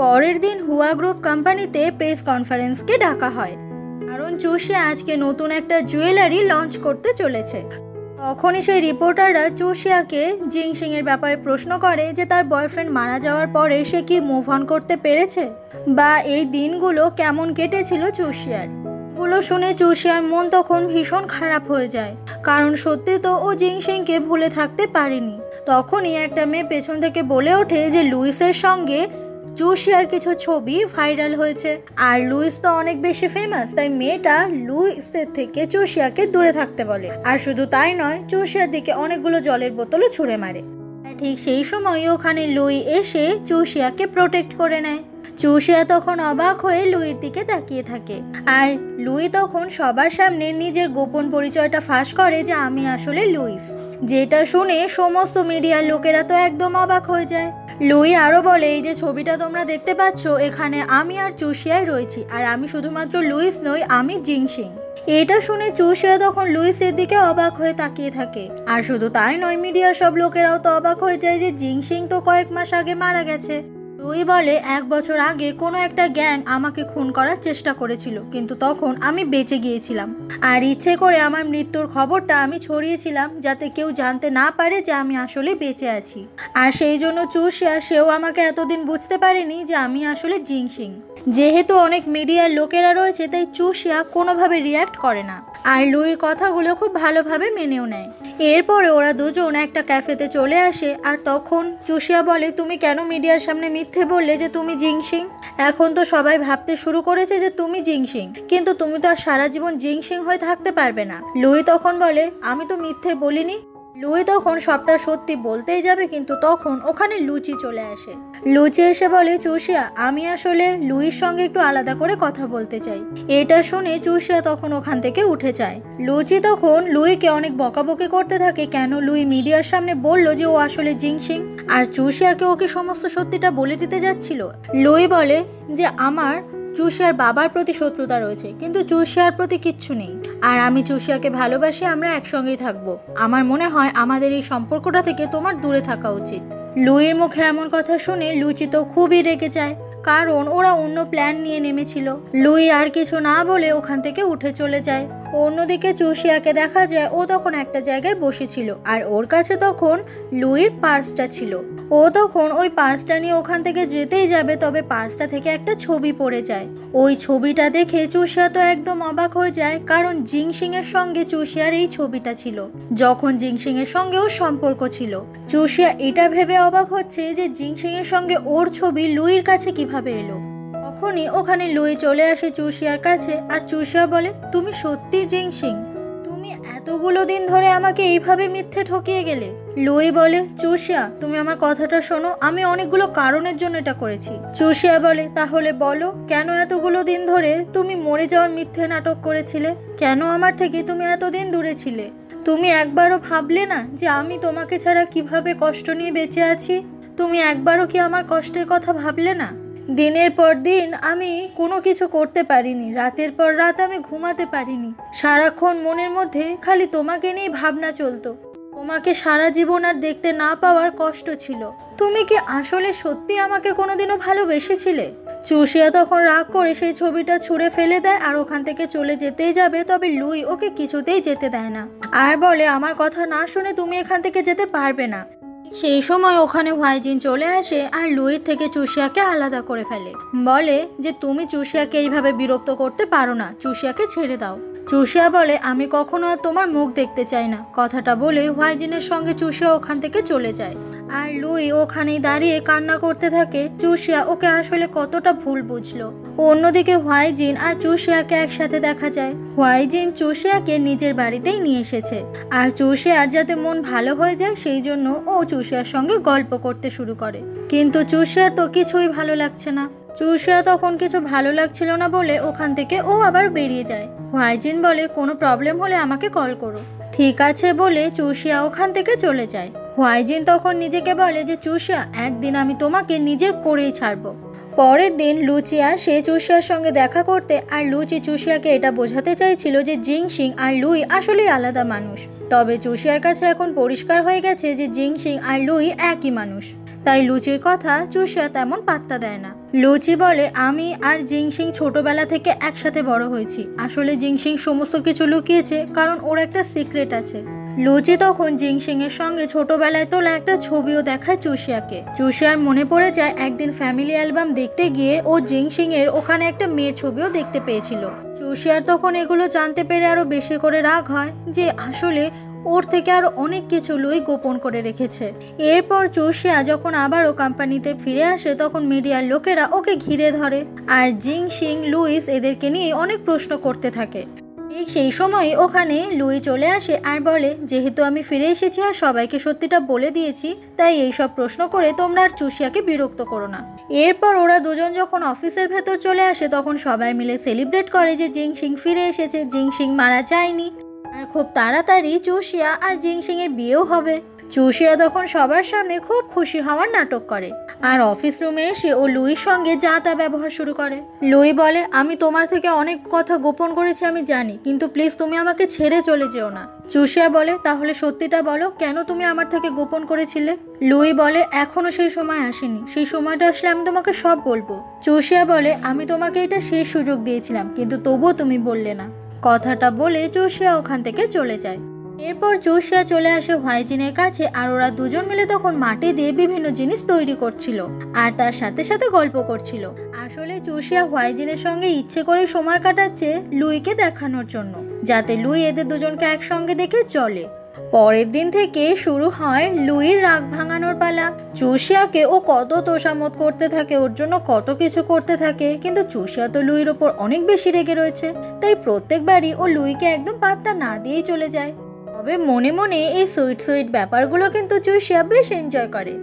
পরের দিন হুয়া গ্রুপ কোম্পানিতে প্রেস কনফারেন্সকে ডাকা হয়, কারণ চুষিয়া আজকে নতুন একটা জুয়েলারি লঞ্চ করতে চলেছে। তখনই সেই রিপোর্টাররা চুষিয়াকে জিংসিং এর ব্যাপারে প্রশ্ন করে যে তার বয়ফ্রেন্ড মারা যাওয়ার পরে সে কি মুভ অন করতে পেরেছে, বা এই দিনগুলো কেমন কেটেছিল চুষিয়ার। এগুলো শুনে চুষিয়ার মন তখন ভীষণ খারাপ হয়ে যায়, কারণ সত্যি তো ও জিংসিংকে ভুলে থাকতে পারেনি। তখনই একটা মেয়ে পেছন থেকে বলে ওঠে যে লুইসের সঙ্গে চুষিয়ার কিছু ছবি ভাইরাল হয়েছে, আর লুইস তো অনেক বেশি ফেমাস, তাই মেয়েটা লুইসের থেকে চুষিয়াকে দূরে থাকতে বলে। আর শুধু তাই নয়, চুষিয়ার দিকে অনেকগুলো জলের বোতলও ছুঁড়ে মারে। ঠিক সেই সময় ওখানে লুই এসে চুষিয়াকে প্রোটেক্ট করে নেয়। চুষিয়া তখন অবাক হয়ে লুইয়ের দিকে তাকিয়ে থাকে, আর লুই তখন সবার সামনে নিজের গোপন পরিচয়টা ফাঁস করে যে আমি আসলে লুইস। যেটা শুনে সমস্ত মিডিয়ার লোকেরা তো একদম অবাক হয়ে যায়। লুই আরও বলে, এই যে ছবিটা তোমরা দেখতে পাচ্ছ, এখানে আমি আর চুষিয়াই রয়েছি, আর আমি শুধুমাত্র লুইস নই, আমি জিংশিং। এটা শুনে চুষিয়া তখন লুইসের দিকে অবাক হয়ে তাকিয়ে থাকে। আর শুধু তাই নয়, মিডিয়ার সব লোকেরাও তো অবাক হয়ে যায় যে জিংশিং তো কয়েক মাস আগে মারা গেছে। লুই বলে, 1 বছর আগে কোনো একটা গ্যাং আমাকে খুন করার চেষ্টা করেছিল, কিন্তু তখন আমি বেঁচে গিয়েছিলাম, আর ইচ্ছে করে আমার মৃত্যুর খবরটা আমি ছড়িয়েছিলাম যাতে কেউ জানতে না পারে যে আমি আসলে বেঁচে আছি। আর সেই জন্য চুষিয়া সেও আমাকে এতদিন বুঝতে পারেনি যে আমি আসলে জিংশিং। যেহেতু অনেক মিডিয়ার লোকেরা রয়েছে, তাই চুষিয়া কোনোভাবে রিয়াক্ট করে না, আর লুইয়ের কথাগুলো খুব ভালোভাবে মেনেও নেয়। এরপরে ওরা দুজন একটা ক্যাফেতে চলে আসে, আর তখন চুষিয়া বলে, তুমি কেন মিডিয়ার সামনে মিথ্যে বললে যে তুমি জিংশিং? এখন তো সবাই ভাবতে শুরু করেছে যে তুমি জিংশিং, কিন্তু তুমি তো আর সারা জীবন জিংশিং হয়ে থাকতে পারবে না। লুই তখন বলে, আমি তো মিথ্যে বলিনি। লুই তখন সবটা সত্যি বলতেই যাবে, কিন্তু তখন ওখানে লুচি চলে আসে। লুচি এসে বলে, চুষিয়া, আমি আসলে লুইয়ের সঙ্গে একটু আলাদা করে কথা বলতে চাই। এটা শুনে চুষিয়া তখন ওখান থেকে উঠে যায়। লুচি তখন লুইকে অনেক বকাবকি করতে থাকে, কেন লুই মিডিয়ার সামনে বলল যে ও আসলে জিংশিং, আর চুষিয়াকে ওকে সমস্ত সত্যিটা বলে দিতে যাচ্ছিল। লুই বলে যে আমার চুষিয়ার বাবার প্রতি শত্রুতা রয়েছে, কিন্তু চুষিয়ার প্রতি কিচ্ছু নেই, আর আমি চুষিয়াকে ভালোবাসি, আমরা একসঙ্গেই থাকবো। আমার মনে হয় আমাদের এই সম্পর্কটা থেকে তোমার দূরে থাকা উচিত। লুইয়ের মুখে এমন কথা শুনে লুচি তো খুবই রেগে যায়, কারণ ওরা অন্য প্ল্যান নিয়ে নেমেছিল। লুই আর কিছু না বলে ওখান থেকে উঠে চলে যায়। অন্যদিকে চুষিয়াকে দেখা যায় ও তখন একটা জায়গায় বসেছিল, আর ওর কাছে তখন লুইয়ের পার্সটা ছিল। ও তখন ওই পার্সটা নিয়ে ওখান থেকে যেতেই যাবে, তবে পার্সটা থেকে একটা ছবি পড়ে যায়। ওই ছবিটা দেখে চুষিয়া তো একদম অবাক হয়ে যায়, কারণ জিংশিং এর সঙ্গে চুষিয়ার এই ছবিটা ছিল, যখন জিংশিং এর সঙ্গে ওর সম্পর্ক ছিল। চুষিয়া এটা ভেবে অবাক হচ্ছে যে জিংশিং এর সঙ্গে ওর ছবি লুইয়ের কাছে কিভাবে এলো। তখনই ওখানে লুই চলে আসে চুষিয়ার কাছে, আর চুষিয়া বলে, তুমি সত্যি জিংশিং? তুমি এতগুলো দিন ধরে আমাকে এইভাবে মিথ্যে ঠকিয়ে গেলে? লুই বলে, চুষিয়া, তুমি আমার কথাটা শোনো, আমি অনেকগুলো কারণের জন্য এটা করেছি। চুষিয়া বলে, তাহলে বলো, কেন এতগুলো দিন ধরে তুমি মরে যাওয়ার মিথ্যে নাটক করেছিলে? কেন আমার থেকে তুমি এতদিন দূরে ছিলে? তুমি একবারও ভাবলে না যে আমি তোমাকে ছাড়া কিভাবে কষ্ট নিয়ে বেঁচে আছি? তুমি একবারও কি আমার কষ্টের কথা ভাবলে না? দিনের পর দিন আমি কোনো কিছু করতে পারিনি, রাতের পর রাত আমি ঘুমাতে পারিনি, সারাক্ষণ মনের মধ্যে খালি তোমাকে নিয়ে ভাবনা চলতো। তোমাকে সারা জীবন আর দেখতে না পাওয়ার কষ্ট ছিল। তুমি কি আসলে সত্যি আমাকে কোনোদিনও ভালোবেসেছিলে? চুষিয়া তখন রাগ করে সেই ছবিটা ছুঁড়ে ফেলে দেয়, আর ওখান থেকে চলে যেতেই যাবে, তবে লুই ওকে কিছুতেই যেতে দেয় না, আর বলে, আমার কথা না শুনে তুমি এখান থেকে যেতে পারবে না। সেই সময় ওখানে হুয়াইজিন চলে আসে, আর লুইয়ের থেকে চুষিয়াকে আলাদা করে ফেলে। বলে যে তুমি চুষিয়াকে এইভাবে বিরক্ত করতে পারো না, চুষিয়াকে ছেড়ে দাও। চুষিয়া বলে, আমি কখনো আর তোমার মুখ দেখতে চাই না। কথাটা বলে হুয়াইজিনের সঙ্গে চুষিয়া ওখান থেকে চলে যায়, আর লুই ওখানেই দাঁড়িয়ে কান্না করতে থাকে। চুষিয়া ওকে আসলে কতটা ভুল বুঝলো। অন্যদিকে হুয়াইজিন আর চুষিয়াকে একসাথে দেখা যায়। হুয়াইজিন চুষিয়াকে নিজের বাড়িতেই নিয়ে এসেছে, আর চুষিয়ার যাতে মন ভালো হয়ে যায় সেই জন্য ও চুষিয়ার সঙ্গে গল্প করতে শুরু করে, কিন্তু চুষিয়ার তো কিছুই ভালো লাগছে না। চুষিয়া তখন কিছু ভালো লাগছিল না বলে ওখান থেকে ও আবার বেরিয়ে যায়। হুয়াইজিন বলে, কোনো প্রবলেম হলে আমাকে কল করো। ঠিক আছে বলে চুষিয়া ওখান থেকে চলে যায়। হুয়াইজিন তখন নিজেকে বলে যে চুষিয়া, একদিন আমি তোমাকে নিজের করেই ছাড়বো। পরের দিন লুচি আসে চুষিয়ার সঙ্গে দেখা করতে, আর লুচি চুষিয়াকে এটা বোঝাতে চাইছিল যে জিংশিং আর লুই আসলেই আলাদা মানুষ। তবে চুষিয়ার কাছে এখন পরিষ্কার হয়ে গেছে যে জিংশিং আর লুই একই মানুষ, তাই লুচির কথা চুষিয়া তেমন পাত্তা দেয় না। লুচি বলে, আমি আর জিংশিং ছোটবেলা থেকে একসাথে বড় হয়েছি। আসলে জিংশিং সমস্ত কিছু লুকিয়েছে, কারণ ওর একটা সিক্রেট আছে। লুচি তখন জিংশিং এর সঙ্গে ছোটবেলায় তোলা একটা ছবিও দেখায় চুষিয়াকে। চুষিয়ার মনে পড়ে যায় একদিন ফ্যামিলি অ্যালবাম দেখতে গিয়ে ও জিংশিং এর ওখানে একটা মেয়ের ছবিও দেখতে পেয়েছিল। চুষিয়ার তখন এগুলো জানতে পেরে আরো বেশি করে রাগ হয় যে আসলে ওর থেকে আরো অনেক কিছু লুই গোপন করে রেখেছে। এরপর চুষিয়া যখন আবারও কোম্পানিতে ফিরে আসে, তখন মিডিয়ার লোকেরা ওকে ঘিরে ধরে, আর জিংশিং, লুইস এদেরকে নিয়ে অনেক প্রশ্ন করতে থাকে। ঠিক সেই সময় ওখানে লুই চলে আসে আর বলে, যেহেতু আমি ফিরে এসেছি আর সবাইকে সত্যিটা বলে দিয়েছি, তাই এইসব প্রশ্ন করে তোমরা আর চুষিয়াকে বিরক্ত করো না। এরপর ওরা দুজন যখন অফিসের ভেতর চলে আসে তখন সবাই মিলে সেলিব্রেট করে যে জিংশিং ফিরে এসেছে, জিংশিং মারা যায়নি, আর খুব তাড়াতাড়ি চুষিয়া আর জিংশিং এর বিয়েও হবে। চুষিয়া তখন সবার সামনে খুব খুশি হওয়ার নাটক করে আর অফিস রুমে এসে ও লুইর সঙ্গে যা তা ব্যবহার শুরু করে। লুই বলে, আমি তোমার থেকে অনেক কথা গোপন করেছি আমি জানি, কিন্তু প্লিজ তুমি আমাকে ছেড়ে চলে যেও না। চুষিয়া বলে, তাহলে সত্যিটা বলো, কেন তুমি আমার থেকে গোপন করেছিলে? লুই বলে, এখনো সেই সময় আসেনি, সেই সময়টা আসলে আমি তোমাকে সব বলবো। চুষিয়া বলে, আমি তোমাকে এটা শেষ সুযোগ দিয়েছিলাম, কিন্তু তবুও তুমি বললে না। কথাটা বলে চুষিয়া ওখান থেকে চলে যায়। এরপর চুষিয়া চলে আসে হোয়াইজিনের কাছে আর ওরা দুজন মিলে তখন মাটি দিয়ে বিভিন্ন জিনিস তৈরি করছিল আর তার সাথে সাথে গল্প করছিল। আসলে চুষিয়া হোয়াইজিনের সঙ্গে ইচ্ছে করে সময় কাটাচ্ছে লুইকে দেখানোর জন্য, যাতে লুই এদের দুজনকে একসঙ্গে দেখে চলে। পরের দিন থেকে শুরু হয় লুইর রাগ ভাঙানোর পালা। চুষিয়াকে ও কত তোষামত করতে থাকে, ওর জন্য কত কিছু করতে থাকে, কিন্তু চুষিয়া তো লুইর ওপর অনেক বেশি রেগে রয়েছে, তাই প্রত্যেকবারই ও লুইকে একদম পাত্তা না দিয়েই চলে যায়। তবে মনে মনে এই সুইট সুইট ব্যাপারগুলো কিন্তু চুষিয়া বেশ এনজয় করে।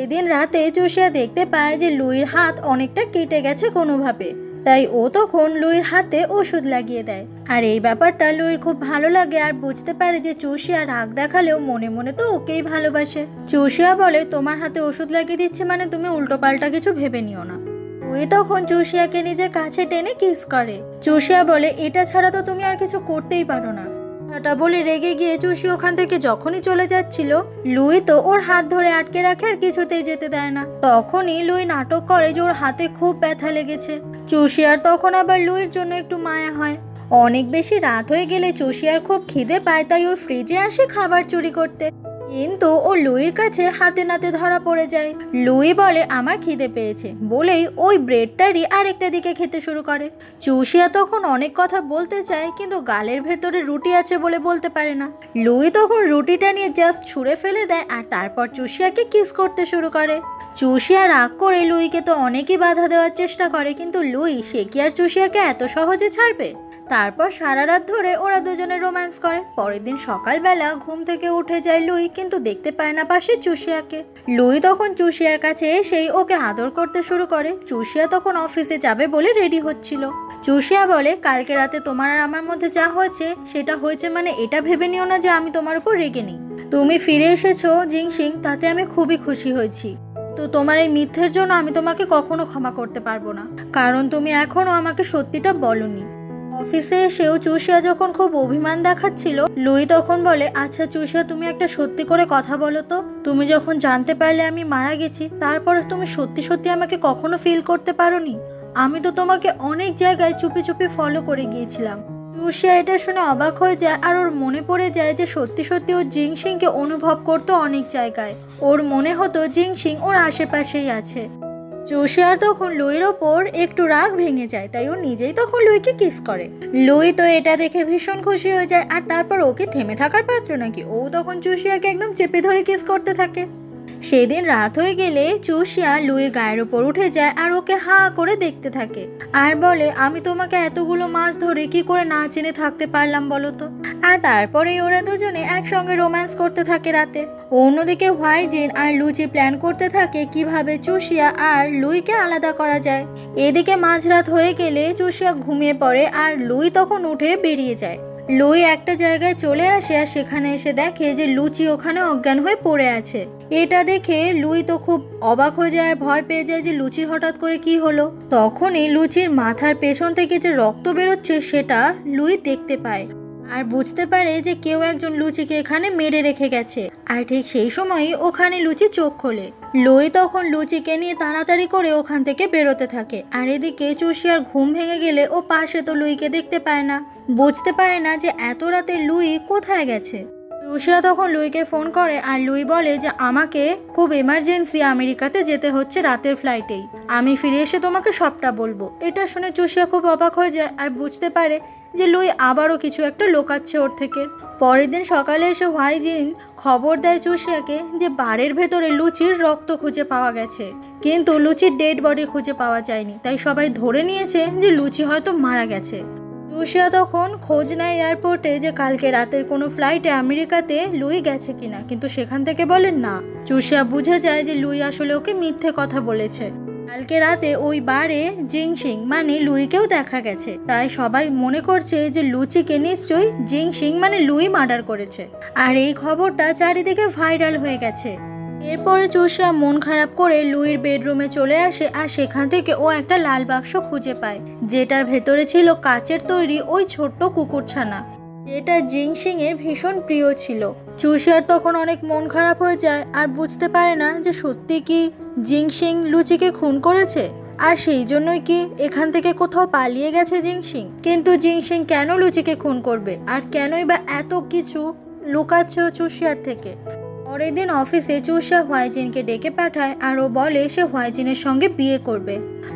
এদিন রাতে চুষিয়া দেখতে পায় যে লুইর হাত অনেকটা কেটে গেছে কোনোভাবে, তাই ও তখন লুইর হাতে ওষুধ লাগিয়ে দেয়। আর এই ব্যাপারটা লুইর খুব ভালো লাগে আর বুঝতে পারে যে চুষিয়া রাগ দেখালেও মনে মনে তো ওকেই ভালোবাসে। চুষিয়া বলে, তোমার হাতে ওষুধ লাগিয়ে দিচ্ছে মানে তুমি উল্টোপাল্টা কিছু ভেবে নিও না। লুই তখন চুষিয়াকে নিজের কাছে টেনে কিস করে। চুষিয়া বলে, এটা ছাড়া তো তুমি আর কিছু করতেই পারো না। কথাটা বলে রেগে গিয়ে চুষি ওখান থেকে যখনই চলে যাচ্ছিল, লুই তো ওর হাত ধরে আটকে রাখে আর কিছুতেই যেতে দেয় না। তখনই লুই নাটক করে যে ওর হাতে খুব ব্যথা লেগেছে। চুষিয়ার তখন আবার লুইর জন্য একটু মায়া হয়। অনেক বেশি রাত হয়ে গেলে চুষিয়ার খুব খিদে পায়, তাই ওর ফ্রিজে আসে খাবার চুরি করতে, কিন্তু ও লুইর কাছে হাতে নাতে ধরা পড়ে যায়। লুই বলে, আমার খিদে পেয়েছে বলেই ওই ব্রেডটারই আরেকটা দিকে খেতে শুরু করে। চুষিয়া তখন অনেক কথা বলতে চায়, কিন্তু গালের ভেতরে রুটি আছে বলে বলতে পারে না। লুই তখন রুটিটা নিয়ে জাস্ট ছুঁড়ে ফেলে দেয় আর তারপর চুষিয়াকে কিস করতে শুরু করে। চুষিয়া রাগ করে লুইকে তো অনেকই বাধা দেওয়ার চেষ্টা করে, কিন্তু লুই সে কি আর চুষিয়াকে এত সহজে ছাড়বে? তারপর সারা রাত ধরে ওরা দুজনে রোম্যান্স করে। পরের দিন সকালবেলা ঘুম থেকে উঠে যায় লুই, কিন্তু দেখতে পায় না পাশে চুষিয়াকে। লুই তখন চুষিয়ার কাছে এসেই ওকে আদর করতে শুরু করে। চুষিয়া তখন অফিসে যাবে বলে রেডি হচ্ছিল। চুষিয়া বলে, কালকে রাতে তোমার আর আমার মধ্যে যা হয়েছে সেটা হয়েছে, মানে এটা ভেবে নিও না যে আমি তোমার উপর রেগে নেই। তুমি ফিরে এসেছো জিংশিং, তাতে আমি খুবই খুশি হয়েছি। তো তোমার এই মিথ্যের জন্য আমি তোমাকে কখনো ক্ষমা করতে পারবো না, কারণ তুমি এখনো আমাকে সত্যিটা বলনি। অফিসে এসেও চুষিয়া যখন খুব অভিমান দেখাচ্ছিল, লুই তখন বলে, আচ্ছা চুষিয়া, তুমি একটা সত্যি করে কথা বলো তো, তুমি যখন জানতে পারলে আমি মারা গেছি, তারপর তুমি সত্যি সত্যি আমাকে কখনো ফিল করতে পারোনি? আমি তো তোমাকে অনেক জায়গায় চুপি চুপি ফলো করে গিয়েছিলাম। চুষিয়া এটা শুনে অবাক হয়ে যায় আর ওর মনে পড়ে যায় যে সত্যি সত্যি ও জিংশিংকে অনুভব করতো অনেক জায়গায়। ওর মনে হতো জিংশিং ওর আশেপাশেই আছে। চুষিয়ার তখন লুইর ওপর একটু রাগ ভেঙে যায়, তাই ও নিজেই তখন লুইকে কিস করে। লুই তো এটা দেখে ভীষণ খুশি হয়ে যায় আর তারপর ওকে থেমে থাকার পাত্র নাকি, ও তখন চুষিয়াকে একদম চেপে ধরে কিস করতে থাকে। সেদিন রাত হয়ে গেলে চুষিয়া লুইর গায়ের ওপর উঠে যায় আর ওকে হা করে দেখতে থাকে আর বলে, আমি তোমাকে এতগুলো মাস ধরে কি করে না চিনে থাকতে পারলাম বলো তো? আর তারপরেই ওরা দুজনে একসঙ্গে রোম্যান্স করতে থাকে রাতে। অন্যদিকে হোয়াইজিন আর লুচি প্ল্যান করতে থাকে কিভাবে চুষিয়া আর লুইকে আলাদা করা যায়। এদিকে মাঝরাত হয়ে গেলে চুষিয়া ঘুমিয়ে পড়ে আর লুই তখন উঠে বেরিয়ে যায়। লুই একটা জায়গায় চলে আসে আর সেখানে এসে দেখে যে লুচি ওখানে অজ্ঞান হয়ে পড়ে আছে। এটা দেখে লুই তো খুব অবাক হয়ে যায় আর ভয় পেয়ে যায় যে লুচির হঠাৎ করে কি হলো। তখনই লুচির মাথার পেছন থেকে যে রক্ত বেরোচ্ছে সেটা লুই দেখতে পায় আর বুঝতে পারে যে কেউ একজন লুচিকে এখানে মেরে রেখে গেছে। আর ঠিক সেই সময়ই ওখানে লুচি চোখ খোলে। লুই তখন লুচিকে নিয়ে তাড়াতাড়ি করে ওখান থেকে বেরোতে থাকে আর এদিকে চুষিয়ার ঘুম ভেঙে গেলে ও পাশে তো লুইকে দেখতে পায় না, বুঝতে পারে না যে এত রাতে লুই কোথায় গেছে। চুষিয়া তখন লুইকে ফোন করে আর লুই বলে যে আমাকে খুব এমার্জেন্সি আমেরিকাতে যেতে হচ্ছে রাতের ফ্লাইটেই, আমি ফিরে এসে তোমাকে সবটা বলবো। এটা শুনে চুষিয়া খুব অবাক হয়ে যায় আর বুঝতে পারে যে লুই আবারও কিছু একটা লোকাচ্ছে ওর থেকে। পরের দিন সকালে এসে হোয়াইজিন খবর দেয় চুষিয়াকে যে বারের ভেতরে লুচির রক্ত খুঁজে পাওয়া গেছে, কিন্তু লুচির ডেড বডি খুঁজে পাওয়া যায়নি, তাই সবাই ধরে নিয়েছে যে লুচি হয়তো মারা গেছে। জোশিয়া তখন খোঁজ নেয় এয়ারপোর্টে যে কালকে রাতের কোনো ফ্লাইটে আমেরিকাতে লুই গেছে কিনা, কিন্তু সেখান থেকে বলেন না। জোশিয়া বুঝে যায় যে লুই আসলে ওকে মিথ্যে কথা বলেছে। কালকে রাতে ওই বারে জিংশিং মানে লুইকেও দেখা গেছে, তাই সবাই মনে করছে যে লুচিকে নিশ্চয়ই জিংশিং মানে লুই মার্ডার করেছে। আর এই খবরটা চারিদিকে ভাইরাল হয়ে গেছে। এরপরে জোশিয়া মন খারাপ করে লুইর বেডরুমে চলে আসে, আর সেখান থেকে ও একটা লাল বাক্স খুঁজে পায়, যেটার ভেতরে ছিল কাচের তৈরি ওই ছোট্ট কুকুরছানা, যেটা জিংশিং এর ভীষণ প্রিয় ছিল। জোশিয়ার তখন অনেক মন খারাপ হয়ে যায় আর বুঝতে পারে না যে সত্যি কি জিংশিং লুচিকে খুন করেছে, আর সেই জন্যই কি এখান থেকে কোথাও পালিয়ে গেছে জিংশিং। কিন্তু জিংশিং কেন লুচিকে খুন করবে, আর কেনই বা এত কিছু লুকাচ্ছে জোশিয়ার থেকে। পরের দিন অফিসে জোশিয়া হোয়াইজিনকে ডেকে পাঠায়, আর ও বলে সে হোয়াইজিনের সঙ্গে বিয়ে করবে।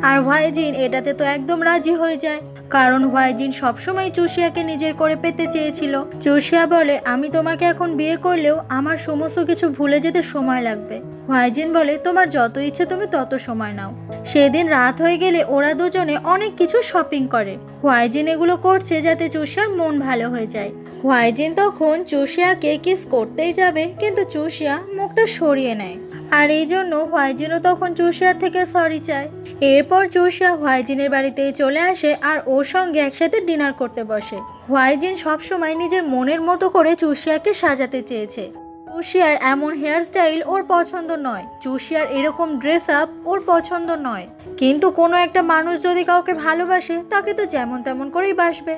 আর হোয়াইজিন এটাতে তো একদম রাজি হয়ে যায়, কারণ হোয়াইজিন সবসময় জোশিয়াকে নিজের করে পেতে চেয়েছিল। জোশিয়া বলে আমি তোমাকে এখন বিয়ে করলেও আমার সমস্ত কিছু ভুলে যেতে সময় লাগবে। হোয়াইজিন বলে তোমার যত ইচ্ছে তুমি তত সময় নাও। সেদিন রাত হয়ে গেলে ওরা দুজনে অনেক কিছু শপিং করে। হোয়াইজিন এগুলো করছে যাতে জোশিয়ার মন ভালো হয়ে যায়। হোয়াইজিন তখন জোশিয়াকে কিস করতেই যাবে, কিন্তু জোশিয়া মুখটা সরিয়ে নেয়, আর এই জন্য হোয়াইজিনও তখন জোশিয়ার থেকে সরি চায়। এরপর জোশিয়া হোয়াইজিনের বাড়িতে চলে আসে আর ওর সঙ্গে একসাথে ডিনার করতে বসে। হোয়াইজিন সবসময় নিজের মনের মতো করে জোশিয়াকে সাজাতে চেয়েছে। জোশিয়ার এমন হেয়ারস্টাইল ওর পছন্দ নয়, জোশিয়ার এরকম ড্রেস আপ ওর পছন্দ নয়, কিন্তু কোনো একটা মানুষ যদি কাউকে ভালোবাসে তাকে তো যেমন তেমন করেই বাসবে।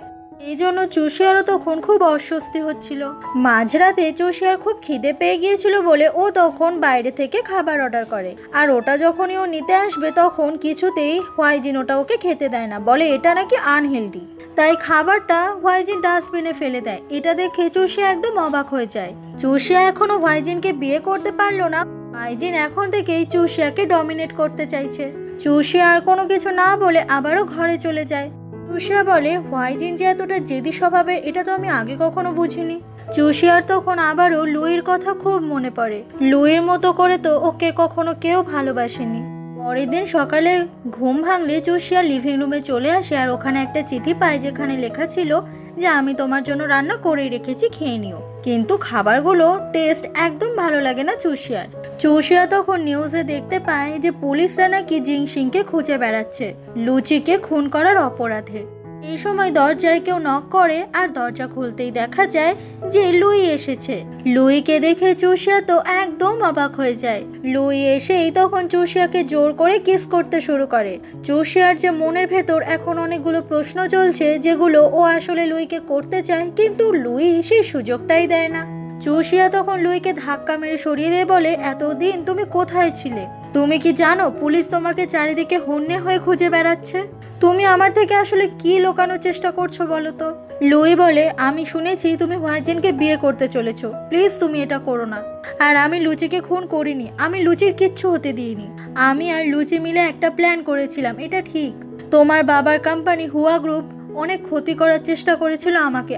এই জন্য জোশিয়ারও তখন খুব অস্বস্তি হচ্ছিল। মাঝরাতে জোশিয়ার খুব খিদে পেয়ে গিয়েছিল বলে ও তখন বাইরে থেকে খাবার অর্ডার করে, আর ওটা যখনই ও নিতে আসবে তখন কিছুতেই হোয়াইজিন ওটা ওকে খেতে দেয় না, বলে এটা নাকি আনহেলদি। তাই খাবারটা হোয়াইজিন ডাস্টবিনে ফেলে দেয়। এটা দেখে জোশিয়া একদম অবাক হয়ে যায়। জোশিয়া এখনো হোয়াইজিনকে বিয়ে করতে পারলো না, হোয়াইজিন এখন থেকেই জোশিয়াকে ডমিনেট করতে চাইছে। জোশিয়া আর কোনো কিছু না বলে আবারও ঘরে চলে যায়। জোশিয়া বলে হোয়াইজিন যে এতটা জেদি স্বভাবের এটা তো আমি আগে কখনো বুঝিনি। জোশিয়ার তখন আবারও লুইর কথা খুব মনে পড়ে। লুইর মতো করে তো ওকে কখনো কেউ ভালোবাসেনি। পরের দিন সকালে ঘুম ভাঙলে জোশিয়া লিভিং রুমে চলে আসে, আর ওখানে একটা চিঠি পায় যেখানে লেখা ছিল যে আমি তোমার জন্য রান্না করেই রেখেছি, খেয়ে নিও। কিন্তু খাবারগুলো টেস্ট একদম ভালো লাগে না জোশিয়ার। জোশিয়া তখন নিউজে দেখতে পায় যে পুলিশরা নাকি জিংশিংকে খুঁজে বেড়াচ্ছে লুচিকে খুন করার অপরাধে। এই সময় দরজায় কেউ নক করে, আর দরজা খুলতেই দেখা যায় যে লুই এসেছে। লুইকে দেখে জোশিয়া তো একদম অবাক হয়ে যায়। লুই এসেই তখন জোশিয়াকে জোর করে কিস করতে শুরু করে। জোশিয়ার যে মনের ভেতর এখন অনেকগুলো প্রশ্ন চলছে যেগুলো ও আসলে লুইকে করতে চায়, কিন্তু লুই সেই সুযোগটাই দেয় না। জোশিয়া তখন লুইকে ধাক্কা মেরে সরিয়ে দিয়ে বলে এতদিন তুমি কোথায় ছিলে? তুমি কি জানো পুলিশ তোমাকে চারিদিকে হন্যে হয়ে খুঁজে বেড়াচ্ছে? তুমি আমার থেকে আসলে কি লুকানোর চেষ্টা করছো বলো তো? লুই বলে আমি শুনেছি তুমি হোয়াইজিনকে বিয়ে করতে চলেছো, প্লিজ তুমি এটা করো না। আর আমি লুচিকে খুন করিনি, আমি লুচির কিচ্ছু হতে দিইনি। আমি আর লুচি মিলে একটা প্ল্যান করেছিলাম, এটা ঠিক। তোমার বাবার কোম্পানি হুয়া গ্রুপ অনেক ক্ষতি করার চেষ্টা করেছিল,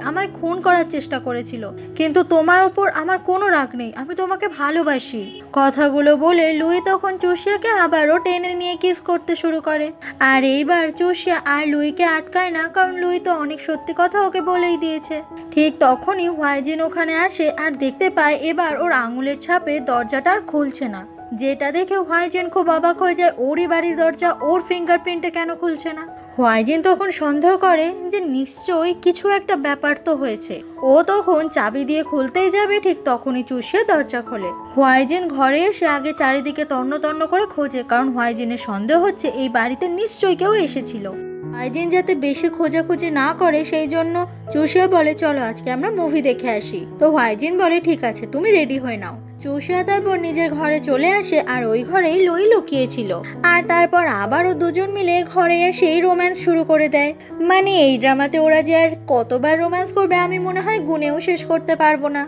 আমায় খুন করার চেষ্টা করেছিল, কিন্তু তোমার ওপর আমার কোনো রাগ নেই, আমি তোমাকে ভালোবাসি। কথাগুলো বলে লুই তখন জোশিয়াকে আবারও টেনে নিয়ে কিস করতে শুরু করে। আর এইবার জোশিয়া আর লুইকে আটকায় না, কারণ লুই তো অনেক সত্যি কথা ওকে বলেই দিয়েছে। ঠিক তখনই হোয়াইজিন ওখানে আসে আর দেখতে পায় এবার ওর আঙুলের ছাপে দরজাটা আর খুলছে না, যেটা দেখে হোয়াইজিন খুব অবাক হয়ে যায়। ওরই বাড়ির দরজা ওর ফিঙ্গারপ্রিন্টে কেন খুলছে না? হোয়াইজিন তখন সন্দেহ করে যে নিশ্চয়ই কিছু একটা ব্যাপার তো হয়েছে। ও তখন চাবি দিয়ে খুলতেই যাবে, ঠিক তখনই জোশিয়া দরজা খোলে। হোয়াইজিন ঘরে এসে আগে চারিদিকে তন্ন তন্ন করে খোঁজে, কারণ হোয়াইজিনের সন্দেহ হচ্ছে এই বাড়িতে নিশ্চয়ই কেউ এসেছিল। হোয়াইজিন যাতে বেশি খোঁজাখুঁজি না করে সেই জন্য জোশিয়া বলে চলো আজকে আমরা মুভি দেখে আসি। তো হোয়াইজিন বলে ঠিক আছে, তুমি রেডি হয়ে নাও। জোশিয়া তারপর নিজের ঘরে চলে আসে, আর ওই ঘরেই লুই লুকিয়েছিল। আর তারপর আবারও দুজন মিলে ঘরে এসেই রোম্যান্স শুরু করে দেয়। মানে এই ড্রামাতে ওরা যে আর কতবার রোম্যান্স করবে আমি মনে হয় গুনেও শেষ করতে পারবো না।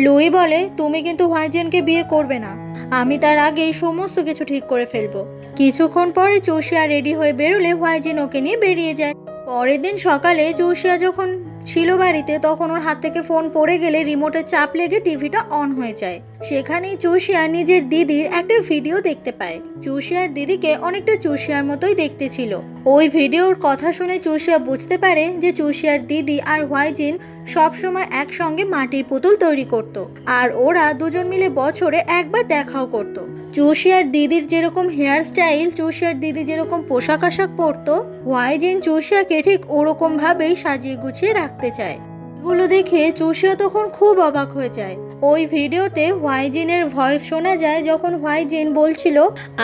লুই বলে তুমি কিন্তু হোয়াইজিনকে বিয়ে করবে না, আমি তার আগেই সমস্ত কিছু ঠিক করে ফেলবো। কিছুক্ষণ পরে জোশিয়া রেডি হয়ে বেরোলে হোয়াইজিন ওকে নিয়ে বেরিয়ে যায়। পরের দিন সকালে জোশিয়া যখন ছিল বাড়িতে তখন ওর হাত থেকে ফোন পড়ে গেলে রিমোটের চাপ লেগে টিভিটা অন হয়ে যায়। সেখানেই চুষিয়া নিজের দিদির একটা ভিডিও দেখতে পায়। চুষিয়ার দিদিকে অনেকটা চুষিয়ার মতোই দেখতে ছিল। ওই ভিডিওর কথা শুনে চুষিয়া বুঝতে পারে যে চুষিয়ার দিদি আর হোয়াইজিন সবসময় একসঙ্গে মাটির পুতুল তৈরি করত, আর ওরা দুজন মিলে বছরে একবার দেখাও করত। চুষিয়ার দিদির যেরকম হেয়ার স্টাইল, চুষিয়ার দিদি যেরকম পোশাক আশাক পরতো, হোয়াইজিন চুষিয়াকে ঠিক ওরকম ভাবেই সাজিয়ে গুছিয়ে রাখতে চায়। এগুলো দেখে চুষিয়া তখন খুব অবাক হয়ে যায়। ওই ভিডিওতে হোয়াইজিনের ভয়েস শোনা যায় যখন হোয়াইজিন বলছিল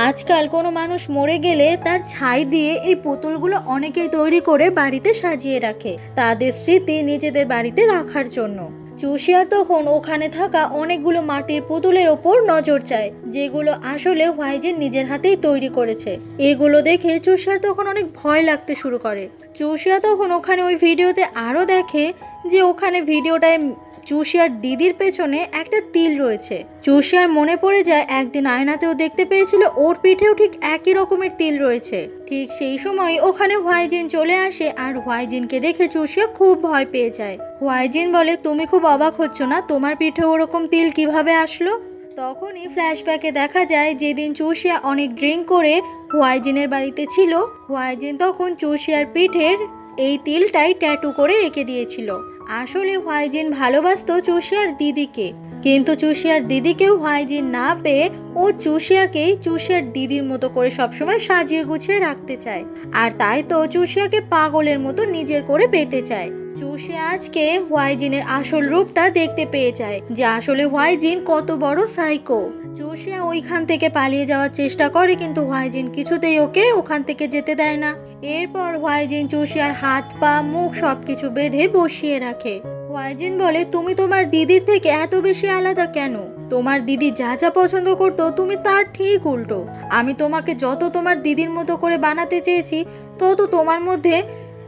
আজকাল কোনো মানুষ মরে গেলে তার ছাই দিয়ে এই পুতুলগুলো অনেকেই তৈরি করে বাড়িতে সাজিয়ে রাখে তাদের স্মৃতি নিজেদের বাড়িতে রাখার জন্য। চুষিয়ার তখন ওখানে থাকা অনেকগুলো মাটির পুতুলের ওপর নজর যায়, যেগুলো আসলে হোয়াইজিন নিজের হাতেই তৈরি করেছে। এগুলো দেখে চুষিয়ার তখন অনেক ভয় লাগতে শুরু করে। চুষিয়া তখন ওখানে ওই ভিডিওতে আরও দেখে যে ওখানে ভিডিওটায় চুষিয়ার দিদির পেছনে একটা তিল রয়েছে। চুষিয়ার মনে পড়ে যায় একদিন আয়নাতেও দেখতে পেয়েছিল ওর পিঠেও ঠিক একই রকমের তিল রয়েছে। ঠিক সেই সময় ওখানে হোয়াইজিন চলে আসে, আর হোয়াইজিনকে দেখে চুষিয়া খুব ভয় পেয়ে যায়। হোয়াইজিন বলে, তুমি খুব অবাক হচ্ছ না? তোমার পিঠে ওরকম তিল কিভাবে আসলো? তখনই ফ্ল্যাশব্যাকে দেখা যায় যেদিন চুষিয়া অনেক ড্রিঙ্ক করে হোয়াইজিনের বাড়িতে ছিল, হোয়াইজিন তখন চুষিয়ার পিঠের এই তিলটাই ট্যাটু করে এঁকে দিয়েছিল। আসলে হোয়াইজিন ভালোবাসতো চুষিয়ার দিদিকে, কিন্তু চুষিয়ার দিদিকেও হোয়াইজিন না পেয়ে ও চুষিয়াকেই চুষিয়ার দিদির মতো করে সবসময় সাজিয়ে গুছিয়ে রাখতে চায়, আর তাই তো চুষিয়াকে পাগলের মতো নিজের করে পেতে চায়। চুষিয়া আজকে হোয়াইজিনের আসল রূপটা দেখতে পেয়ে যায় যে আসলে হোয়াইজিন কত বড় সাইকো। চুষিয়া ওইখান থেকে পালিয়ে যাওয়ার চেষ্টা করে, কিন্তু হোয়াইজিন কিছুতেই ওকে ওখান থেকে যেতে দেয় না। এরপর হোয়াইজিন চুষিয়ার হাত পা মুখ সবকিছু বেঁধে বসিয়ে রাখে। হোয়াইজিন বলে, তুমি তোমার দিদির থেকে এত বেশি আলাদা কেন? তোমার দিদি যা যা পছন্দ করতো তুমি তার ঠিক উল্টো। আমি তোমাকে যত তোমার দিদির মতো করে বানাতে চেয়েছি তত তোমার মধ্যে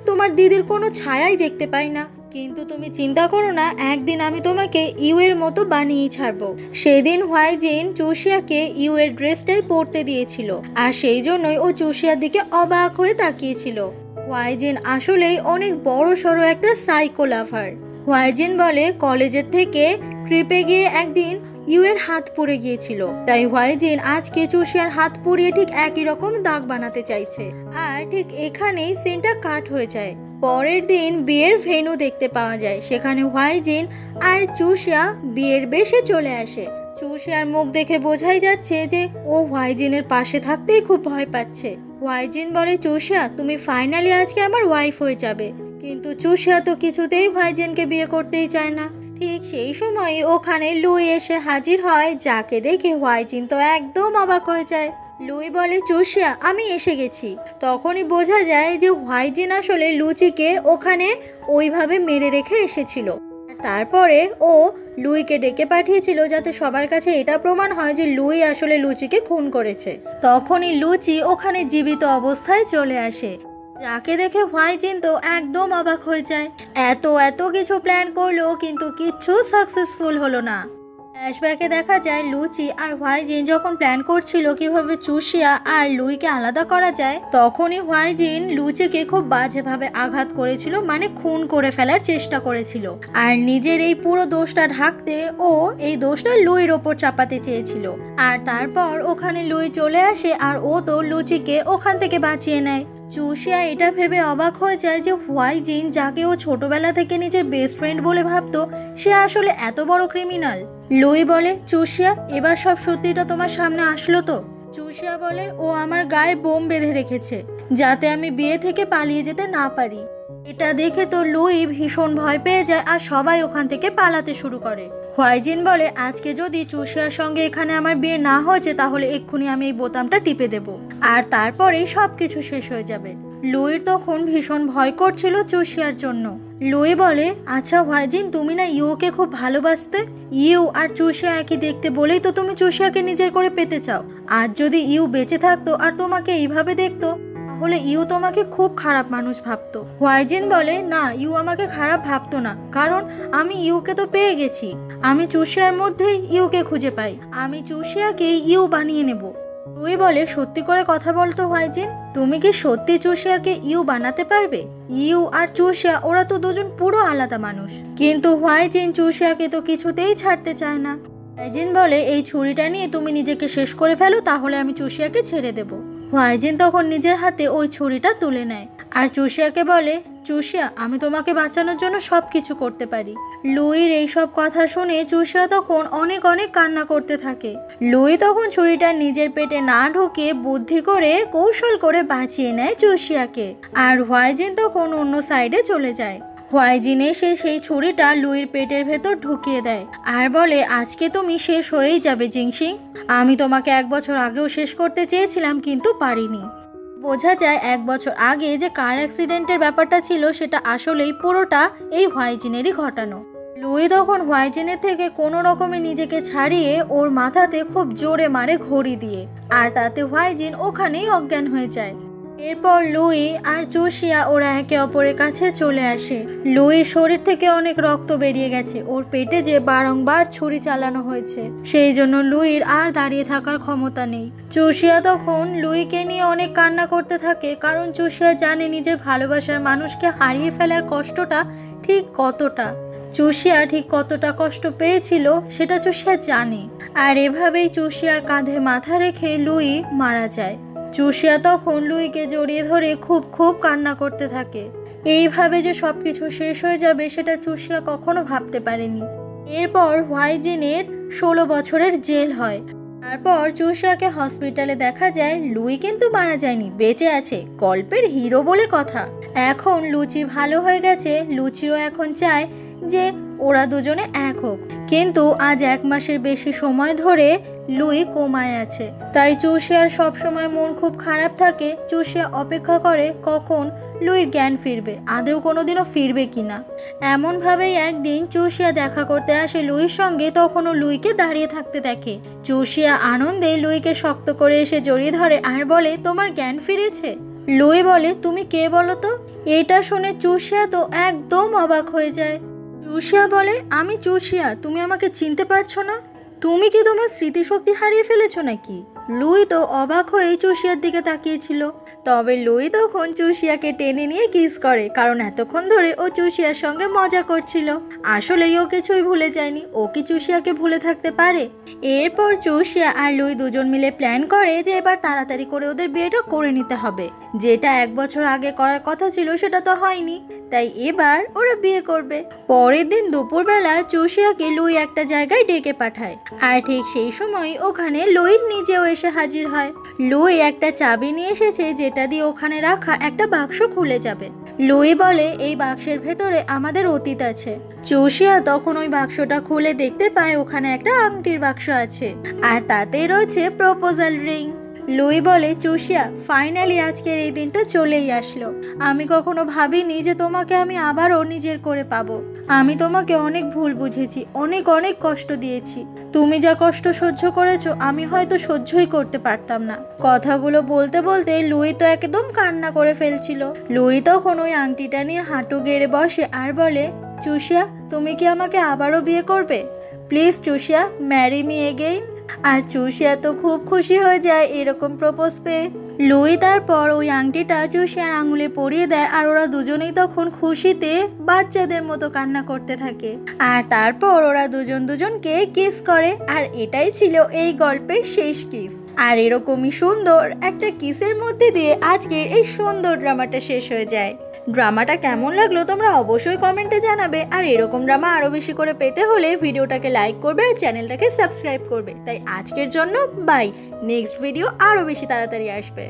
তোমার দিদির কোনো ছায়াই দেখতে পাই না। কিন্তু তুমি চিন্তা করো না, একদিন আমি তোমাকে ইউ এর মতো বানিয়েই ছাড়বো। সেদিন হোয়াইজিন চুষিয়াকে ইউ এর ড্রেসটাই পরতে দিয়েছিল, আর সেই জন্যই ও চুষিয়ার দিকে অবাক হয়ে তাকিয়েছিল। হোয়াইজিন আসলেই অনেক বড় সড়ো একটা সাইকো লাভার। হোয়াইজিন বলে, কলেজের থেকে ট্রিপে গিয়ে একদিন ইউ এর হাত পুড়ে গিয়েছিল, তাই হোয়াইজিন আজকে চুষিয়ার হাত পুড়িয়ে ঠিক একই রকম দাগ বানাতে চাইছে। আর ঠিক এখানেই সিনটা কাট হয়ে যায়। পরের দিন বিয়ের ভেন্যু দেখতে পাওয়া যায়। সেখানে হোয়াইজিন আর চুষিয়া বিয়ের বেশে চলে আসে। চুষিয়ার মুখ দেখে বোঝাই যাচ্ছে যে ও হোয়াইজিনের পাশে থাকতেই খুব ভয় পাচ্ছে। হোয়াইজিন বলে, চুষিয়া তুমি ফাইনালি আজকে আমার ওয়াইফ হয়ে যাবে। কিন্তু চুষিয়া তো কিছুতেই হোয়াইজিনকে বিয়ে করতেই চায় না। ঠিক সেই সময় ওখানে লুই এসে হাজির হয়, যাকে দেখে হোয়াইজিন তো একদম অবাক হয়ে যায়। লুই বলে, চুষিয়া আমি এসে গেছি। তখনই বোঝা যায় যে হোয়াইজিন আসলে লুচিকে ওখানে ওইভাবে মেরে রেখে এসেছিল। তারপরে ও লুইকে ডেকে পাঠিয়েছিল যাতে সবার কাছে এটা প্রমাণ হয় যে লুই আসলে লুচিকে খুন করেছে। তখনই লুচি ওখানে জীবিত অবস্থায় চলে আসে, যাকে দেখে হোয়াইজিন তো একদম অবাক হয়ে যায়। এত কিছু প্ল্যান করলো কিন্তু কিচ্ছু সাকসেসফুল হলো না। ফ্ল্যাশব্যাকে দেখা যায় লুচি আর হোয়াইজিন যখন প্ল্যান করছিল কিভাবে চুষিয়া আর লুইকে আলাদা করা যায়, তখনই হোয়াইজিন লুচিকে খুব বাজেভাবে আঘাত করেছিল, মানে খুন করে ফেলার চেষ্টা করেছিল। আর নিজের এই পুরো দোষটা ঢাকতে ও এই দোষটা লুইর ওপর চাপাতে চেয়েছিল। আর তারপর ওখানে লুই চলে আসে, আর ও তো লুচিকে ওখান থেকে বাঁচিয়ে নেয়। চুষিয়া এটা ভেবে অবাক হয়ে যায় যে হোয়াইজিন, যাকে ও ছোটবেলা থেকে নিজের বেস্ট ফ্রেন্ড বলে ভাবতো, সে আসলে এত বড় ক্রিমিনাল। লুই বলে, চুষিয়া এবার সব সত্যিটা তোমার সামনে আসলো তো? চুষিয়া বলে, ও আমার গায়ে বোম বেঁধে রেখেছে যাতে আমি বিয়ে থেকে পালিয়ে যেতে না পারি। এটা দেখে তো লুই ভীষণ ভয় পেয়ে যায়, আর সবাই ওখান থেকে পালাতে শুরু করে। হোয়াইজিন বলে, আজকে যদি চুষিয়ার সঙ্গে এখানে আমার বিয়ে না হয়েছে তাহলে এক্ষুনি আমি এই বোতামটা টিপে দেব, আর তারপরেই সবকিছু শেষ হয়ে যাবে। লুইর তখন ভীষণ ভয় করছিল চুষিয়ার জন্য। লুই বলে, আচ্ছা হোয়াইজিন, তুমি না ইউকে খুব ভালোবাসতে? ইউ আর চুষিয়া একই দেখতে বলেই তো তুমি চুষিয়াকে নিজের করে পেতে চাও। আর যদি ইউ বেঁচে থাকতো আর তোমাকে এইভাবে দেখতো তাহলে ইউ তোমাকে খুব খারাপ মানুষ ভাবতো। হোয়াইজিন বলে, না, ইউ আমাকে খারাপ ভাবতো না, কারণ আমি ইউকে তো পেয়ে গেছি। আমি চুষিয়ার মধ্যেই ইউকে খুঁজে পাই, আমি চুষিয়াকে ইউ বানিয়ে নেব। লুই বলে, সত্যি করে কথা বলতো হোয়াইজিন, তুমি কি সত্যি চুষিয়াকে ইউ বানাতে পারবে? ইউ আর চুষিয়া ওরা তো দুজন পুরো আলাদা মানুষ। কিন্তু হোয়াইজিন চুষিয়াকে তো কিছুতেই ছাড়তে চায় না। হোয়াইজিন বলে, এই ছুরিটা নিয়ে তুমি নিজেকে শেষ করে ফেলো, তাহলে আমি চুষিয়াকে ছেড়ে দেব। হোয়াইজিন তখন নিজের হাতে ওই ছুরিটা তুলে নেয় আর চুষিয়াকে বলে, চুষিয়া, আমি তোমাকে বাঁচানোর জন্য সব কিছু করতে পারি। লুইর এইসব কথা শুনে চুষিয়া তখন অনেক অনেক কান্না করতে থাকে। লুই তখন ছুরিটা নিজের পেটে না ঢুকিয়ে বুদ্ধি করে কৌশল করে বাঁচিয়ে নেয় চুষিয়াকে। আর হোয়াইজিন তখন অন্য সাইডে চলে যায়। হোয়াইজিন এসে সেই ছুরিটা লুইর পেটের ভেতর ঢুকিয়ে দেয় আর বলে, আজকে তুমি শেষ হয়েই যাবে জিংশিং। আমি তোমাকে 1 বছর আগেও শেষ করতে চেয়েছিলাম কিন্তু পারিনি। বোঝা যায় 1 বছর আগে যে কার অ্যাক্সিডেন্টের ব্যাপারটা ছিল সেটা আসলেই পুরোটা এই হোয়াইজিনেরই ঘটানো। লুই তখন হোয়াইজিনের থেকে কোনো রকমে নিজেকে ছাড়িয়ে ওর মাথাতে খুব জোরে মারে ঘড়ি দিয়ে, আর তাতে হোয়াইজিন ওখানেই অজ্ঞান হয়ে যায়। এরপর লুই আর চুষিয়া ওরা একে অপরের কাছে চলে আসে। লুইর শরীর থেকে অনেক রক্ত বেরিয়ে গেছে, ওর পেটে যে বারংবার ছুরি চালানো হয়েছে সেই জন্য লুইর আর দাঁড়িয়ে থাকার ক্ষমতা নেই। চুষিয়া তখন লুইকে নিয়ে অনেক কান্না করতে থাকে, কারণ চুষিয়া জানে নিজের ভালোবাসার মানুষকে হারিয়ে ফেলার কষ্টটা ঠিক কতটা। চুষিয়া ঠিক কতটা কষ্ট পেয়েছিল সেটা চুষিয়া জানে। আর এভাবেই চুষিয়ার কাঁধে মাথা রেখে লুই মারা যায়। চুষিয়া তখন লুইকে জড়িয়ে ধরে খুব খুব কান্না করতে থাকে। এইভাবে যে সবকিছু শেষ হয়ে যাবে সেটা চুষিয়া কখনো ভাবতে পারেনি। এরপর হোয়াইজিনের 16 বছরের জেল হয়। তারপর চুষিয়াকে হসপিটালে দেখা যায়। লুই কিন্তু মারা যায়নি, বেঁচে আছে, গল্পের হিরো বলে কথা। এখন লুচি ভালো হয়ে গেছে, লুচিও এখন চায় যে ওরা দুজনে এক হোক। কিন্তু আজ 1 মাসের বেশি সময় ধরে লুই কোমায় আছে, তাই চুষিয়ার সবসময় মন খুব খারাপ থাকে। চুষিয়া অপেক্ষা করে কখন লুইর জ্ঞান ফিরবে, আদেও কোনোদিনও ফিরবে কিনা। এমনভাবেই একদিন চুষিয়া দেখা করতে আসে লুইর সঙ্গে, তখনও লুইকে দাঁড়িয়ে থাকতে দেখে। চুষিয়া আনন্দে লুইকে শক্ত করে এসে জড়িয়ে ধরে আর বলে, তোমার জ্ঞান ফিরেছে? লুই বলে, তুমি কে বলো তো? এটা শুনে চুষিয়া তো একদম অবাক হয়ে যায়। চুষিয়া বলে, আমি চুষিয়া, তুমি আমাকে চিনতে পারছো না? তুমি কি তোমার স্মৃতিশক্তি হারিয়ে ফেলেছো নাকি? লুই তো অবাক হয়ে চুষিয়ার দিকে তাকিয়েছিল। তবে লুই তখন চুষিয়াকে টেনে নিয়ে কিস করে, কারণ এতক্ষণ ধরে ও চুষিয়ার সঙ্গে মজা করছিল। আসলেই ও কিছুই ভুলে যায়নি, ও কি চুষিয়াকে ভুলে থাকতে পারে? এরপর চুষিয়া আর লুই দুজন মিলে প্ল্যান করে যে এবার তাড়াতাড়ি করে ওদের বিয়েটা করে নিতে হবে। যেটা 1 বছর আগে করার কথা ছিল সেটা তো হয়নি, তাই এবার ওরা বিয়ে করবে। পরের দিন দুপুরবেলা চুষিয়াকে লুই একটা জায়গায় ডেকে পাঠায়, আর ঠিক সেই সময় ওখানে লুই নিজেও এসে হাজির হয়। লুই একটা চাবি নিয়ে এসেছে, যেটা দিয়ে ওখানে রাখা একটা বাক্স খুলে যাবে। লুই বলে, এই বাক্সের ভেতরে আমাদের অতীত আছে। চুষিয়া তখন ওই বাক্সটা খুলে দেখতে পায় ওখানে একটা আংটির বাক্স আছে, আর তাতেই রয়েছে প্রপোজাল রিং। লুই বলে, চুষিয়া, ফাইনালি আজকের এই দিনটা চলেই আসলো। আমি কখনো ভাবিনি যে তোমাকে আমি আবারও নিজের করে পাবো। আমি তোমাকে অনেক ভুল বুঝেছি, অনেক অনেক কষ্ট দিয়েছি। তুমি যা কষ্ট সহ্য করেছো আমি হয়তো সহ্যই করতে পারতাম না। কথাগুলো বলতে বলতে লুই তো একদম কান্না করে ফেলছিল। লুই তখন ওই আংটিটা নিয়ে হাঁটু গেড়ে বসে আর বলে, চুষিয়া, তুমি কি আমাকে আবারও বিয়ে করবে? Please Chushiya, marry me again. আর চুষিয়া তো খুব খুশি হয়ে যায় এরকম প্রপোজ পেয়ে। লুই তারপর ওই আংটিটা চুষিয়ার আঙুলে পরিয়ে দেয়, আর ওরা দুজনেই তখন খুশিতে বাচ্চাদের মতো কান্না করতে থাকে। আর তারপর ওরা দুজনকে কিস করে। আর এটাই ছিল এই গল্পের শেষ কিস। আর এরকমই সুন্দর একটা কিসের মধ্যে দিয়ে আজকের এই সুন্দর ড্রামাটা শেষ হয়ে যায়। ড্রামাটা কেমন লাগলো তোমরা অবশ্যই কমেন্টে জানাবে। আর এরকম ড্রামা আরো বেশি করে পেতে হলে ভিডিওটাকে লাইক করবে আর চ্যানেলটাকে সাবস্ক্রাইব করবে। তাই আজকের জন্য বাই, নেক্সট ভিডিও আরো বেশি তাড়াতাড়ি আসবে।